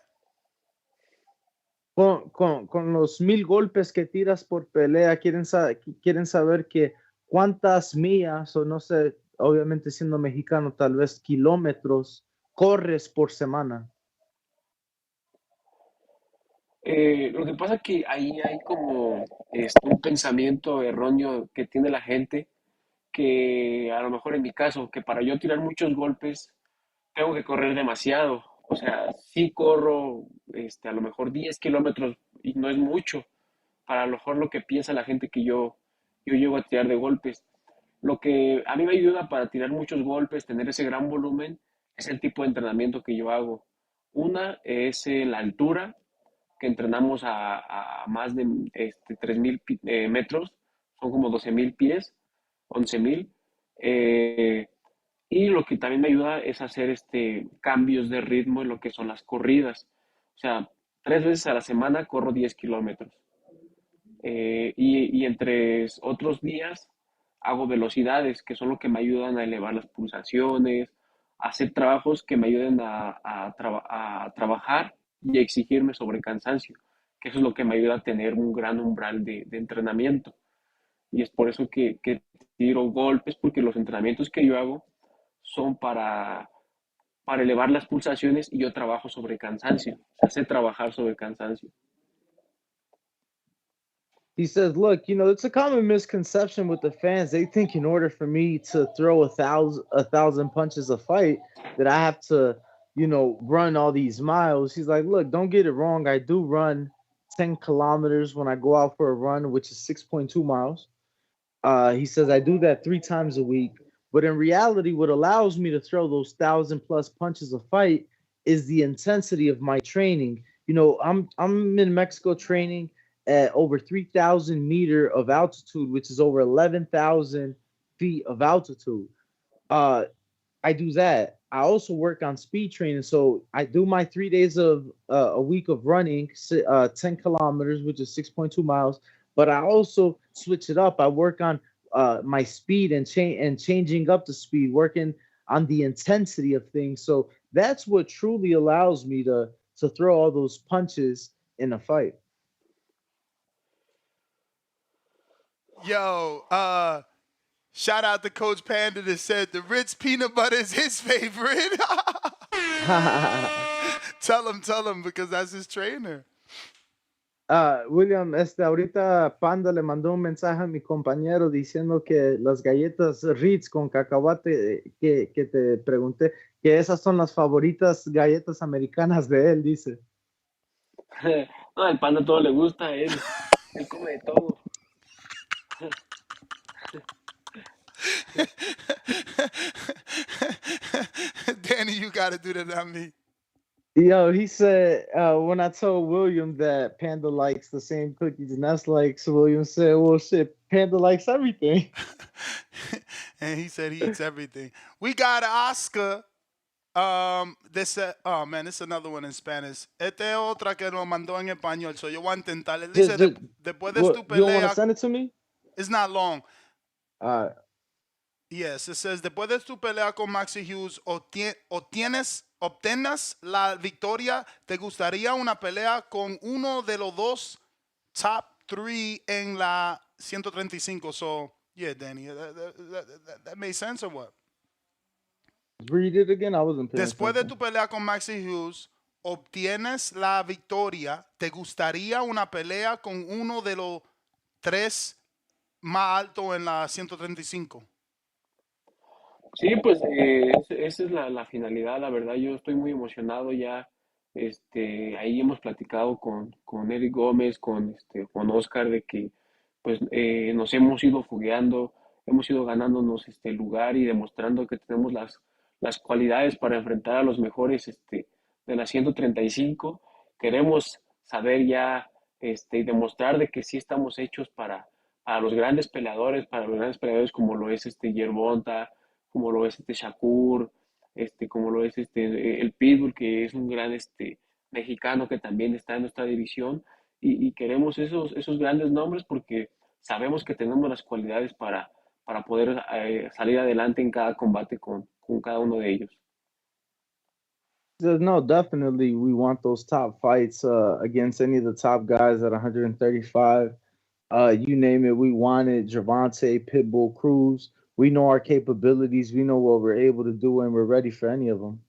Con los 1,000 golpes que tiras por pelea, quieren saber que cuántas millas, o no sé, obviamente siendo mexicano, tal vez kilómetros, corres por semana. Lo que pasa es que ahí hay como un pensamiento erróneo que tiene la gente, que a lo mejor en mi caso, que para yo tirar muchos golpes tengo que correr demasiado. O sea, sí corro a lo mejor 10 kilómetros y no es mucho para a lo mejor lo que piensa la gente que yo llego a tirar de golpes. Lo que a mí me ayuda para tirar muchos golpes, tener ese gran volumen, es el tipo de entrenamiento que yo hago. Una es la altura, que entrenamos a más de 3.000 metros, son como 12.000 pies, 11.000. Y lo que también me ayuda es hacer cambios de ritmo en lo que son las corridas. O sea, 3 veces a la semana corro 10 kilómetros. Y entre otros días hago velocidades, que son lo que me ayudan a elevar las pulsaciones, a hacer trabajos que me ayuden a trabajar y a exigirme sobre cansancio, que eso es lo que me ayuda a tener un gran umbral de entrenamiento. Y es por eso que tiro golpes, porque los entrenamientos que yo hago son para elevar las pulsaciones y yo trabajo sobre cansancio, hace trabajar sobre cansancio. He says, look, it's a common misconception with the fans. They think in order for me to throw a thousand punches a fight that I have to, run all these miles. He's like, look, don't get it wrong. I do run 10 kilometers when I go out for a run, which is 6.2 miles. He says I do that 3 times a week. But in reality, what allows me to throw those 1,000+ punches a fight is the intensity of my training. I'm in Mexico training at over 3,000 meter of altitude, which is over 11,000 feet of altitude. I do that. I also work on speed training. So I do my 3 days of a week of running, 10 kilometers, which is 6.2 miles. But I also switch it up. I work on my speed and changing up the speed, working on the intensity of things. So that's what truly allows me to throw all those punches in a fight. Yo, shout out to Coach Panda that said the Ritz peanut butter is his favorite. Tell him, because that's his trainer. William, ahorita Panda le mandó un mensaje a mi compañero diciendo que las galletas Ritz con cacahuate que te pregunté, que esas son las favoritas galletas americanas de él, dice. No, el Panda todo le gusta, él come de todo. Danny, you gotta do that on me. Yo, he said when I told William that Panda likes the same cookies and that's likes, William said, well, shit, Panda likes everything. And he said he eats everything. We got Oscar. This oh man, this is another one in Spanish. Esta es otra que nos mandó en español, so yo voy a intentar. Él dice, después de tu pelea. You want to send it to me? It's not long. Yes, it says, después de tu pelea con Maxi Hughes, obtienes la victoria. ¿Te gustaría una pelea con uno de los dos top 3 en la 135? So, yeah, Danny, that made sense or what? Read it again. I wasn't paying Después de attention. tu pelea con Maxi Hughes, obtienes la victoria. ¿Te gustaría una pelea con uno de los 3 más altos en la 135? Sí, pues esa es la finalidad, la verdad. Yo estoy muy emocionado ya. Ahí hemos platicado con Eric Gómez, con Oscar, de que pues nos hemos ido fogueando, hemos ido ganándonos este lugar y demostrando que tenemos las cualidades para enfrentar a los mejores de la 135. Queremos saber ya y demostrar de que sí estamos hechos para los grandes peleadores, como lo es Yerbonta, como lo es Shakur, como lo es el Pitbull, que es un gran mexicano que también está en nuestra división, y queremos esos grandes nombres porque sabemos que tenemos las cualidades para poder salir adelante en cada combate con cada uno de ellos. No, definitely we want those top fights against any of the top guys at 135. You name it, we want it. Gervonta, Pitbull, Cruz. We know our capabilities. We know what we're able to do, and we're ready for any of them.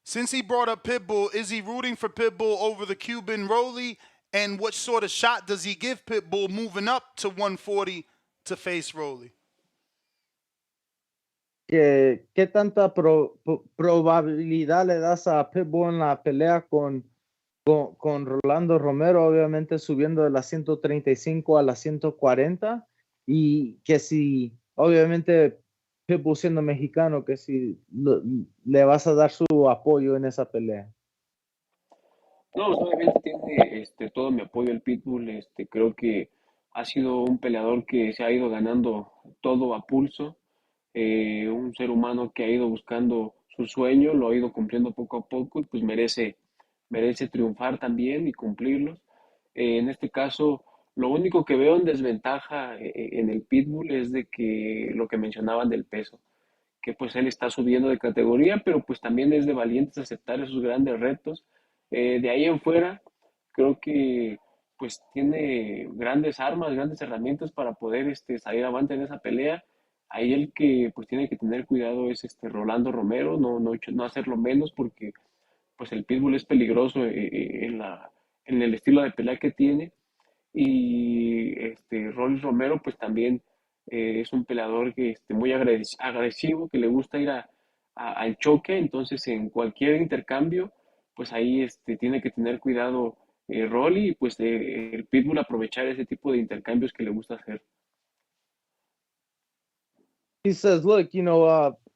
Since he brought up Pitbull, is he rooting for Pitbull over the Cuban Rolly? And what sort of shot does he give Pitbull moving up to 140 to face Rolly? ¿Qué tanta probabilidad le das a Pitbull en la pelea con Rolando Romero, obviamente subiendo de la 135 a la 140? Y que si, obviamente, Pitbull siendo mexicano, que si le vas a dar su apoyo en esa pelea. No, obviamente tiene todo mi apoyo el Pitbull. Creo que ha sido un peleador que se ha ido ganando todo a pulso. Un ser humano que ha ido buscando su sueño, lo ha ido cumpliendo poco a poco y pues merece triunfar también y cumplirlos. En este caso, lo único que veo en desventaja en el Pitbull es de que lo que mencionaban del peso, que pues él está subiendo de categoría, pero pues también es de valientes aceptar esos grandes retos. De ahí en fuera, creo que pues tiene grandes armas, grandes herramientas para poder salir avante en esa pelea. Ahí el que pues tiene que tener cuidado es Rolando Romero, no hacerlo menos porque pues el Pitbull es peligroso en el estilo de pelea que tiene. Y Rolly Romero, pues también es un peleador que muy agresivo, que le gusta ir al choque. Entonces, en cualquier intercambio, pues ahí tiene que tener cuidado Rolly y pues el Pitbull aprovechar ese tipo de intercambios que le gusta hacer. He says, look,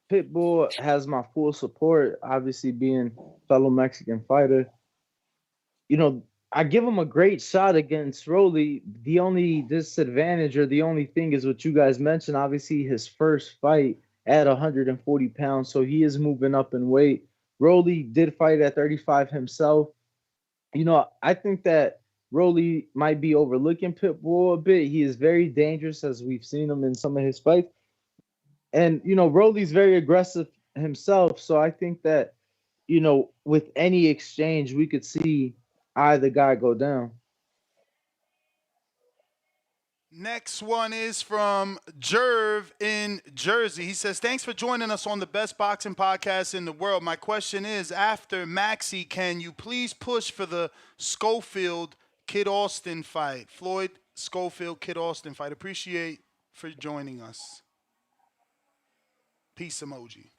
Pitbull has my full support, obviously being fellow Mexican fighter. I give him a great shot against Rolly. The only disadvantage or the only thing is what you guys mentioned. Obviously, his first fight at 140 pounds, so he is moving up in weight. Rolly did fight at 35 himself. I think that Rolly might be overlooking Pitbull a bit. He is very dangerous, as we've seen him in some of his fights. And, Rolly's very aggressive himself. So I think that, with any exchange, we could see either guy go down. Next one is from Jerv in Jersey. He says, thanks for joining us on the best boxing podcast in the world. My question is, after Maxie, can you please push for the Schofield Kid Austin fight? Floyd Schofield Kid Austin fight. Appreciate for joining us. Peace emoji.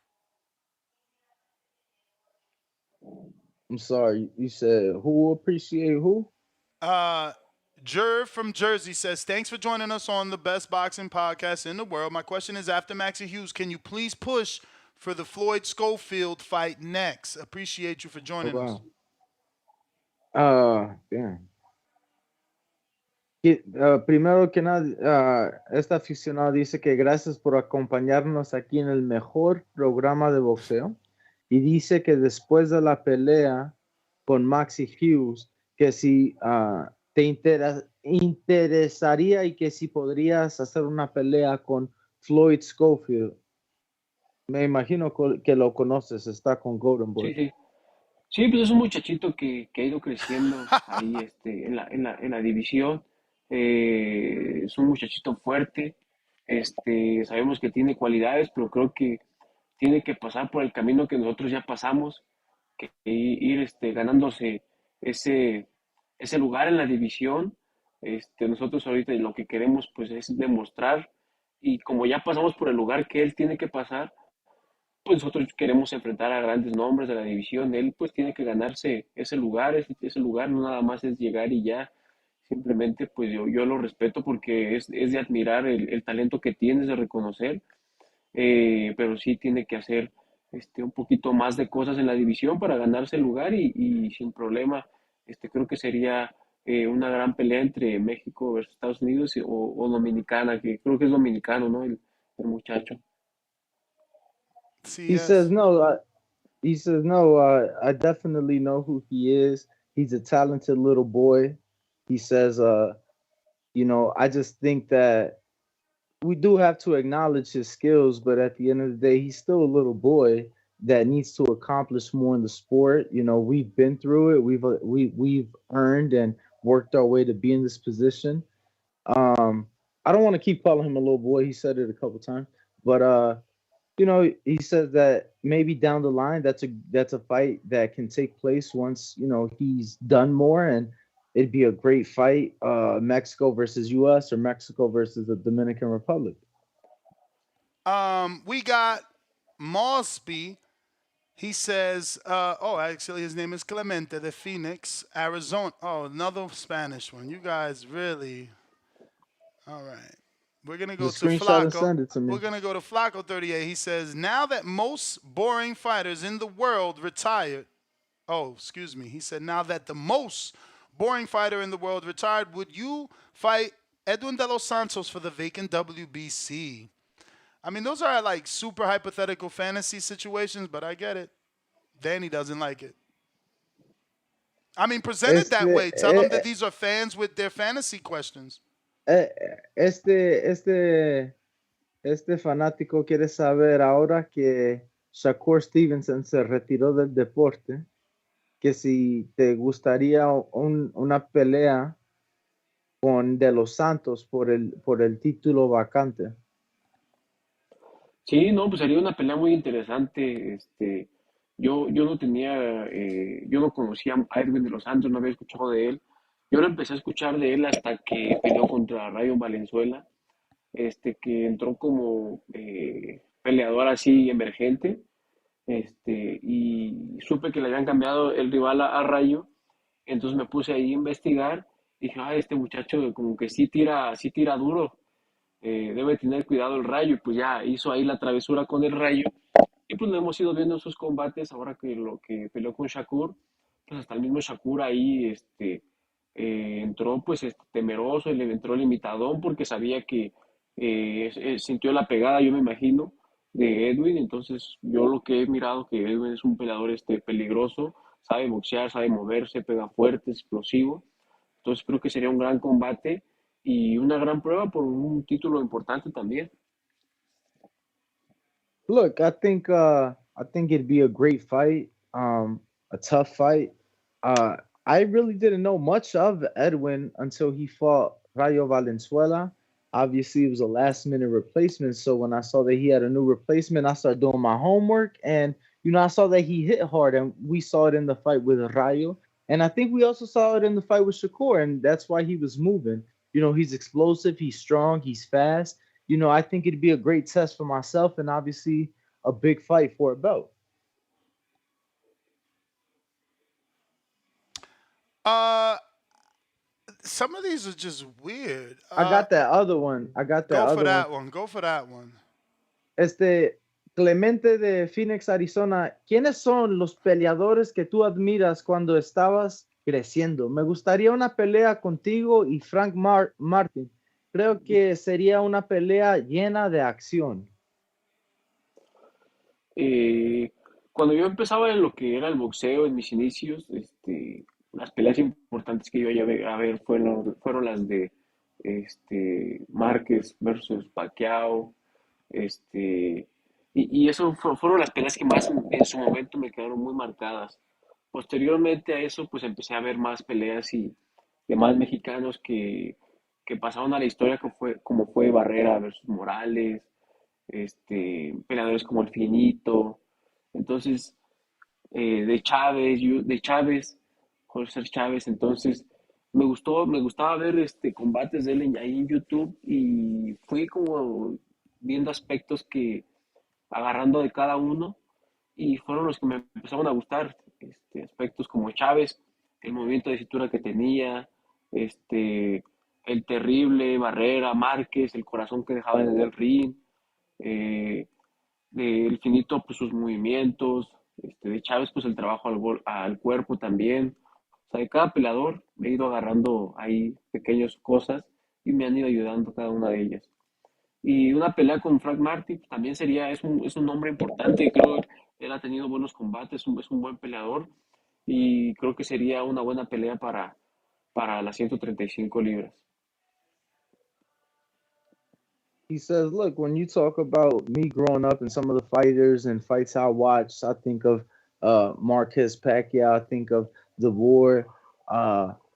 I'm sorry. You said who appreciate who? Jerv from Jersey says, thanks for joining us on the best boxing podcast in the world. My question is, after Maxie Hughes, can you please push for the Floyd Schofield fight next? Appreciate you for joining us. Damn. Primero que nada, esta aficionado dice que gracias por acompañarnos aquí en el mejor programa de boxeo y dice que después de la pelea con Maxie Hughes, que si te interesaría y que si podrías hacer una pelea con Floyd Schofield. Me imagino que lo conoces, está con Golden Boy. Sí. Sí, pues es un muchachito que ha ido creciendo ahí en la división. Es un muchachito fuerte. Sabemos que tiene cualidades, pero creo que tiene que pasar por el camino que nosotros ya pasamos, que ir ganándose ese lugar en la división. Nosotros ahorita lo que queremos pues es demostrar, y como ya pasamos por el lugar que él tiene que pasar, pues nosotros queremos enfrentar a grandes nombres de la división. Él pues tiene que ganarse ese lugar. Ese lugar no nada más es llegar y ya. Simplemente pues yo lo respeto porque es de admirar el talento que tienes, de reconocer, pero sí tiene que hacer un poquito más de cosas en la división para ganarse el lugar y sin problema. Creo que sería una gran pelea entre México versus Estados Unidos o Dominicana, que creo que es dominicano, ¿no? El muchacho. He says no. I definitely know who he is. He's a talented little boy. He says, I just think that we do have to acknowledge his skills, but at the end of the day, he's still a little boy that needs to accomplish more in the sport. We've been through it. We've earned and worked our way to be in this position. I don't want to keep calling him a little boy. He said it a couple times, but he says that maybe down the line, that's a fight that can take place once, he's done more, and it'd be a great fight, Mexico versus U.S. or Mexico versus the Dominican Republic. We got Mosby. He says, actually his name is Clemente de Phoenix, Arizona. Oh, another Spanish one. You guys really, all right. We're going to go to Flacco. We're going to go to Flacco 38. He says, now that most boring fighters in the world retired, Oh, excuse me. He said, now that the most boring fighter in the world retired, would you fight Edwin De Los Santos for the vacant WBC? I mean, those are like super hypothetical fantasy situations, but I get it. Danny doesn't like it. I mean, present it that way. Tell them that these are fans with their fantasy questions. Este, este, este fanático quiere saber ahora que Shakur Stevenson se retiró del deporte, que si te gustaría una pelea con De Los Santos por el título vacante. Sí, no, pues sería una pelea muy interesante. Yo no tenía, yo no conocía a Edwin de los Santos, no había escuchado de él. Yo no empecé a escuchar de él hasta que peleó contra Rayo Valenzuela, que entró como peleador así emergente, y supe que le habían cambiado el rival a Rayo, entonces me puse ahí a investigar. Dije, este muchacho como que sí tira duro, debe tener cuidado el Rayo, y pues ya hizo ahí la travesura con el Rayo, y pues lo hemos ido viendo en sus combates, ahora que lo que peleó con Shakur, pues hasta el mismo Shakur ahí entró pues temeroso, y le entró limitadón porque sabía que sintió la pegada, yo me imagino, de Edwin. Entonces yo lo que he mirado que Edwin es un peleador peligroso, sabe boxear, sabe moverse, pega fuerte, explosivo. Entonces creo que sería un gran combate y una gran prueba por un título importante también. Look, I think it'd be a great fight, a tough fight. I really didn't know much of Edwin until he fought Rayo Valenzuela. Obviously, it was a last minute replacement. So when I saw that he had a new replacement, I started doing my homework, and I saw that he hit hard, and we saw it in the fight with Rayo, and I think we also saw it in the fight with Shakur, and that's why he was moving. He's explosive, he's strong, he's fast. I think it'd be a great test for myself, and obviously a big fight for a belt. Some of these are just weird. I got that other one. Go for that one. Go for that one. Clemente de Phoenix, Arizona. ¿Quiénes son los peleadores que tú admiras cuando estabas creciendo? Me gustaría una pelea contigo y Frank Martin. Creo que sería una pelea llena de acción. Cuando yo empezaba en lo que era el boxeo, en mis inicios, las peleas importantes que yo iba a ver fueron las de Márquez versus Pacquiao, y eso fueron las peleas que más en su momento me quedaron muy marcadas. Posteriormente a eso, pues empecé a ver más peleas y demás mexicanos que pasaron a la historia, como fue Barrera versus Morales, peleadores como el Finito. Entonces, de Chávez, José Chávez. Entonces me gustaba ver combates de él ahí en YouTube, y fui como viendo aspectos que agarrando de cada uno, y fueron los que me empezaron a gustar, aspectos como Chávez, el movimiento de cintura que tenía, el terrible Barrera, Márquez, el corazón que dejaba en el ring, el Finito, pues sus movimientos, de Chávez, pues el trabajo al cuerpo también. O sea, de cada peleador me he ido agarrando ahí pequeñas cosas y me han ido ayudando cada una de ellas. Y una pelea con Frank Martin también es un nombre importante. Creo que él ha tenido buenos combates, es un buen peleador, y creo que sería una buena pelea para las 135 libras. He says, look, when you talk about me growing up and some of the fighters and fights I watched, I think of Marquez Pacquiao, I think of the war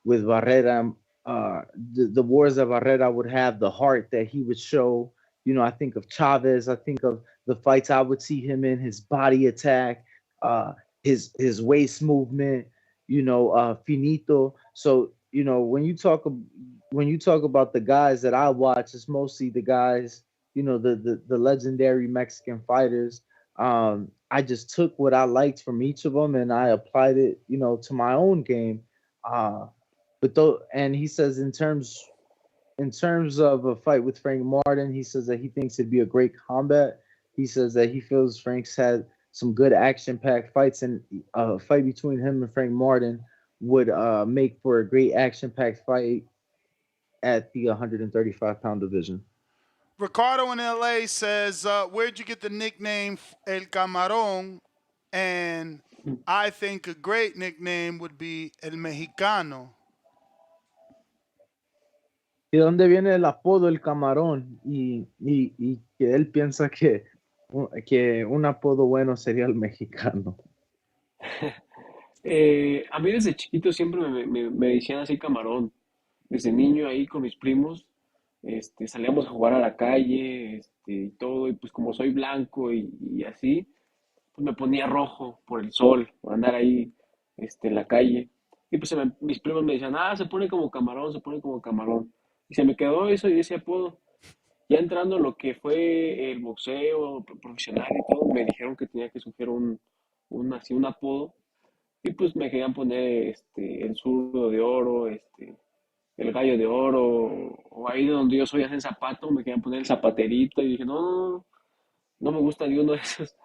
with Barrera, the wars that Barrera would have, the heart that he would show. I think of Chavez, I think of the fights I would see him in, his body attack, his waist movement, Finito. So, when you talk about the guys that I watch, it's mostly the guys, the legendary Mexican fighters. I just took what I liked from each of them and I applied it, to my own game. And he says in terms of a fight with Frank Martin, he says that he thinks it'd be a great combat. He says that he feels Frank's had some good action-packed fights, and a fight between him and Frank Martin would make for a great action-packed fight at the 135-pound division. Ricardo in LA says, where'd you get the nickname El Camarón? And I think a great nickname would be El Mexicano. ¿Y dónde viene el apodo El Camarón? Y que él piensa que un apodo bueno sería el Mexicano. A mí desde chiquito siempre me decían así camarón. Desde niño ahí con mis primos, salíamos a jugar a la calle, y todo, y pues como soy blanco y así, pues me ponía rojo por el sol, por andar ahí, en la calle. Y pues mis primos me decían, se pone como camarón, se pone como camarón. Y se me quedó eso y ese apodo. Ya entrando en lo que fue el boxeo profesional y todo, me dijeron que tenía que escoger así un apodo. Y pues me querían poner el zurdo de oro, el gallo de oro, o ahí de donde yo soy hacen zapato, me querían poner el zapaterito, y dije, no me gusta ni uno de esos.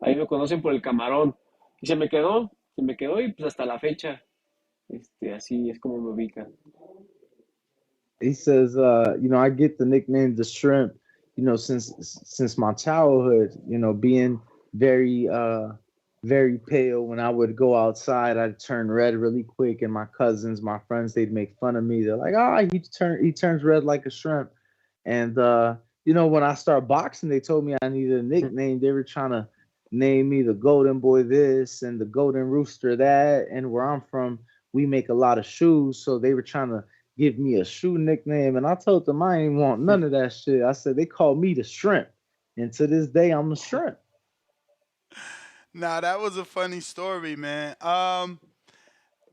Ahí me conocen por el camarón. Y se me quedó, y pues hasta la fecha, así es como me ubican. He says, I get the nickname the Shrimp, since my childhood, being very very pale. When I would go outside, I'd turn red really quick, and my cousins, my friends, they'd make fun of me. They're like, he turns red like a shrimp. And when I started boxing, they told me I needed a nickname. They were trying to name me the Golden Boy this and the Golden Rooster that. And where I'm from, we make a lot of shoes, so they were trying to give me a shoe nickname, and I told them I ain't want none of that shit. I said they called me the Shrimp, and to this day I'm the Shrimp. Nah, that was a funny story, man.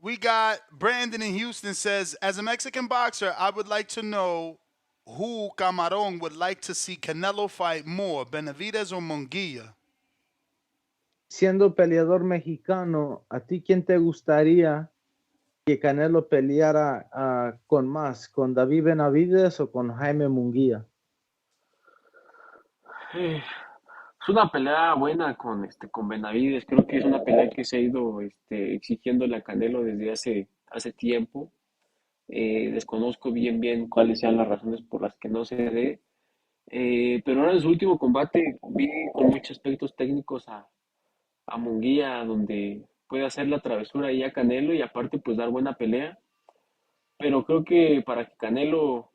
We got Brandon in Houston says, as a Mexican boxer, I would like to know who Camarón would like to see Canelo fight more, Benavidez or Munguia? Siendo peleador mexicano, ¿a ti quién te gustaría que Canelo peleara con más, con David Benavidez o con Jaime Munguia? Es una pelea buena con Benavidez. Creo que es una pelea que se ha ido exigiendo la Canelo desde hace tiempo. Desconozco bien cuáles sean las razones por las que no se dé. Pero ahora en su último combate vi con muchos aspectos técnicos a Munguia, donde puede hacer la travesura ahí a Canelo y aparte pues dar buena pelea. Pero creo que para que Canelo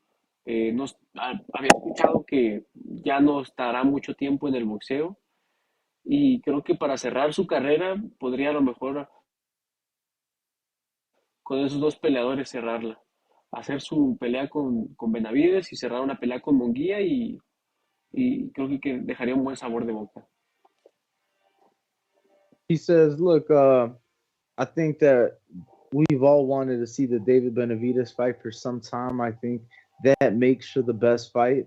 había escuchado que ya no estará mucho tiempo en el boxeo, y creo que para cerrar su carrera podría a lo mejor con esos dos peleadores cerrarla, hacer su pelea con Benavidez y cerrar una pelea con Munguia, y creo que dejaría un buen sabor de boca. He says, look, I think that we've all wanted to see the David Benavidez fight for some time. I think that makes for the best fight.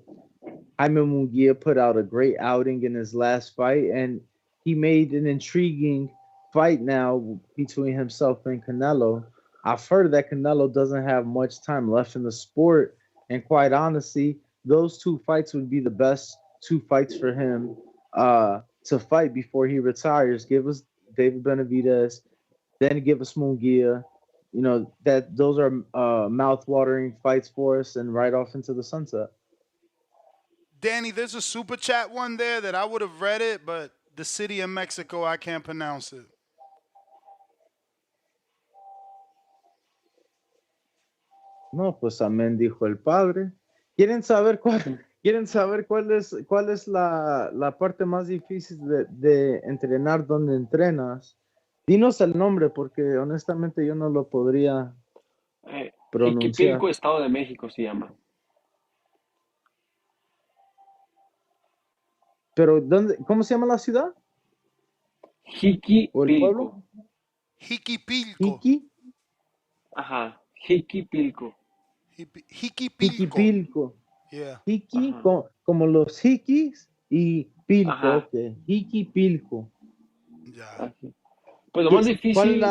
Jaime Munguia put out a great outing in his last fight, and he made an intriguing fight now between himself and Canelo. I've heard that Canelo doesn't have much time left in the sport, and quite honestly, those two fights would be the best two fights for him to fight before he retires. Give us David Benavidez, then give us Munguia. Those are mouth-watering fights for us, and right off into the sunset. Danny, there's a super chat one there that I would have read it, but the city of Mexico, I can't pronounce it. No, pues amén dijo el padre. ¿Quieren saber cuál es la parte más difícil de entrenar donde entrenas? Dinos el nombre, porque honestamente yo no lo podría pronunciar. Jiquipilco, Estado de México se llama. Pero ¿cómo se llama la ciudad? Jiquipilco. ¿O el pueblo? Jiquipilco. Ajá, Jiquipilco. Jiquipilco. Yeah. Jiqui, como los jiquis, y pilco, okay. Jiquipilco. Ya. Pues lo más difícil,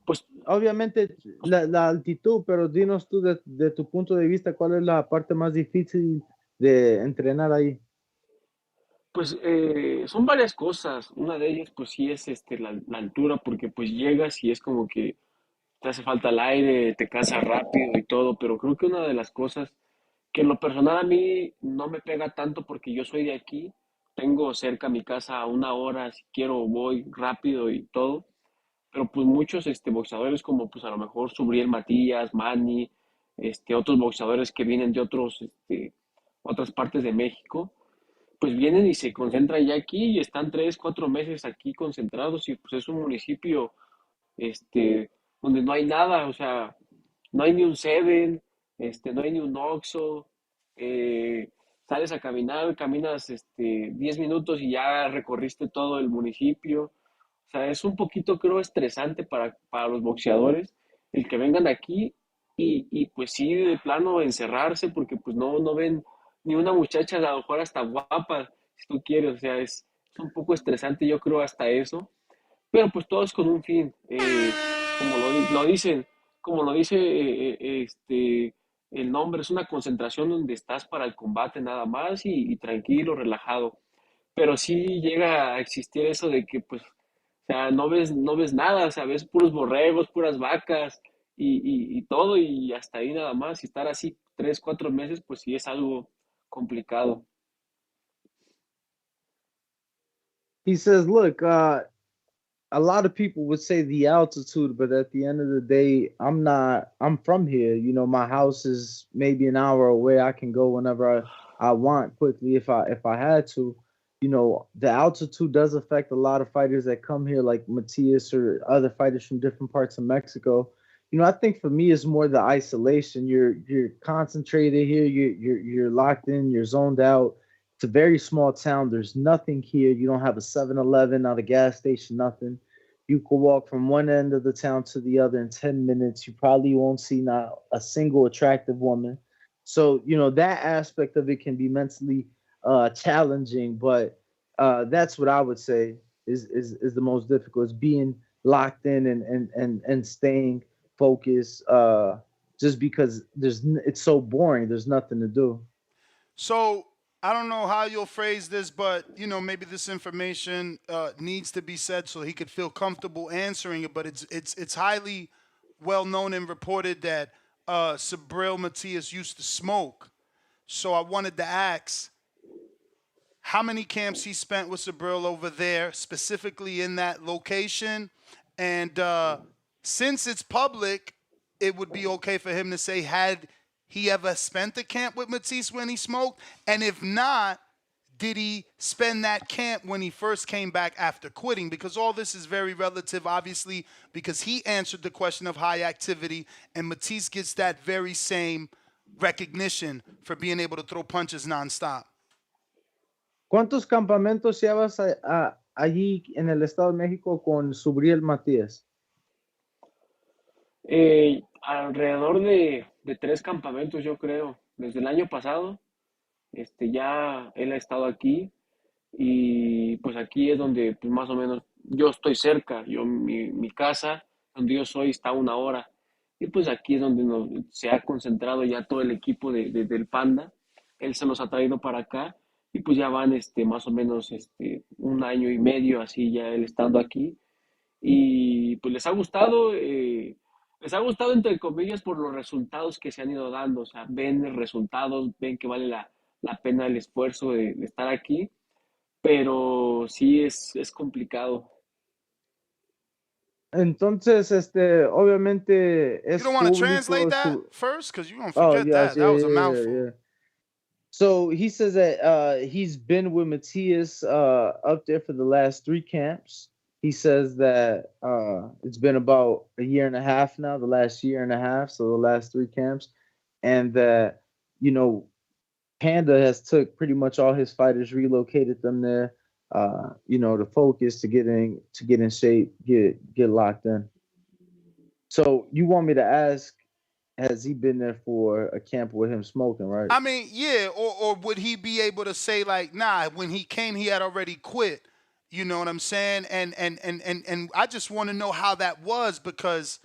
pues obviamente la altitud, pero dinos tú de tu punto de vista, ¿cuál es la parte más difícil de entrenar ahí? Pues son varias cosas. Una de ellas, pues sí es la altura, porque pues llegas y es como que te hace falta el aire, te cansas rápido y todo, pero creo que una de las cosas que en lo personal a mí no me pega tanto porque yo soy de aquí, tengo cerca mi casa a 1 hora, si quiero voy rápido y todo, pero pues muchos boxeadores como pues a lo mejor Subriel Matias, Manny, otros boxeadores que vienen de otras partes de México, pues vienen y se concentran ya aquí y están 3, 4 meses aquí concentrados y pues es un municipio donde no hay nada, o sea, no hay ni un Seven, no hay ni un Oxxo, sales a caminar, caminas 10 minutos y ya recorriste todo el municipio. O sea, es un poquito, creo, estresante para los boxeadores el que vengan aquí y pues sí, de plano encerrarse porque pues no ven ni una muchacha a lo mejor hasta guapa, si tú quieres, o sea, es un poco estresante, yo creo, hasta eso, pero pues todo es con un fin, como lo dicen, como lo dice el nombre, es una concentración donde estás para el combate nada más y tranquilo, relajado, pero sí llega a existir eso de que pues, o sea, no ves nada, o sea, ves puros borregos, puras vacas y todo y hasta ahí nada más, y estar así 3, 4 meses, pues sí es algo complicado. He says, look, a lot of people would say the altitude, but at the end of the day, I'm from here. You know, my house is maybe an hour away. I can go whenever I want quickly if I had to. You know, the altitude does affect a lot of fighters that come here, like Matias or other fighters from different parts of Mexico. You know, I think for me it's more the isolation. You're concentrated here, you're locked in, you're zoned out. It's a very small town. There's nothing here. You don't have a 7-Eleven, not a gas station, nothing. You could walk from one end of the town to the other in 10 minutes. You probably won't see not a single attractive woman. So, you know, that aspect of it can be mentally challenging, but that's what I would say is the most difficult is being locked in and staying focused just because it's so boring. There's nothing to do. So I don't know how you'll phrase this, but maybe this information needs to be said so he could feel comfortable answering it. But it's highly well known and reported that Sabriel Matias used to smoke. So I wanted to ask how many camps he spent with Sabriel over there, specifically in that location, and since it's public, it would be okay for him to say had he ever spent a camp with Matisse when he smoked? And if not, did he spend that camp when he first came back after quitting? Because all this is very relative, obviously, because he answered the question of high activity, and Matisse gets that very same recognition for being able to throw punches nonstop. ¿Cuántos campamentos llevas allí en el Estado de México con Subriel Matías? Alrededor de 3 campamentos, yo creo. Desde el año pasado, ya él ha estado aquí y pues aquí es donde pues, más o menos yo estoy cerca. Mi casa, donde yo soy, está a 1 hora. Y pues aquí es donde se ha concentrado ya todo el equipo del Panda. Él se los ha traído para acá y pues ya van más o menos 1 año y medio así ya él estando aquí. Y pues les ha gustado entre comillas por los resultados que se han ido dando, o sea, ven resultados, ven que vale la pena el esfuerzo de estar aquí, pero sí es complicado. Entonces, obviamente es You don't want to público. translate that first? Because you're going to forget that. That was a mouthful. Yeah. So he says that he's been with Matias up there for the last 3 camps. He says that it's been about a year and a half now, the last year and a half, so the last 3 camps, and that Panda has took pretty much all his fighters, relocated them there, to focus, to get in shape, get locked in. So you want me to ask, has he been there for a camp with him smoking, right? I mean, yeah, or would he be able to say like, nah, when he came, he had already quit. You know what I'm saying? And I just want to know how that was because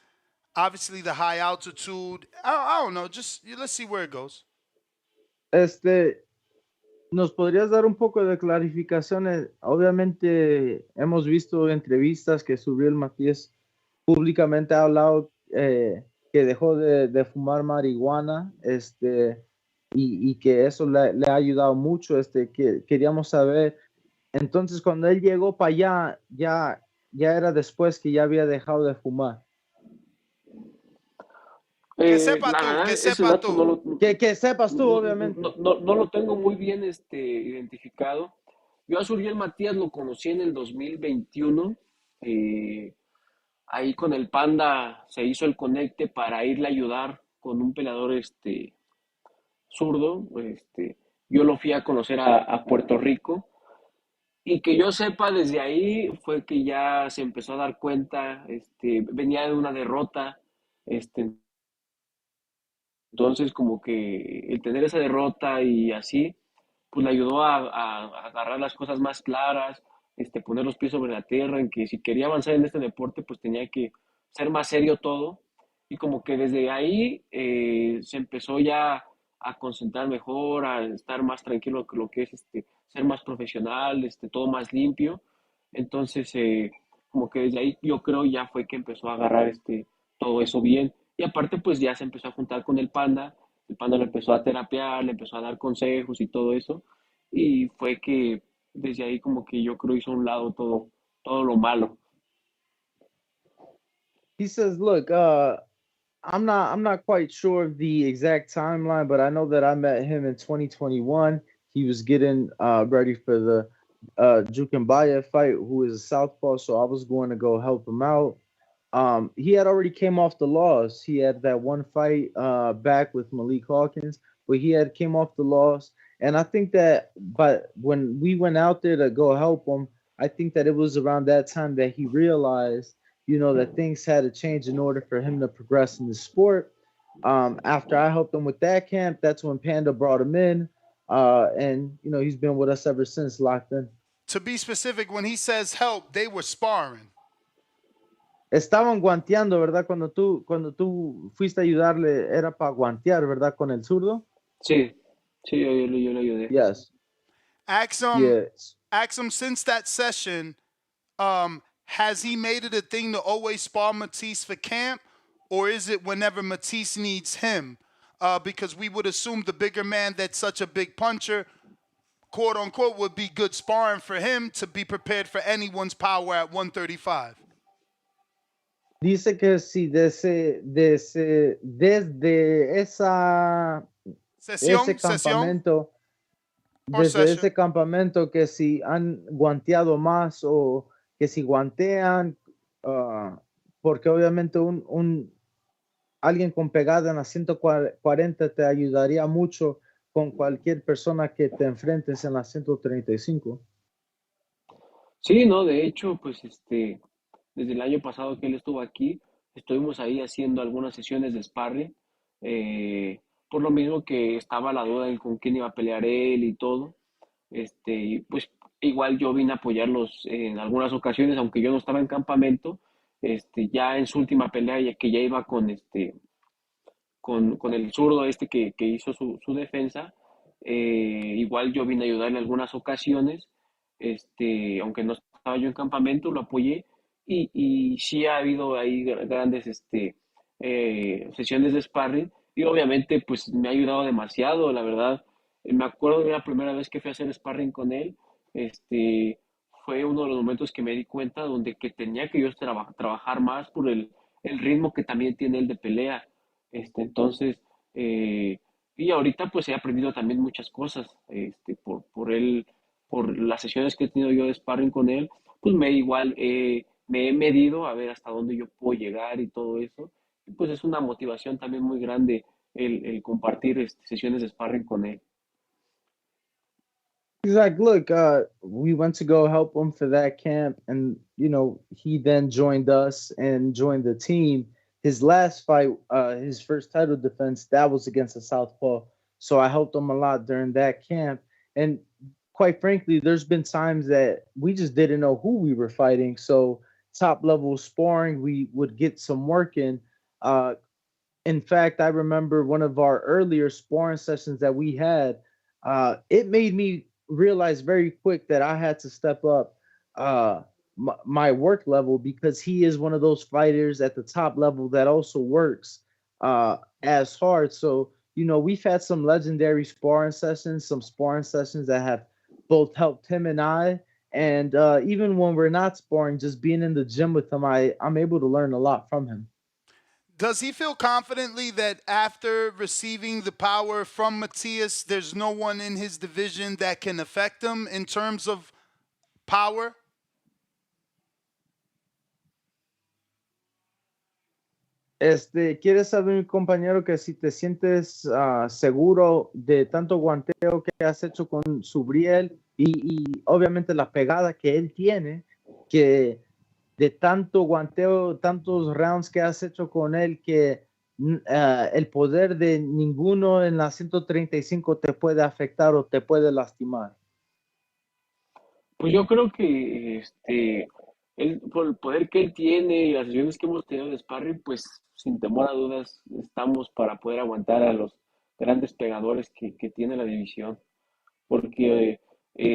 obviously the high altitude. I don't know. Just let's see where it goes. ¿Nos podrías dar un poco de clarificaciones? Obviamente hemos visto entrevistas que Subriel Matias públicamente ha hablado que dejó de fumar marihuana, y que eso le ha ayudado mucho. Que queríamos saber, entonces cuando él llegó para allá, ya era después que ya había dejado de fumar. Que sepa La tú, verdad, que ese sepa dato tú. no lo, Que sepas tú, obviamente. no lo tengo muy bien identificado. Yo a Subriel Matías lo conocí en el 2021. Ahí con el Panda se hizo el conecte para irle a ayudar con un peleador zurdo. Yo lo fui a conocer a Puerto Rico. Y que yo sepa, desde ahí fue que ya se empezó a dar cuenta, venía de una derrota, entonces como que el tener esa derrota y así, pues le ayudó a agarrar las cosas más claras, poner los pies sobre la tierra, en que si quería avanzar en este deporte, pues tenía que ser más serio todo. Y como que desde ahí se empezó ya a concentrar mejor, a estar más tranquilo que lo que es ser más profesional, todo más limpio. Entonces, como que desde ahí yo creo ya fue que empezó a agarrar todo eso bien. Y aparte, pues ya se empezó a juntar con el Panda lo empezó a terapiar, le empezó a dar consejos y todo eso. Y fue que desde ahí como que yo creo hizo a un lado todo lo malo. He says, look, I'm not quite sure of the exact timeline, but I know that I met him in 2021. He was getting ready for the Jukinbaya fight, who is a southpaw, so I was going to go help him out. He had already came off the loss. He had that one fight back with Malik Hawkins, but he had came off the loss. And I think that, but when we went out there to go help him, I think that it was around that time that he realized, that things had to change in order for him to progress in the sport. After I helped him with that camp, that's when Panda brought him in, and he's been with us ever since, locked in. To be specific, when he says help, they were sparring. Estaban guanteando, ¿verdad? Cuando tú fuiste a ayudarle, era para guantear, ¿verdad? Con el zurdo. Sí, yo le ayudé. Yes. Ask him, Yes. ask him since that session, has he made it a thing to always spar Matisse for camp, or is it whenever Matisse needs him? Because we would assume the bigger man that's such a big puncher, quote unquote, would be good sparring for him to be prepared for anyone's power at 135. Dice que sí, desde ese campamento, desde ese campamento, que si han guanteado más o que si guantean, porque obviamente alguien con pegada en la 140 te ayudaría mucho con cualquier persona que te enfrentes en la 135. Sí, no, de hecho, pues desde el año pasado que él estuvo aquí, estuvimos ahí haciendo algunas sesiones de sparring, por lo mismo que estaba la duda de con quién iba a pelear él y todo. Y pues igual yo vine a apoyarlos en algunas ocasiones, aunque yo no estaba en campamento, ya en su última pelea, ya que ya iba con el zurdo que hizo su defensa, igual yo vine a ayudarle en algunas ocasiones, aunque no estaba yo en campamento, lo apoyé y sí ha habido ahí grandes sesiones de sparring y obviamente pues me ha ayudado demasiado, la verdad. Me acuerdo de la primera vez que fui a hacer sparring con él, fue uno de los momentos que me di cuenta donde que tenía que yo trabajar más por el ritmo que también tiene él de pelea. Entonces, y ahorita pues he aprendido también muchas cosas, por él, por las sesiones que he tenido yo de sparring con él, pues me he medido a ver hasta dónde yo puedo llegar y todo eso. Y pues es una motivación también muy grande el compartir sesiones de sparring con él. He's like, look, we went to go help him for that camp, and he then joined us and joined the team. His last fight, his first title defense, that was against a southpaw. So I helped him a lot during that camp. And quite frankly, there's been times that we just didn't know who we were fighting. So top level sparring, we would get some work in. In fact, I remember one of our earlier sparring sessions that we had. it made me realize very quick that I had to step up my work level because he is one of those fighters at the top level that also works as hard. So, you know, we've had some legendary some sparring sessions that have both helped him and I. And even when we're not sparring, just being in the gym with him, I'm able to learn a lot from him. Does he feel confidently that after receiving the power from Matias, there's no one in his division that can affect him in terms of power? Quiere saber mi compañero que si te sientes seguro de tanto guanteo que has hecho con Subriel y obviamente la pegada que él tiene, que de tanto guanteo, tantos rounds que has hecho con él, que el poder de ninguno en la 135 te puede afectar o te puede lastimar. Pues yo creo que él, por el poder que él tiene y las sesiones que hemos tenido de sparring, pues sin temor a dudas estamos para poder aguantar a los grandes pegadores que tiene la división. Porque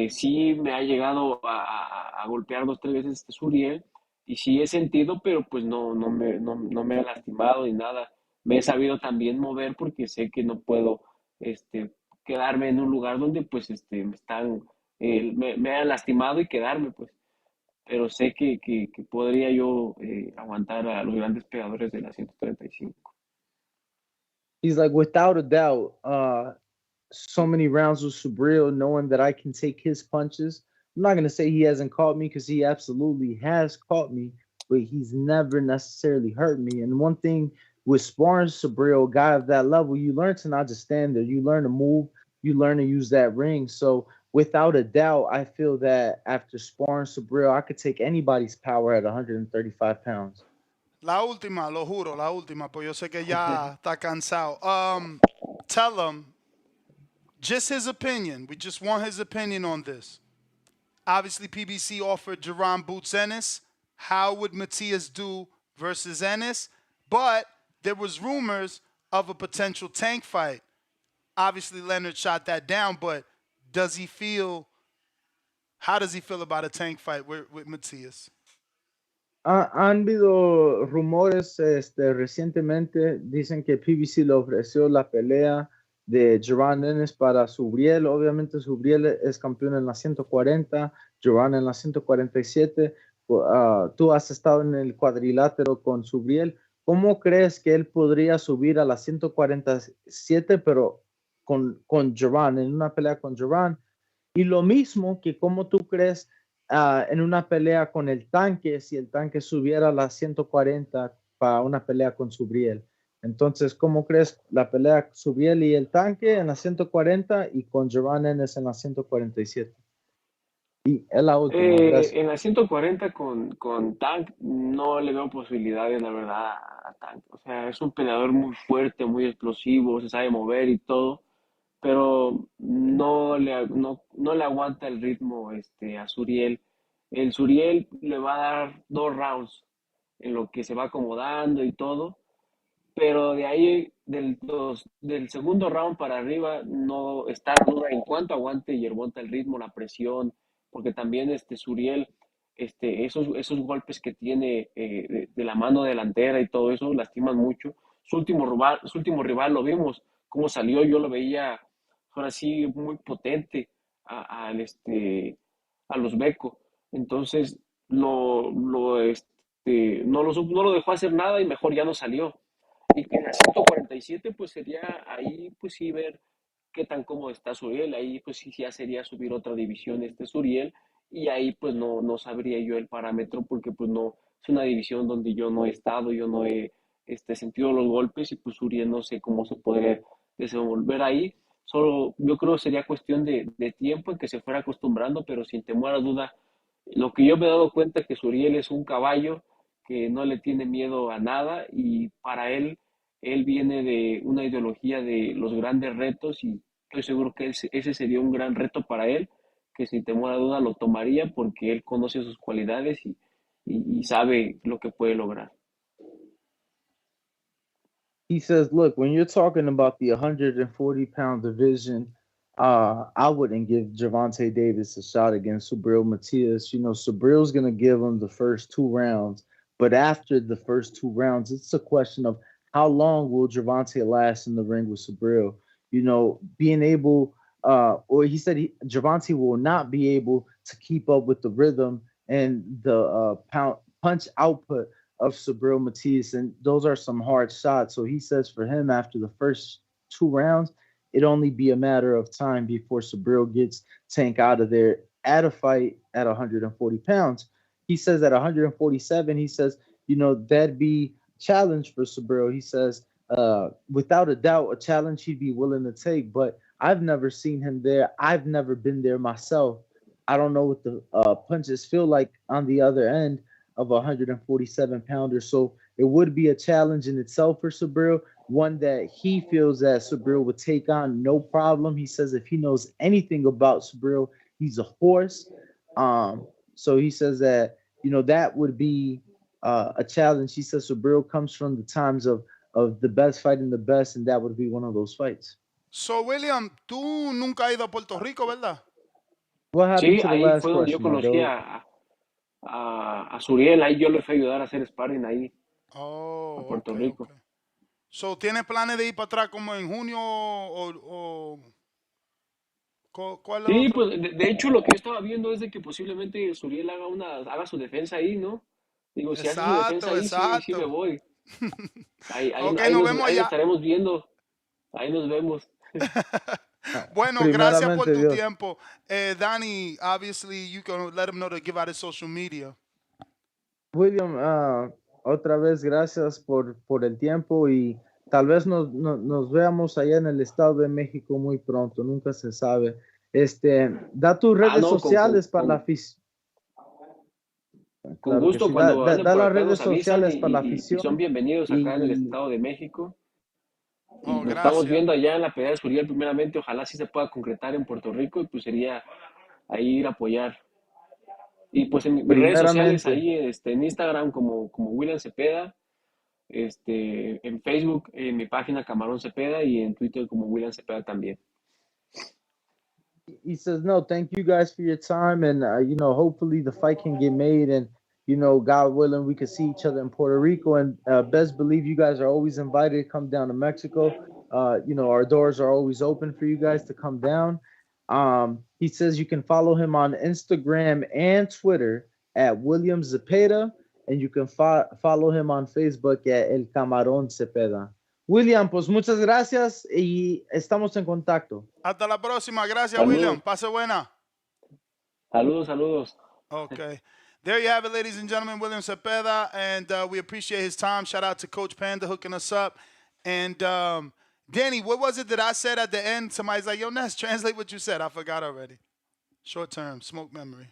sí me ha llegado a golpear dos, tres veces este Suriel y sí he sentido, pero pues no me ha lastimado ni nada. Me he sabido también mover porque sé que no puedo quedarme en un lugar donde pues me están, me han lastimado y quedarme pues. Pero sé que podría yo aguantar a los grandes pegadores de la 135. He's like, without a doubt, so many rounds with Subriel, knowing that I can take his punches. I'm not going to say he hasn't caught me because he absolutely has caught me, but he's never necessarily hurt me. And one thing with sparring Subriel, a guy of that level, you learn to not just stand there. You learn to move. You learn to use that ring. So without a doubt, I feel that after sparring Subriel, I could take anybody's power at 135 pounds. La última, lo juro, la última, pues yo sé que ya está cansado. Tell him just his opinion. We just want his opinion on this. Obviously, PBC offered Jerron Boots Ennis. How would Matias do versus Ennis? But there was rumors of a potential tank fight. Obviously, Leonard shot that down, but how does he feel about a tank fight with Matias? Han habido rumores recientemente, dicen que PBC le ofreció la pelea de Jerron Ennis para Subriel. Obviamente Subriel es campeón en la 140, Jerron en la 147. Tú has estado en el cuadrilátero con Subriel. ¿Cómo crees que él podría subir a la 147, pero con Jerron, en una pelea con Jerron? Y lo mismo que cómo tú crees en una pelea con el tanque, si el tanque subiera a las 140 para una pelea con Subriel. Entonces, ¿cómo crees la pelea Subriel y el tanque en las 140 y con Jerron Ennis en las 147? Y es la última. En la 140 con Tank no le veo posibilidades, la verdad, a Tank. O sea, es un peleador muy fuerte, muy explosivo, se sabe mover y todo, pero no le aguanta el ritmo a Suriel. El Suriel le va a dar 2 rounds en lo que se va acomodando y todo, pero de ahí, del segundo round para arriba, no está duda en cuanto aguante y aguanta el ritmo, la presión, porque también Suriel, esos golpes que tiene de la mano delantera y todo eso lastiman mucho. Su último rival lo vimos, cómo salió, yo lo veía ahora sí muy potente al uzbeco. Entonces no lo dejó hacer nada y mejor ya no salió. Y en la 147 pues sería ahí pues sí ver qué tan cómodo está Suriel, ahí pues sí ya sería subir otra división Suriel y ahí pues no sabría yo el parámetro porque pues no, es una división donde yo no he estado, yo no he sentido los golpes y pues Suriel no sé cómo se podría desenvolver ahí, solo yo creo sería cuestión de tiempo en que se fuera acostumbrando, pero sin temor a duda, lo que yo me he dado cuenta es que Suriel es un caballo que no le tiene miedo a nada y para él viene de una ideología de los grandes retos y estoy seguro que ese sería un gran reto para él, que sin temor a duda lo tomaría porque él conoce sus cualidades y sabe lo que puede lograr. He says, look, when you're talking about the 140-pound division, I wouldn't give Javante Davis a shot against Subriel Matias. Subril's gonna give him the first 2 rounds, but after the first 2 rounds, it's a question of how long will Javante last in the ring with Subriel. Being able, or he said Javante will not be able to keep up with the rhythm and the punch output of Subriel Matias, and those are some hard shots. So he says for him, after the first 2 rounds, it only be a matter of time before Subriel gets Tank out of there at a fight at 140 pounds. He says at 147, he says, that'd be challenge for Subriel. He says, without a doubt, a challenge he'd be willing to take, but I've never seen him there. I've never been there myself. I don't know what the punches feel like on the other end of a 147 pounder. So it would be a challenge in itself for Subriel, one that he feels that Subriel would take on no problem. He says if he knows anything about Subriel, he's a horse. So he says that, that would be a challenge. He says Subriel comes from the times of the best fighting the best, and that would be one of those fights. So, William, tú nunca has ido a Puerto Rico, ¿verdad? What happened Sí, to the ahí last fue donde yo question, my conocí dude? a Subriel, ahí yo le fui a ayudar a hacer sparring ahí a Puerto Rico. Okay. So, ¿tienes planes de ir para atrás como en junio o cuál es el Sí, otro? pues de hecho lo que yo estaba viendo es de que posiblemente Subriel haga su defensa ahí, ¿no? Digo, si hace su defensa Exacto, ahí, sí me exacto. voy. Ok, nos vemos Ahí nos allá. estaremos viendo. Ahí nos vemos. Bueno, gracias por Primeramente, tu Dios. tiempo. Danny, obviously, you can let him know to give out his social media. William, otra vez gracias por el tiempo y tal vez nos veamos allá en el Estado de México muy pronto, nunca se sabe. Da tus redes No, sociales para la afición. con Claro que gusto, sí, cuando anden da por las acá redes nos avisan sociales para la y son afición. bienvenidos acá en el Y Estado de México. Y nos estamos Gracias. viendo allá en la pelea de Subriel primeramente, ojalá sí se pueda concretar en Puerto Rico y pues sería ahí ir a apoyar. Y pues en mis redes sociales primeramente, ahí en Instagram como William Zepeda, en Facebook en mi página Camarón Zepeda y en Twitter como William Zepeda también. he says, no, thank you guys for your time. And, hopefully the fight can get made. And, God willing, we can see each other in Puerto Rico. And best believe you guys are always invited to come down to Mexico. Our doors are always open for you guys to come down. He says you can follow him on Instagram and Twitter at William Zepeda. And you can follow him on Facebook at El Camarón Zepeda. William, pues muchas gracias y estamos en contacto. Hasta la próxima. Gracias, Saludos. William. Pase buena. Saludos. Okay. There you have it, ladies and gentlemen. William Zepeda, and we appreciate his time. Shout out to Coach Panda hooking us up. And Danny, what was it that I said at the end? Somebody's like, yo, Ness, translate what you said. I forgot already. Short term, smoke memory.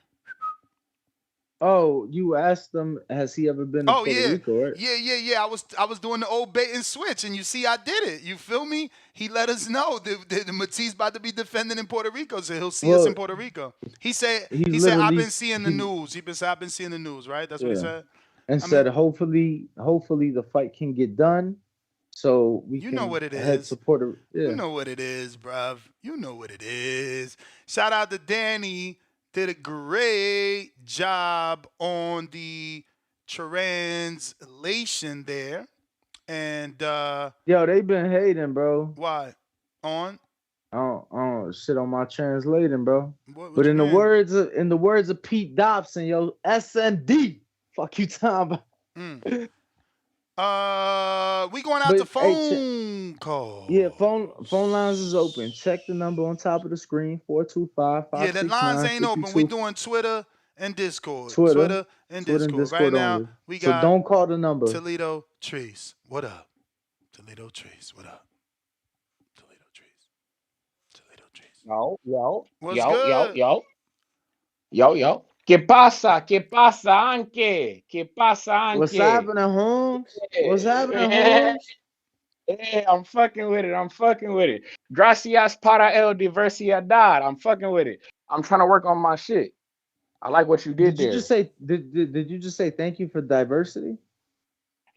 Oh, you asked him, has he ever been to Puerto Rico, right? Yeah. I was doing the old bait and switch, and you see I did it. You feel me? He let us know that Matisse about to be defending in Puerto Rico, so he'll see us in Puerto Rico. He said, I've been seeing the news. I've been seeing the news, right? That's what he said? And said, hopefully the fight can get done so we can know what it head is. to Puerto Rico. You know what it is, bruv. You know what it is. Shout out to Danny. Did a great job on the translation there. And yo, they been hating, bro. Why? On? I don't shit on my translating, bro. What but you in mean? the words of Pete Dobson, yo, SND. Fuck you talking about. We going out to phone call. Yeah, phone lines is open. Check the number on top of the screen, 425-569-52. Yeah, the lines ain't open. We doing Twitter and Discord. Twitter and Discord. Right now, only. we got so don't call the number. Toledo Trees. What up? Toledo Trees. What up? Toledo Trees. Yo. What's good? Yo. ¿Qué pasa, Anke? ¿Qué pasa, Anke? What's happening, Holmes? What's happening, Holmes? Yeah, I'm fucking with it. Gracias para el diversidad. I'm fucking with it. I'm trying to work on my shit. I like what you did there. Did you just say thank you for diversity?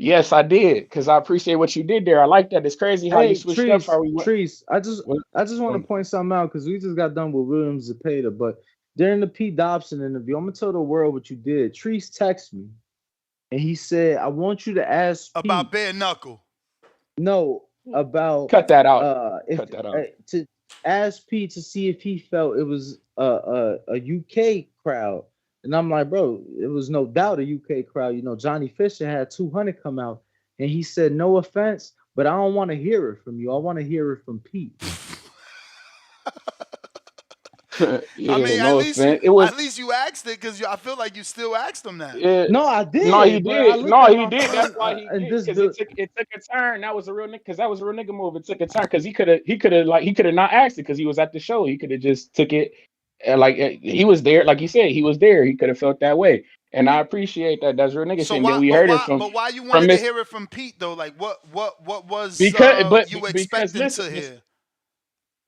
Yes, I did, because I appreciate what you did there. I like that. It's crazy how you Hey, switched up how we went. Trees. I just want to point something out because we just got done with William Zepeda, but during the Pete Dobson interview, I'm gonna tell the world what you did. Trees texted me and he said, "I want you to ask About Pete." bare knuckle. No, about Cut that out. if Cut that out. to ask Pete to see if he felt it was a UK crowd, and I'm like, bro, it was no doubt a UK crowd. You know, Johnny Fisher had 200 come out, and he said, "No offense, but I don't want to hear it from you. I want to hear it from Pete." Yeah, I mean, no offense. It was at least you asked it because I feel like you still asked him that. yeah. No, I did. No, he but I did. looked No, at he my did. phone, That's why he and did, this because dude. it took a turn. That was a real nigga, because that was a real nigga move. It took a turn because he could have not asked it because he was at the show. He could have just took it he was there. Like you said, he was there. He could have felt that way, and I appreciate that. That's real nigga So shit. And why? then we But heard it why? from But why you wanted to Miss hear it from Pete though? Like what was you because expecting listen, to hear?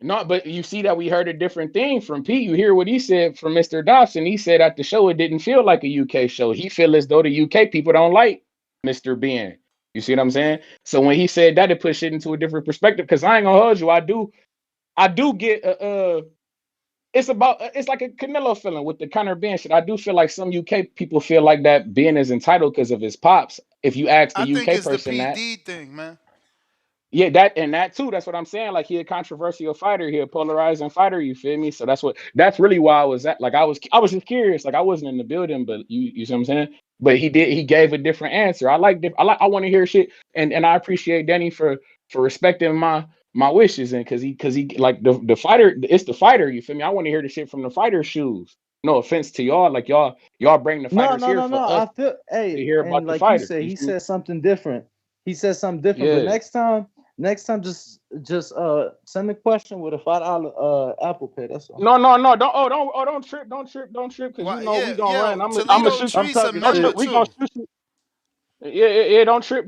no, but you see that we heard a different thing from Pete. You hear what he said from Mr. Dobson. He said at the show it didn't feel like a UK show. He feel as though the UK people don't like Mr. Ben. You see what I'm saying? So when he said that, it pushed it into a different perspective. Because I ain't gonna hold you, I do get it's like a Canelo feeling with the Conor Ben shit. I do feel like some UK people feel like that Ben is entitled because of his pops. If you ask I the think UK it's the person that. PD thing, man. Yeah, that too. That's what I'm saying. Like, he a controversial fighter, he a polarizing fighter. You feel me? So that's really why I was at. Like, I was just curious. Like, I wasn't in the building, but you see what I'm saying. But he gave a different answer. I want to hear shit, and I appreciate Danny for respecting my wishes, and because he like the fighter. It's the fighter. You feel me? I want to hear the shit from the fighter's shoes. No offense to y'all. Like, y'all bring the No, fighters no, here no, for no. us I feel, to hey, hear and about the like you fighter. said, You he see? said something different. He said something different. But Yeah. next time, just send a question with a $5 Apple Pay. That's all. No, don't trip, because you know we gonna run. I'm gonna Toledo shoot you. I'm Treese a talking Don't member trip. shit. We gonna too. shoot you. Yeah. Don't trip.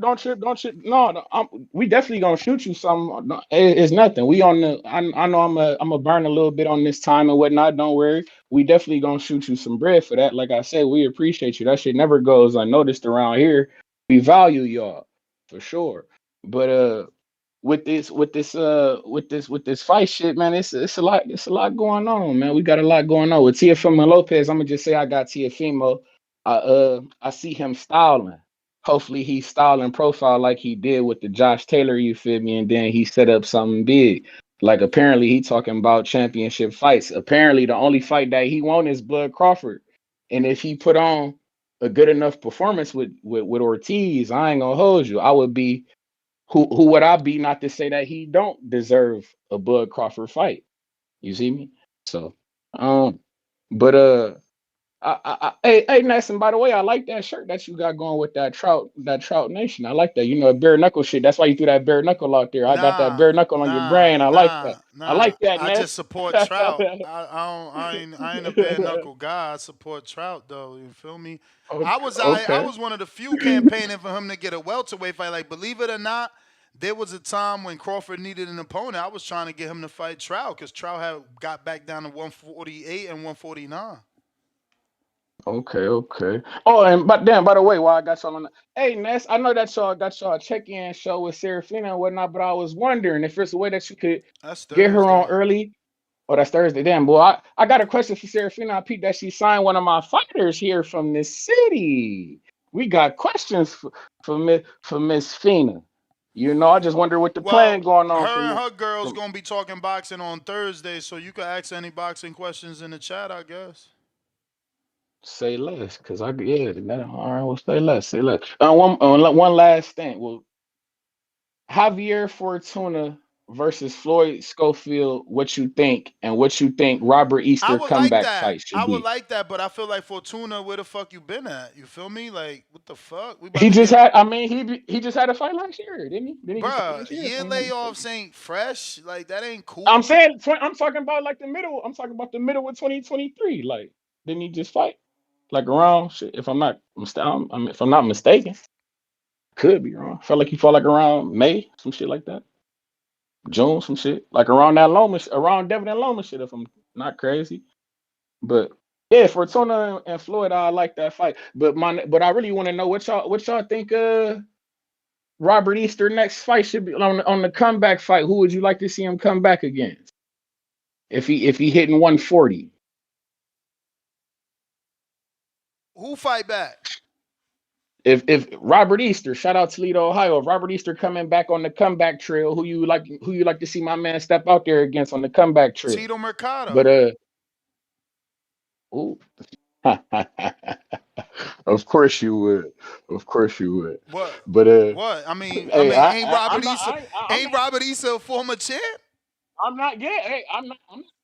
No, we definitely gonna shoot you some. No, it's nothing. We on the. I know I'm a burn a little bit on this time and whatnot. Don't worry. We definitely gonna shoot you some bread for that. Like I said, we appreciate you. That shit never goes unnoticed around here. We value y'all for sure. But with this fight shit, man, it's a lot going on, man. We got a lot going on with Teofimo Lopez. I'm gonna just say I got Teofimo. I see him styling. Hopefully he's styling profile like he did with the Josh Taylor, you feel me? And then he set up something big. Like, apparently he talking about championship fights. Apparently the only fight that he won is Bud Crawford. And if he put on a good enough performance with Ortiz, I ain't gonna hold you. I would be who would I be not to say that he don't deserve a Bud Crawford fight? You see me? So, but hey, Nelson. By the way, I like that shirt that you got going with that Trout Nation. I like that. You know, bare knuckle shit. That's why you threw that bare knuckle out there. I got that bare knuckle on your brain. I like that. I like that, I Ness. just support Trout. I ain't a bare knuckle guy. I support Trout though. You feel me? I Okay. was one of the few campaigning for him to get a welterweight fight. Like, believe it or not, there was a time when Crawford needed an opponent. I was trying to get him to fight Trout because Trout had got back down to 148 and 149. Okay. Oh, and but then, by the way, while I got y'all on, hey Ness, I know that y'all got y'all check-in show with Serafina and whatnot, but I was wondering if there's a way that you could That's get her on Thursday. early. Oh, that's Thursday. Damn, boy, I got a question for Serafina. I peeped that she signed one of my fighters here from this city. We got questions for Miss Fina. You know, I just wonder what the plan Well, going on her and her girl's from gonna be talking boxing on Thursday, so you can ask any boxing questions in the chat, I guess. Say less, cause all right. Well, say less. One last thing. Well, Javier Fortuna versus Floyd Schofield. What you think, and what you think Robert I Easter would like comeback that. fight should be? But I feel like Fortuna, where the fuck you been at? You feel me? Like, what the fuck? We about He to just get, had. I mean, he just had a fight last year, didn't he? Didn't he just fight bruh, last year? If year I'm not layoffs mistaken. ain't fresh. Like, that ain't I'm cool. saying. I'm talking about like the middle. I'm talking about the middle of 2023. Like, didn't he just fight like around? Shit, if I'm not mistaken, if I'm not mistaken, could be wrong. Felt like he fought like around May, some shit like that. June, some shit like around that Loma, around Devin and Loma shit. If I'm not crazy, but yeah, Fortuna and Floyd, I like that fight. But I really want to know what y'all think. Robert Easter next fight should be on the comeback fight. Who would you like to see him come back against? If he hitting 140. Who fight back? If Robert Easter, shout out Toledo, Ohio. If Robert Easter coming back on the comeback trail, who you like to see my man step out there against on the comeback trail? Tito Mercado. But ooh. Of course you would. Of course you would. What? But what? I mean, hey, ain't Robert Easter a former champ? I'm not. Yeah, hey, I'm not.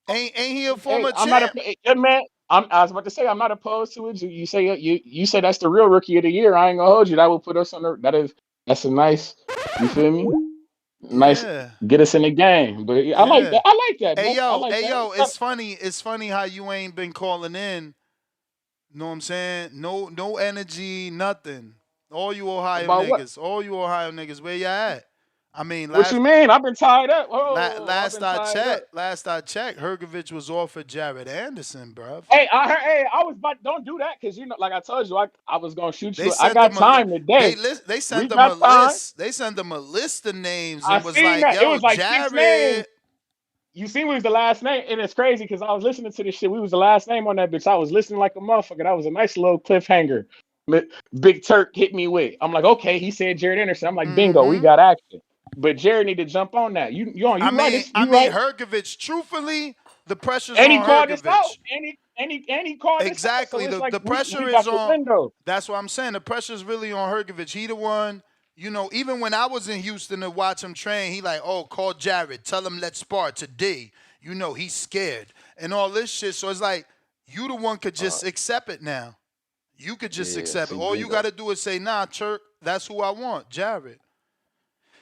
Ain't he a former I'm champ? not man. I was about to say I'm not opposed to it. You say that's the real rookie of the year. I ain't gonna hold you. That will put us on that's a nice. You feel me? Nice. Yeah. Get us in the game. But I like that. I like that. Hey yo, like yo, it's funny. It's funny how you ain't been calling in. Know what I'm saying? No energy, nothing. All you Ohio niggas. What? All you Ohio niggas. Where you at? I mean, what you mean? I've been tied up. Last I checked, Hergovich was offered Jared Anderson, bruv. Hey, I was about. Don't do that because like I told you, I was gonna shoot you. I got time today. They sent them a list. They sent them a list of names and was like, that. yo, it was like Jared. 6 names. You see, we was the last name, and it's crazy because I was listening to this shit. We was the last name on that bitch. I was listening like a motherfucker. That was a nice little cliffhanger. Big Turk hit me with. I'm like, okay, he said Jared Anderson. I'm like, bingo, we got action. But Jared need to jump on that. You right. Hergovich, truthfully, the pressure's on Hergovich. And he called this out. And he called exactly. This out. So the pressure is on. That's what I'm saying. The pressure's really on Hergovich. He the one. You know, even when I was in Houston to watch him train, he like, oh, call Jared. Tell him let's spar today. You know, he's scared. And all this shit. So it's like, you the one could just accept it now. You could just accept it. All you got to do is say, nah, Chirk, that's who I want, Jared.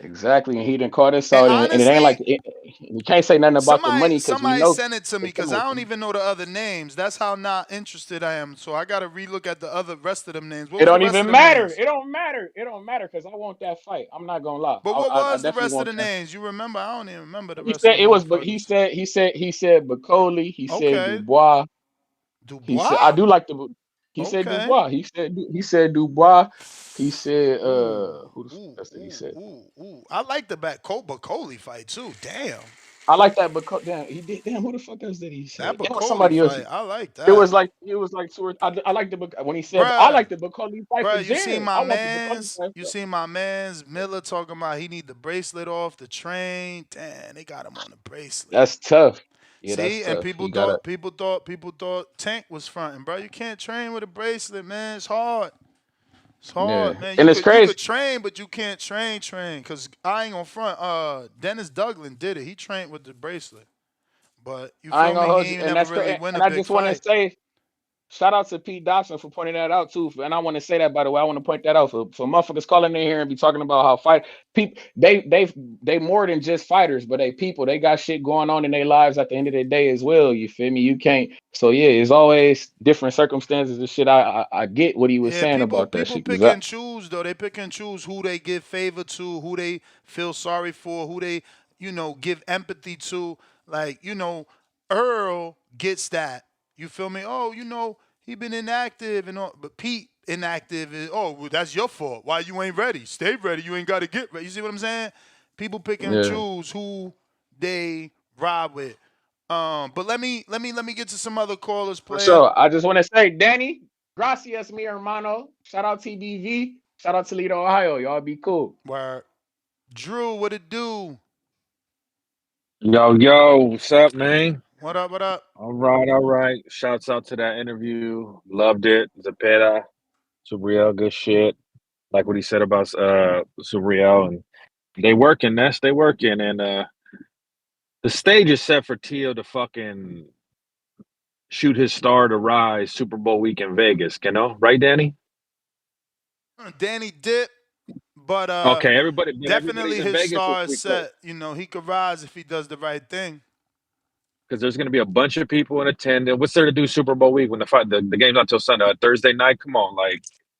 Exactly, and he didn't call this out, and it ain't like you can't say nothing about the money. Somebody sent it to me because I don't even know the other names. That's how not interested I am. So I got to relook at the rest of them names. It don't even matter. It don't matter. It don't matter because I want that fight. I'm not gonna lie. But what was the rest of the names? You remember? I don't even remember the rest. He said it was, but he said Bacoli. He said Dubois. He said I do like the. He said Dubois. He said Dubois. He said, who the fuck did he say? I like the Bacoli fight too. Damn. I like that Bacoli. Damn, he did. Damn, who the fuck else did he say? That Bacoli somebody else. Fight, I like that. It was like I like the when he said I like the Bacoli fight. Bruh, you seen my man's Miller talking about he need the bracelet off the train. Damn, they got him on the bracelet. That's tough. Yeah, see, and tough. people thought Tank was fronting, bro. You can't train with a bracelet, man. It's hard. It's hard, man. And it's crazy. You could train, but you can't train. Because I ain't gonna front. Dennis Douglas did it. He trained with the bracelet. But you feel me? He ain't never really win a big fight. And I just want to say, shout out to Pete Dobson for pointing that out too. And I want to say that, by the way, I want to point that out for motherfuckers calling in here and be talking about how fight people they more than just fighters, but they people. They got shit going on in their lives at the end of the day as well. You feel me? You can't. So yeah, it's always different circumstances and shit. I get what he was saying about that shit. People pick and choose though. They pick and choose who they give favor to, who they feel sorry for, who they give empathy to. Like Earl gets that. You feel me? Oh, he been inactive and all, but Pete inactive is, well, that's your fault. Why you ain't ready? Stay ready. You ain't got to get ready. You see what I'm saying? People pick and choose who they ride with. But let me get to some other callers. So I just want to say, Danny, gracias, mi hermano. Shout out TBV. Shout out Toledo, Ohio. Y'all be cool. Word. Drew, what it do? Yo, what's up, man? What up? All right. Shouts out to that interview. Loved it. Zepeda, Subriel, good shit. Like what he said about Subriel. And they working, Ness. They working. And the stage is set for Teo to fucking shoot his star to rise Super Bowl week in Vegas, right, Danny? Danny dip. But okay, definitely his star is set. He could rise if he does the right thing. Because there's going to be a bunch of people in attendance. What's there to do Super Bowl week when the game's not till Sunday, Thursday night? Come on,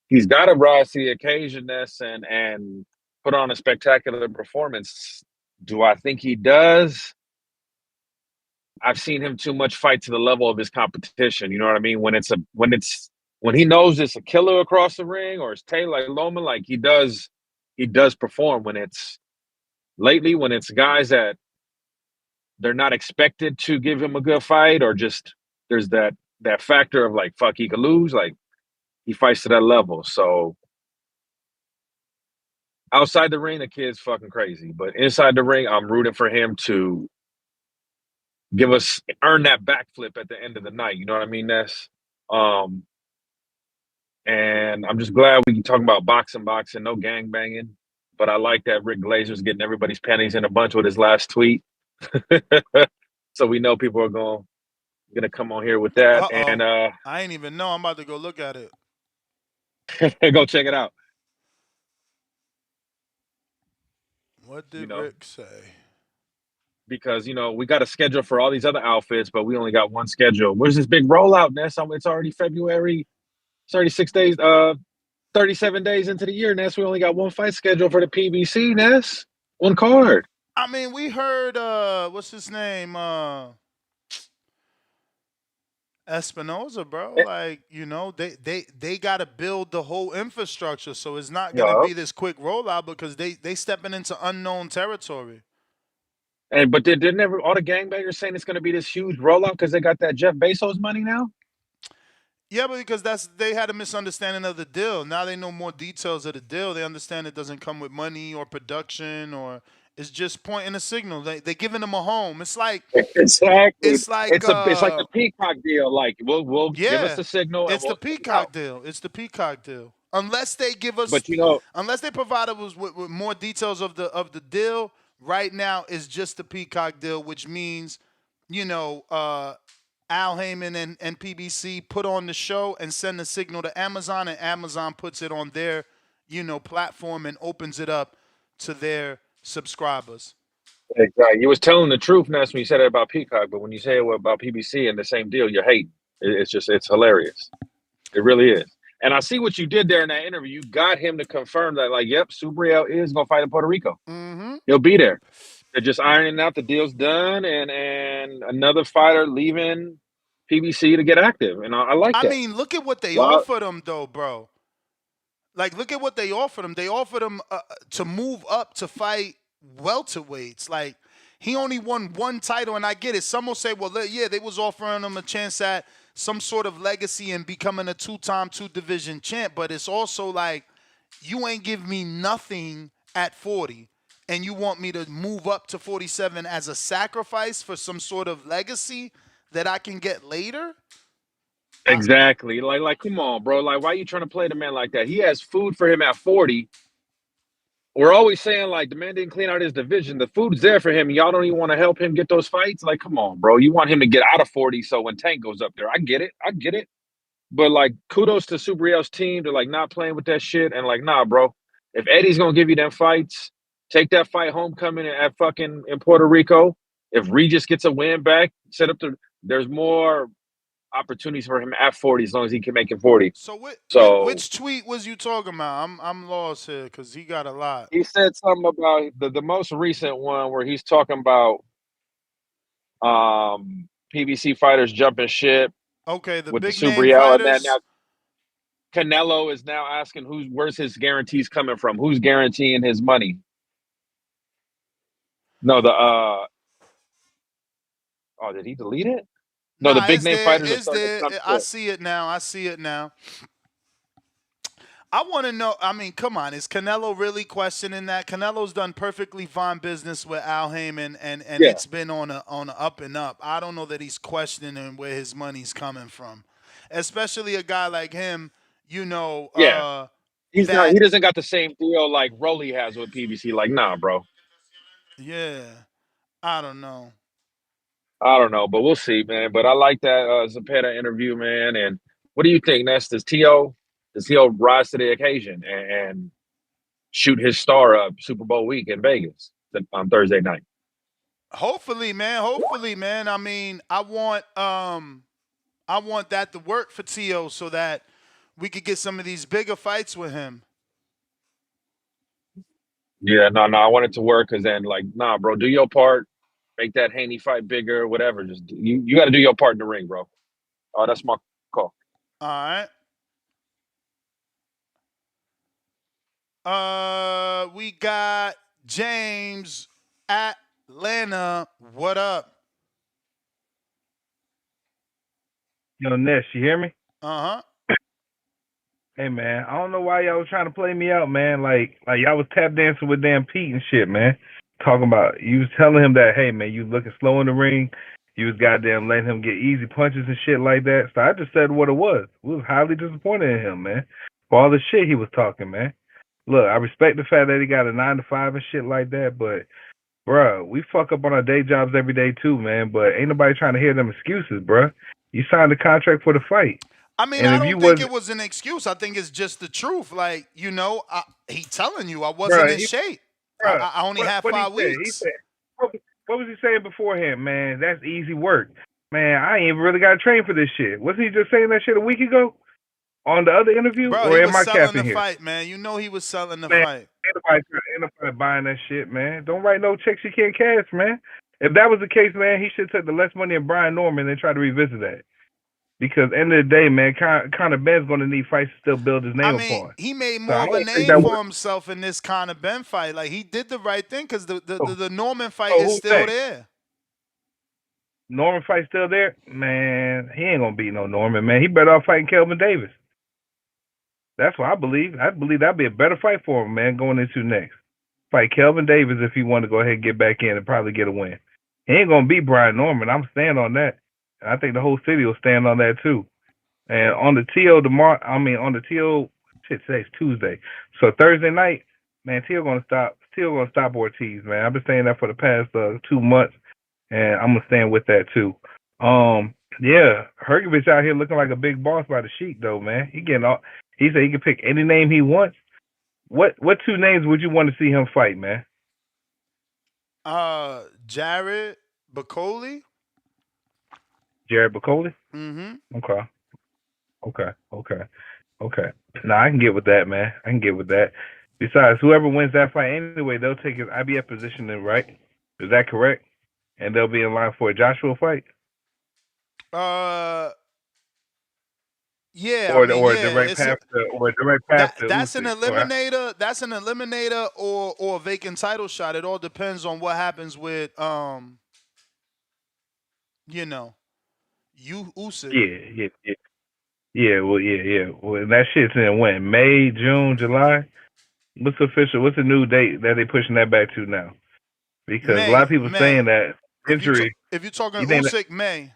he's got to rise to the occasion, and put on a spectacular performance. Do I think he does? I've seen him too much fight to the level of his competition. You know what I mean? When he knows it's a killer across the ring or it's Taylor Loman, he he does perform when it's guys that they're not expected to give him a good fight, or just there's that factor of like, fuck, he could lose. Like, he fights to that level. So outside the ring, the kid's fucking crazy. But inside the ring, I'm rooting for him to earn that backflip at the end of the night. You know what I mean, Ness? And I'm just glad we can talk about boxing, no gang banging. But I like that Rick Glazer's getting everybody's panties in a bunch with his last tweet. So we know people are gonna come on here with that. And I ain't even know. I'm about to go look at it. go check it out. What did Rick say? Because we got a schedule for all these other outfits, but we only got one schedule. Where's this big rollout, Ness? It's already February. It's already 6 days, 37 days into the year, Ness. We only got one fight scheduled for the PBC, Ness. One card. I mean, we heard what's his name? Espinoza, bro. Like, they gotta build the whole infrastructure. So it's not gonna be this quick rollout because they stepping into unknown territory. But didn't all the gangbangers saying it's gonna be this huge rollout because they got that Jeff Bezos money now? Yeah, but because they had a misunderstanding of the deal. Now they know more details of the deal. They understand it doesn't come with money or production, or it's just pointing a signal. They're giving them a home. It's like exactly. It's like it's like the Peacock deal. Like we'll give us a signal. It's the Peacock deal. It's the Peacock deal. Unless they give us, unless they provide us with more details of the deal. Right now, it's just the Peacock deal, which means, Al Heyman and PBC put on the show and send the signal to Amazon, and Amazon puts it on their, platform and opens it up to their subscribers. Exactly. You was telling the truth, Ness, when you said it about Peacock, but when you say it about PBC and the same deal, you're hating. It's hilarious. It really is. And I see what you did there in that interview. You got him to confirm that, like, yep, Subriel is going to fight in Puerto Rico. Mm-hmm. He'll be there. They're just ironing out the deal's done, and another fighter leaving PBC to get active. And I like that. I mean, look at what they offered him, though, bro. Like, look at what they offered him. They offered him to move up to fight welterweights. Like, he only won one title, and I get it. Some will say, well, yeah, they was offering him a chance at some sort of legacy and becoming a two-time, two-division champ. But it's also like, you ain't give me nothing at 40, and you want me to move up to 47 as a sacrifice for some sort of legacy that I can get later? Exactly. Like, come on, bro. Like, why are you trying to play the man like that? He has food for him at 40. We're always saying, like, the man didn't clean out his division. The food's there for him. Y'all don't even want to help him get those fights? Like, come on, bro. You want him to get out of 40 so when Tank goes up there. I get it. But, like, kudos to Subriel's team to, like, not playing with that shit. And, like, nah, bro. If Eddie's going to give you them fights, take that fight homecoming at fucking in Puerto Rico. If Regis gets a win back, there's more opportunities for him at 40 as long as he can make it 40. So which tweet was you talking about? I'm lost here because he got a lot. He said something about the most recent one where he's talking about PBC fighters jumping ship. Okay, the with big the name Subriel, fighters. and then now Canelo is now asking where's his guarantees coming from? Who's guaranteeing his money? No, did he delete it? No, the big name fighters are starting to come I see it now. I want to know, I mean, come on, is Canelo really questioning that? Canelo's done perfectly fine business with Al Heyman, and it's been on a up and up. I don't know that he's questioning where his money's coming from, especially a guy like him. He doesn't got the same deal like Rolly has with PBC. Like, nah, bro. Yeah, I don't know, but we'll see, man. But I like that Zepeda interview, man. And what do you think, Ness? Does T.O. rise to the occasion and shoot his star up Super Bowl week in Vegas on Thursday night? Hopefully, man. I mean, I want that to work for T.O. so that we could get some of these bigger fights with him. Yeah, no, I want it to work because then, like, nah, bro, do your part. Make that Haney fight bigger, whatever. Just you got to do your part in the ring, bro. Oh, that's my call. All right. We got James Atlanta. What up? Yo, Ness, you hear me? Uh-huh. Hey, man, I don't know why y'all was trying to play me out, man. Like y'all was tap dancing with damn Pete and shit, man. Talking about, you was telling him that, hey, man, you looking slow in the ring. You was goddamn letting him get easy punches and shit like that. So I just said what it was. We was highly disappointed in him, man. For all the shit he was talking, man. Look, I respect the fact that he got a 9 to 5 and shit like that, but, bruh, we fuck up on our day jobs every day too, man. But ain't nobody trying to hear them excuses, bruh. You signed a contract for the fight. I mean, And I if you don't think wasn't, it was an excuse. I think it's just the truth. Like, he telling you I wasn't bruh, in shape. bruh, I only had what he 5 said? He weeks. said, what was he saying beforehand, man? That's easy work. Man, I ain't even really got to train for this shit. Wasn't he just saying that shit a week ago on the other interview? Bro, Or he am was I selling capping the here? fight, man. You know he was selling the Man, fight. ain't nobody buying that shit, man. Don't write no checks you can't cash, man. If that was the case, man, he should have took the less money of Brian Norman and try to revisit that. Because end of the day, man, Conor Ben's going to need fights to still build his name I mean, upon. he made So more I of a don't think name that for was. himself in this Conor Ben fight. Like, he did the right thing because the Norman fight So is who's still that? there. Norman fight still there? Man, he ain't going to beat no Norman, man. He better off fighting Kelvin Davis. That's what I believe. I believe that'd be a better fight for him, man, going into next. Fight Kelvin Davis if he want to go ahead and get back in and probably get a win. He ain't going to beat Brian Norman. I'm staying on that. And I think the whole city will stand on that, too. And on the shit, today's Tuesday. So Thursday night, man, Teal gonna stop Ortiz, man. I've been saying that for the past 2 months, and I'm gonna stand with that too. Yeah, Hergovich out here looking like a big boss by the Sheik, though, man. He said he can pick any name he wants. What 2 names would you want to see him fight, man? Jared Bacoli. Jared Bacoli? Mm-hmm. Okay. Nah, I can get with that, man. I can get with that. Besides, whoever wins that fight anyway, they'll take his IBF positioning, right? Is that correct? And they'll be in line for a Joshua fight? Yeah, Or I mean, a yeah, direct path to that's an Usyk. eliminator. That's an eliminator or a vacant title shot. It all depends on what happens with Usyk. Yeah. Well, that shit's in when? May, June, July? What's the new date that they pushing that back to now? Because a lot of people saying that injury. If you're talking You think that, Usyk, May.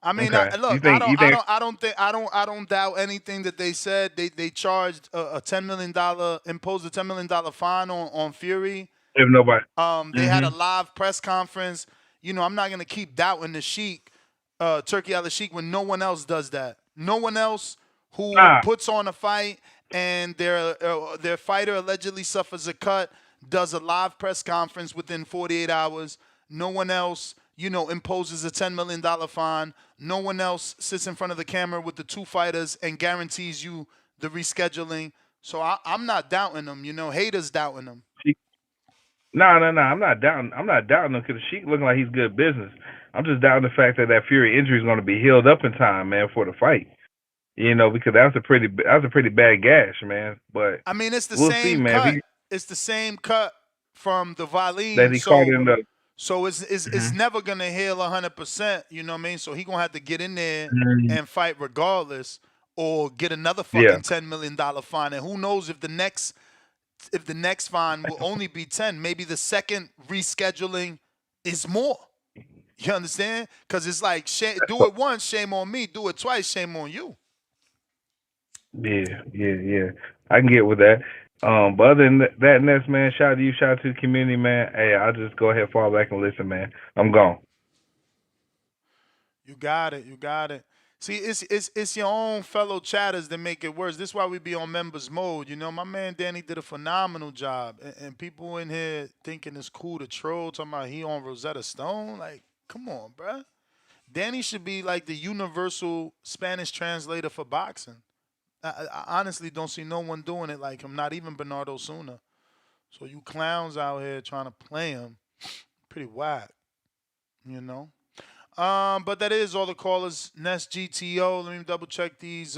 I mean, okay. look, I don't doubt anything that they said. They charged a $10 million, imposed a $10 million fine on Fury. If nobody. They had a live press conference. I'm not gonna keep doubting the Sheik, Turkey Al Sheik, when no one else does that. No one else who puts on a fight and their fighter allegedly suffers a cut does a live press conference within 48 hours. No one else, imposes a $10 million fine. No one else sits in front of the camera with the 2 fighters and guarantees you the rescheduling. So I'm not doubting them. Haters doubting them. No. I'm not doubting him because Sheik looking like he's good business. I'm just doubting the fact that Fury injury is going to be healed up in time, man, for the fight. Because that was a pretty bad gash, man. But I mean, it's the we'll same see, man. cut. It's the same cut from the Valine. That he caught in the. So it's never gonna heal 100%. You know what I mean? So he gonna have to get in there and fight regardless, or get another fucking $10 million fine. And who knows if the next fine will only be 10? Maybe the second rescheduling is more. You understand? Because it's like, do it once, shame on me. Do it twice, shame on you. Yeah. I can get with that. But other than that, Ness, man, shout out to you, shout out to the community, man. Hey, I'll just go ahead, fall back and listen, man. I'm gone. You got it. See, it's your own fellow chatters that make it worse. This is why we be on members mode. My man Danny did a phenomenal job. And people in here thinking it's cool to troll, talking about he on Rosetta Stone. Like, come on, bruh. Danny should be like the universal Spanish translator for boxing. I honestly don't see no one doing it like him, not even Bernardo Suna. So you clowns out here trying to play him, pretty whack, But that is all the callers. Nest GTO. Let me double check these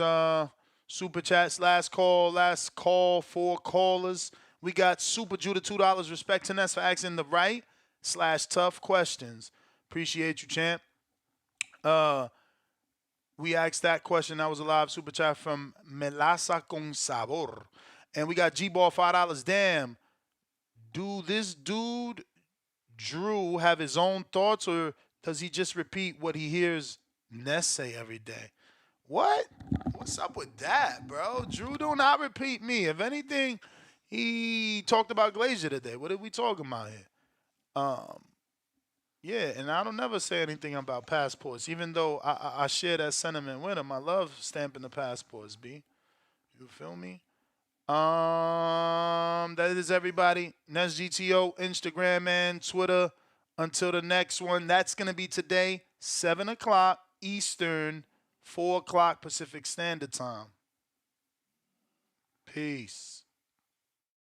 Super chats, last call for callers. We got Super Judah $2. Respect to Ness for asking the right/tough questions. Appreciate you, champ. We asked that question. That was a live super chat from Melasa con Sabor. And we got G-Ball $5. Damn. Do this dude, Drew, have his own thoughts, or does he just repeat what he hears Ness say every day? What? What's up with that, bro? Drew do not repeat me. If anything, he talked about Glazier today. What are we talking about here? Yeah, and I don't never say anything about passports, even though I share that sentiment with him. I love stamping the passports, B. You feel me? That is everybody. Ness GTO, Instagram, and Twitter. Until the next one, that's gonna be today, 7 o'clock Eastern, 4 o'clock Pacific Standard Time. Peace.